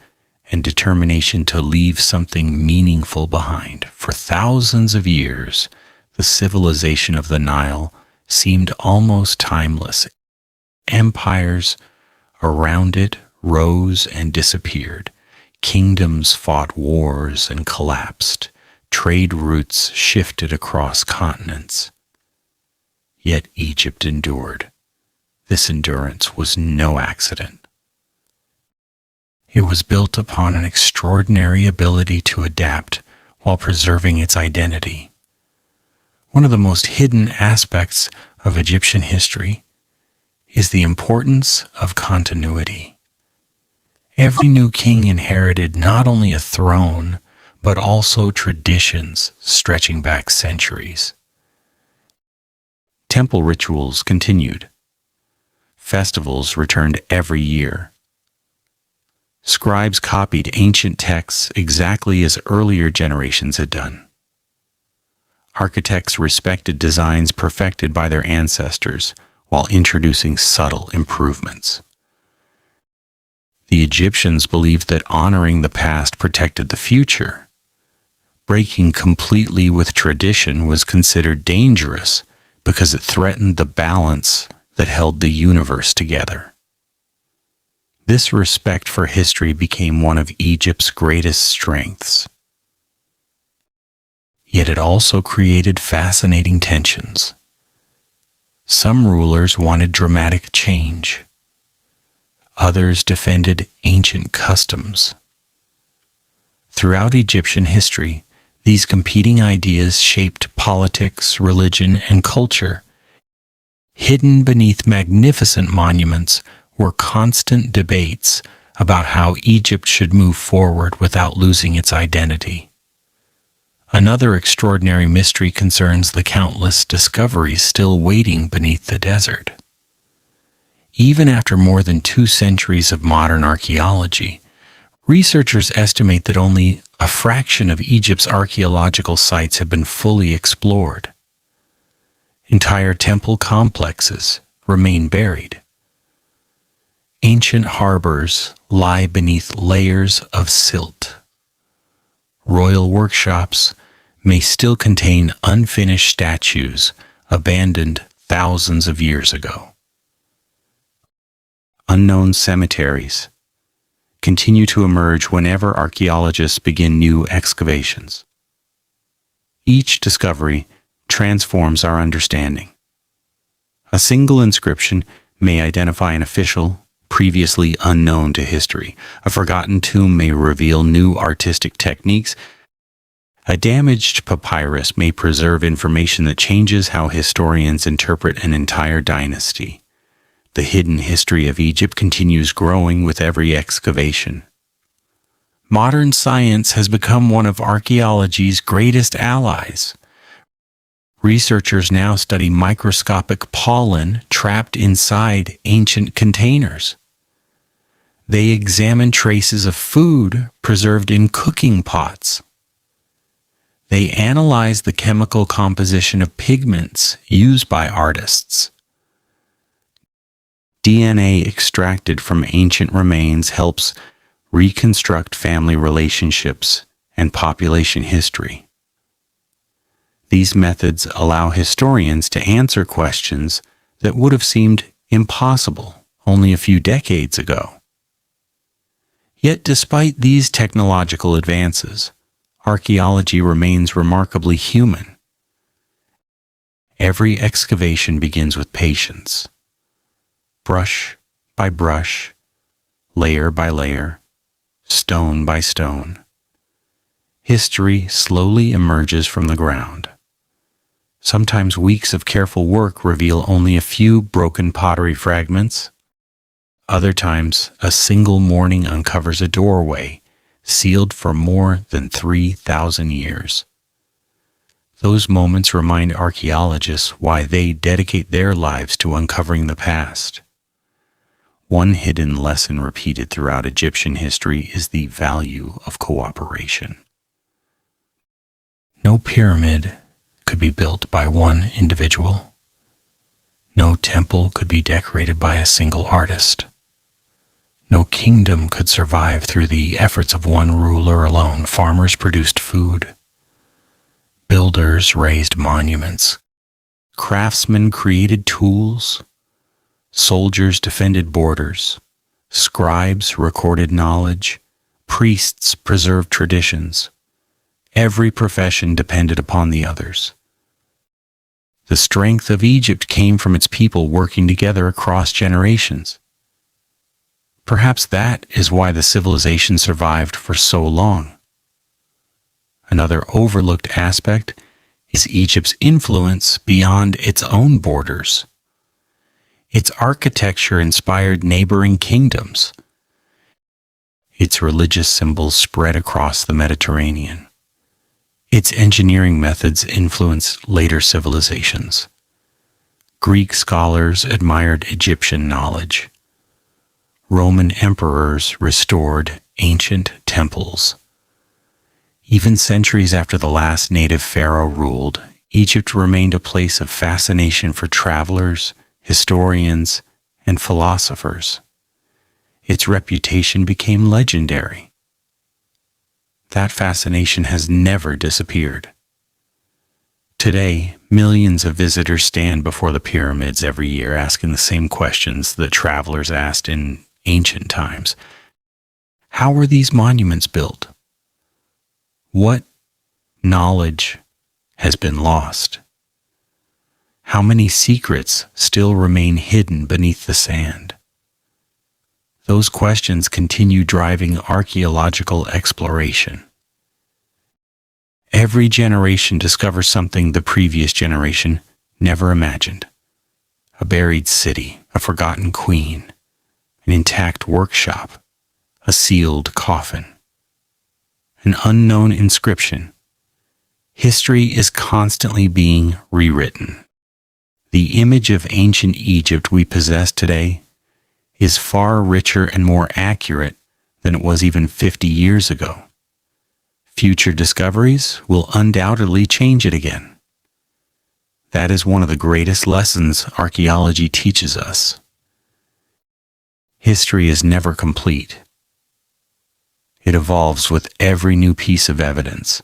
and determination to leave something meaningful behind. For thousands of years, the civilization of the Nile seemed almost timeless. Empires around it rose and disappeared. Kingdoms fought wars and collapsed. Trade routes shifted across continents. Yet Egypt endured. This endurance was no accident. It was built upon an extraordinary ability to adapt while preserving its identity. One of the most hidden aspects of Egyptian history is the importance of continuity. Every new king inherited not only a throne, but also traditions stretching back centuries. Temple rituals continued. Festivals returned every year. Scribes copied ancient texts exactly as earlier generations had done. Architects respected designs perfected by their ancestors while introducing subtle improvements. The Egyptians believed that honoring the past protected the future. Breaking completely with tradition was considered dangerous because it threatened the balance that held the universe together. This respect for history became one of Egypt's greatest strengths. Yet it also created fascinating tensions. Some rulers wanted dramatic change. Others defended ancient customs. Throughout Egyptian history, these competing ideas shaped politics, religion, and culture. Hidden beneath magnificent monuments were constant debates about how Egypt should move forward without losing its identity. Another extraordinary mystery concerns the countless discoveries still waiting beneath the desert. Even after more than 2 centuries of modern archaeology, Researchers estimate that only a fraction of Egypt's archaeological sites have been fully explored. Entire temple complexes remain buried. Ancient harbors lie beneath layers of silt. Royal workshops may still contain unfinished statues abandoned thousands of years ago. Unknown cemeteries continue to emerge whenever archaeologists begin new excavations. Each discovery transforms our understanding. A single inscription may identify an official previously unknown to history. A forgotten tomb may reveal new artistic techniques. A damaged papyrus may preserve information that changes how historians interpret an entire dynasty. The hidden history of Egypt continues growing with every excavation. Modern science has become one of archaeology's greatest allies. Researchers now study microscopic pollen trapped inside ancient containers. They examine traces of food preserved in cooking pots. They analyze the chemical composition of pigments used by artists. DNA extracted from ancient remains helps reconstruct family relationships and population history. These methods allow historians to answer questions that would have seemed impossible only a few decades ago. Yet despite these technological advances, archaeology remains remarkably human. Every excavation begins with patience. Brush by brush, layer by layer, stone by stone. History slowly emerges from the ground. Sometimes weeks of careful work reveal only a few broken pottery fragments. Other times, a single morning uncovers a doorway sealed for more than 3,000 years. Those moments remind archaeologists why they dedicate their lives to uncovering the past. One hidden lesson repeated throughout Egyptian history is the value of cooperation. No pyramid could be built by one individual. No temple could be decorated by a single artist. No kingdom could survive through the efforts of one ruler alone. Farmers produced food. Builders raised monuments. Craftsmen created tools. Soldiers defended borders. Scribes recorded knowledge. Priests preserved traditions. Every profession depended upon the others. The strength of Egypt came from its people working together across generations. Perhaps that is why the civilization survived for so long. Another overlooked aspect is Egypt's influence beyond its own borders. Its architecture inspired neighboring kingdoms. Its religious symbols spread across the Mediterranean. Its engineering methods influenced later civilizations. Greek scholars admired Egyptian knowledge. Roman emperors restored ancient temples. Even centuries after the last native pharaoh ruled, Egypt remained a place of fascination for travelers, historians, and philosophers. Its reputation became legendary. That fascination has never disappeared. Today, millions of visitors stand before the pyramids every year asking the same questions that travelers asked in ancient times. How were these monuments built? What knowledge has been lost? How many secrets still remain hidden beneath the sand? Those questions continue driving archaeological exploration. Every generation discovers something the previous generation never imagined. A buried city, a forgotten queen, an intact workshop, a sealed coffin, an unknown inscription. History is constantly being rewritten. The image of ancient Egypt we possess today is far richer and more accurate than it was even 50 years ago. Future discoveries will undoubtedly change it again. That is one of the greatest lessons archaeology teaches us. History is never complete. It evolves with every new piece of evidence.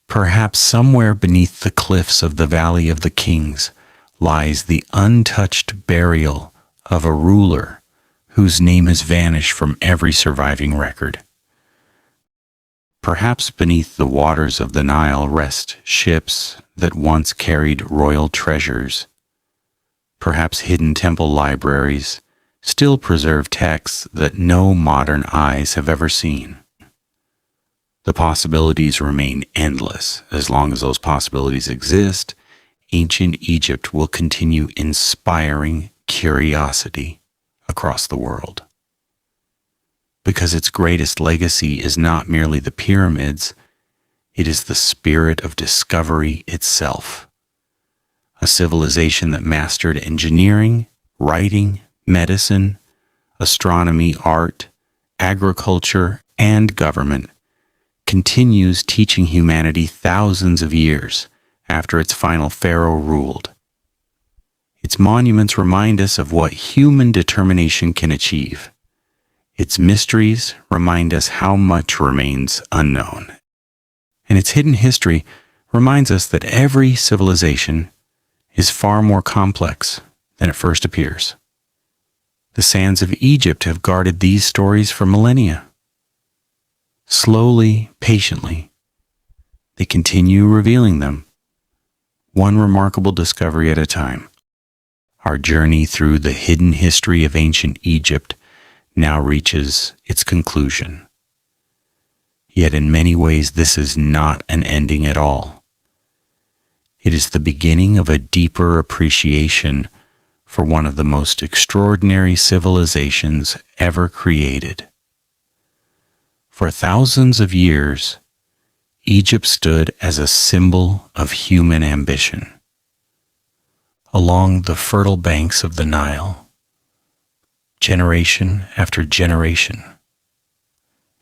Perhaps somewhere beneath the cliffs of the Valley of the Kings lies the untouched burial of a ruler whose name has vanished from every surviving record. Perhaps beneath the waters of the Nile rest ships that once carried royal treasures. Perhaps hidden temple libraries still preserve texts that no modern eyes have ever seen. The possibilities remain endless. As long as those possibilities exist, ancient Egypt will continue inspiring curiosity across the world. Because its greatest legacy is not merely the pyramids, it is the spirit of discovery itself. A civilization that mastered engineering, writing, medicine, astronomy, art, agriculture, and government continues teaching humanity thousands of years after its final pharaoh ruled. Its monuments remind us of what human determination can achieve. Its mysteries remind us how much remains unknown. And its hidden history reminds us that every civilization is far more complex than it first appears. The sands of Egypt have guarded these stories for millennia. Slowly, patiently, they continue revealing them, one remarkable discovery at a time. Our journey through the hidden history of ancient Egypt now reaches its conclusion. Yet in many ways this is not an ending at all. It is the beginning of a deeper appreciation for one of the most extraordinary civilizations ever created. For thousands of years, Egypt stood as a symbol of human ambition. Along the fertile banks of the Nile, generation after generation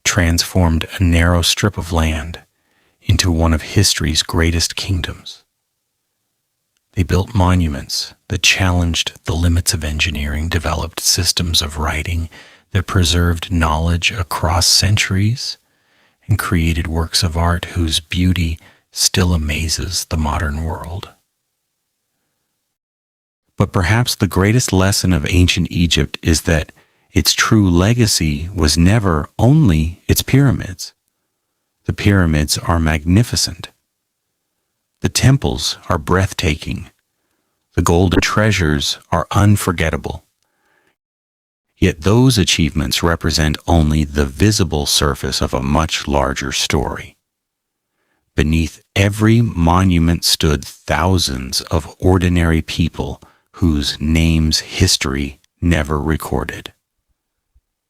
transformed a narrow strip of land into one of history's greatest kingdoms. They built monuments that challenged the limits of engineering, developed systems of writing that preserved knowledge across centuries, and created works of art whose beauty still amazes the modern world. But perhaps the greatest lesson of ancient Egypt is that its true legacy was never only its pyramids. The pyramids are magnificent. The temples are breathtaking. The golden treasures are unforgettable. Yet those achievements represent only the visible surface of a much larger story. Beneath every monument stood thousands of ordinary people whose names history never recorded.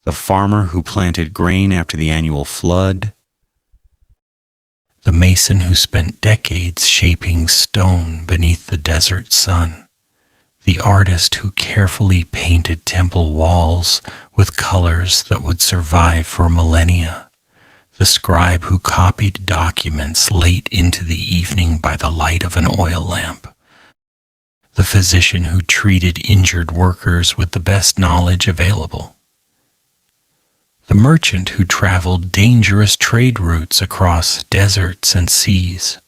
The farmer who planted grain after the annual flood, the mason who spent decades shaping stone beneath the desert sun, the artist who carefully painted temple walls with colors that would survive for millennia, the scribe who copied documents late into the evening by the light of an oil lamp, the physician who treated injured workers with the best knowledge available, the merchant who traveled dangerous trade routes across deserts and seas,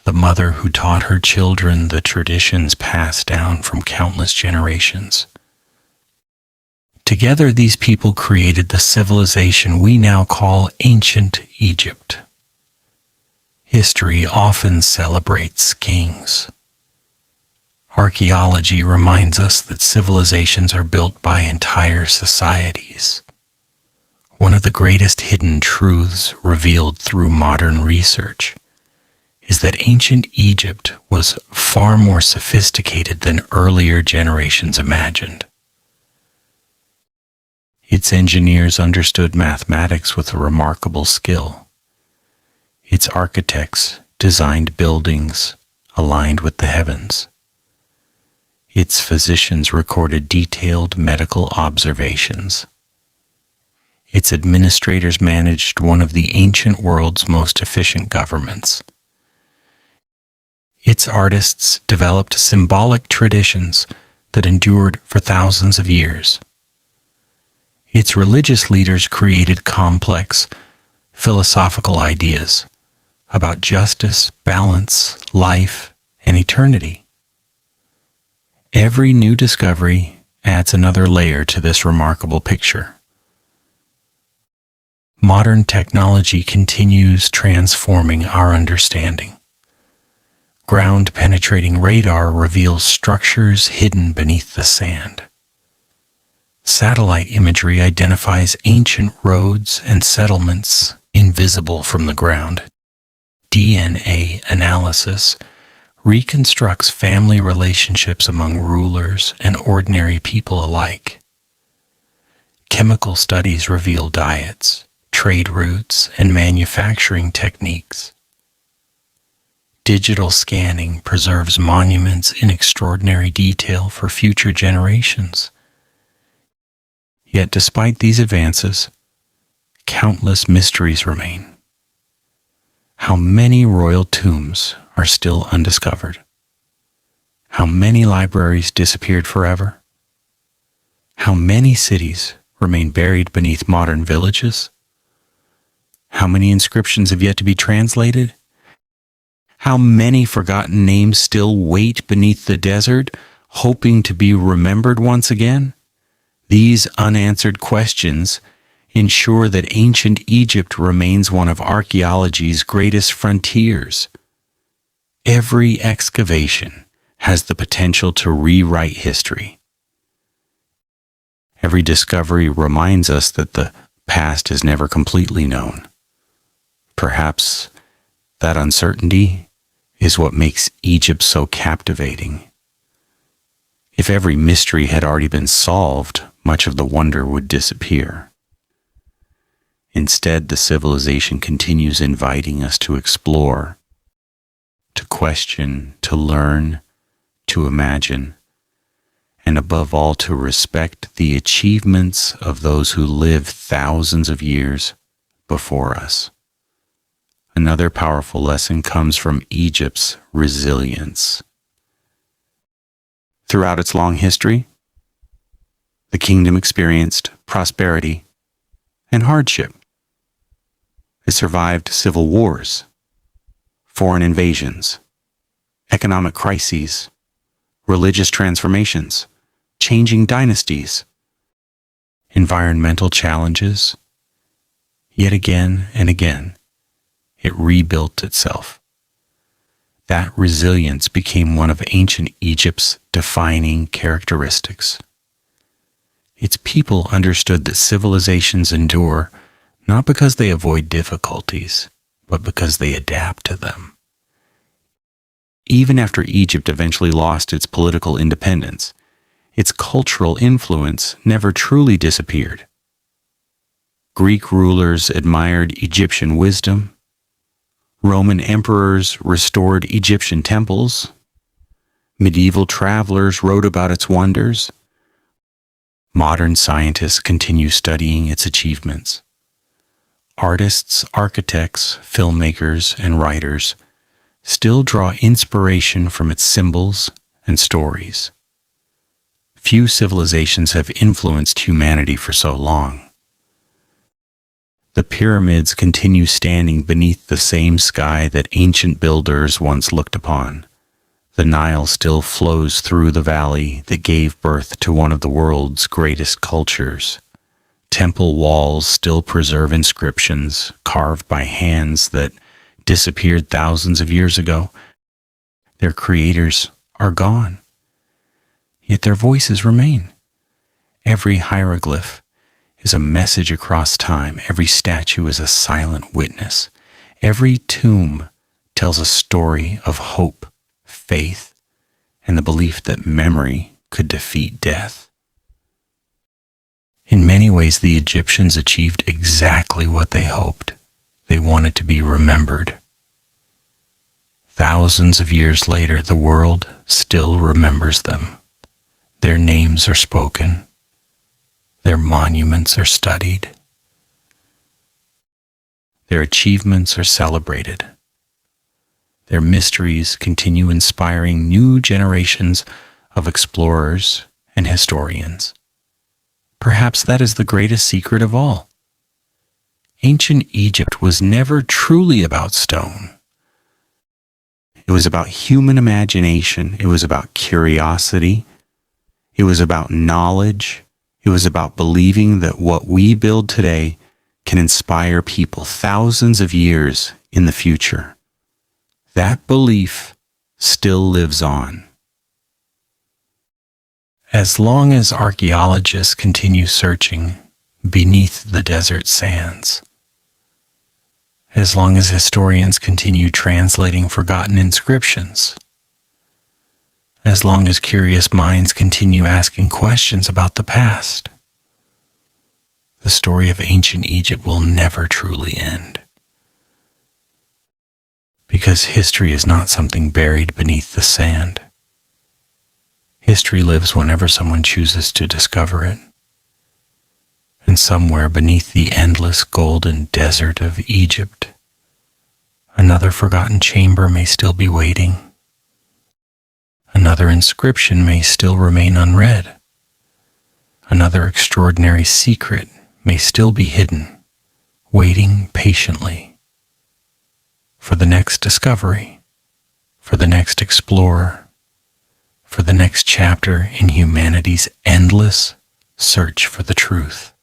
the mother who taught her children the traditions passed down from countless generations. Together, these people created the civilization we now call ancient Egypt. History often celebrates kings. Archaeology reminds us that civilizations are built by entire societies. One of the greatest hidden truths revealed through modern research is that ancient Egypt was far more sophisticated than earlier generations imagined. Its engineers understood mathematics with a remarkable skill. Its architects designed buildings aligned with the heavens. Its physicians recorded detailed medical observations. Its administrators managed one of the ancient world's most efficient governments. Its artists developed symbolic traditions that endured for thousands of years. Its religious leaders created complex, philosophical ideas about justice, balance, life, and eternity. Every new discovery adds another layer to this remarkable picture. Modern technology continues transforming our understanding. Ground-penetrating radar reveals structures hidden beneath the sand. Satellite imagery identifies ancient roads and settlements invisible from the ground. DNA analysis reconstructs family relationships among rulers and ordinary people alike. Chemical studies reveal diets, trade routes, and manufacturing techniques. Digital scanning preserves monuments in extraordinary detail for future generations. Yet despite these advances, countless mysteries remain. How many royal tombs are still undiscovered? How many libraries disappeared forever? How many cities remain buried beneath modern villages? How many inscriptions have yet to be translated? How many forgotten names still wait beneath the desert, hoping to be remembered once again? These unanswered questions ensure that ancient Egypt remains one of archaeology's greatest frontiers. Every excavation has the potential to rewrite history. Every discovery reminds us that the past is never completely known. Perhaps that uncertainty is what makes Egypt so captivating. If every mystery had already been solved, much of the wonder would disappear. Instead, the civilization continues inviting us to explore, to question, to learn, to imagine, and above all, to respect the achievements of those who lived thousands of years before us. Another powerful lesson comes from Egypt's resilience. Throughout its long history, the kingdom experienced prosperity and hardship. It survived civil wars, foreign invasions, economic crises, religious transformations, changing dynasties, environmental challenges. Yet again and again, it rebuilt itself. That resilience became one of ancient Egypt's defining characteristics. Its people understood that civilizations endure not because they avoid difficulties, but because they adapt to them. Even after Egypt eventually lost its political independence, its cultural influence never truly disappeared. Greek rulers admired Egyptian wisdom. Roman emperors restored Egyptian temples. Medieval travelers wrote about its wonders. Modern scientists continue studying its achievements. Artists, architects, filmmakers, and writers still draw inspiration from its symbols and stories. Few civilizations have influenced humanity for so long. The pyramids continue standing beneath the same sky that ancient builders once looked upon. The Nile still flows through the valley that gave birth to one of the world's greatest cultures. Temple walls still preserve inscriptions carved by hands that disappeared thousands of years ago. Their creators are gone, yet their voices remain. Every hieroglyph is a message across time. Every statue is a silent witness. Every tomb tells a story of hope, faith, and the belief that memory could defeat death. In many ways, the Egyptians achieved exactly what they hoped. They wanted to be remembered. Thousands of years later, the world still remembers them. Their names are spoken. Their monuments are studied. Their achievements are celebrated. Their mysteries continue inspiring new generations of explorers and historians. Perhaps that is the greatest secret of all. Ancient Egypt was never truly about stone. It was about human imagination. It was about curiosity. It was about knowledge. It was about believing that what we build today can inspire people thousands of years in the future. That belief still lives on. As long as archaeologists continue searching beneath the desert sands, as long as historians continue translating forgotten inscriptions, as long as curious minds continue asking questions about the past, the story of ancient Egypt will never truly end. Because history is not something buried beneath the sand. History lives whenever someone chooses to discover it. And somewhere beneath the endless golden desert of Egypt, another forgotten chamber may still be waiting. Another inscription may still remain unread. Another extraordinary secret may still be hidden, waiting patiently for the next discovery, for the next explorer, for the next chapter in humanity's endless search for the truth.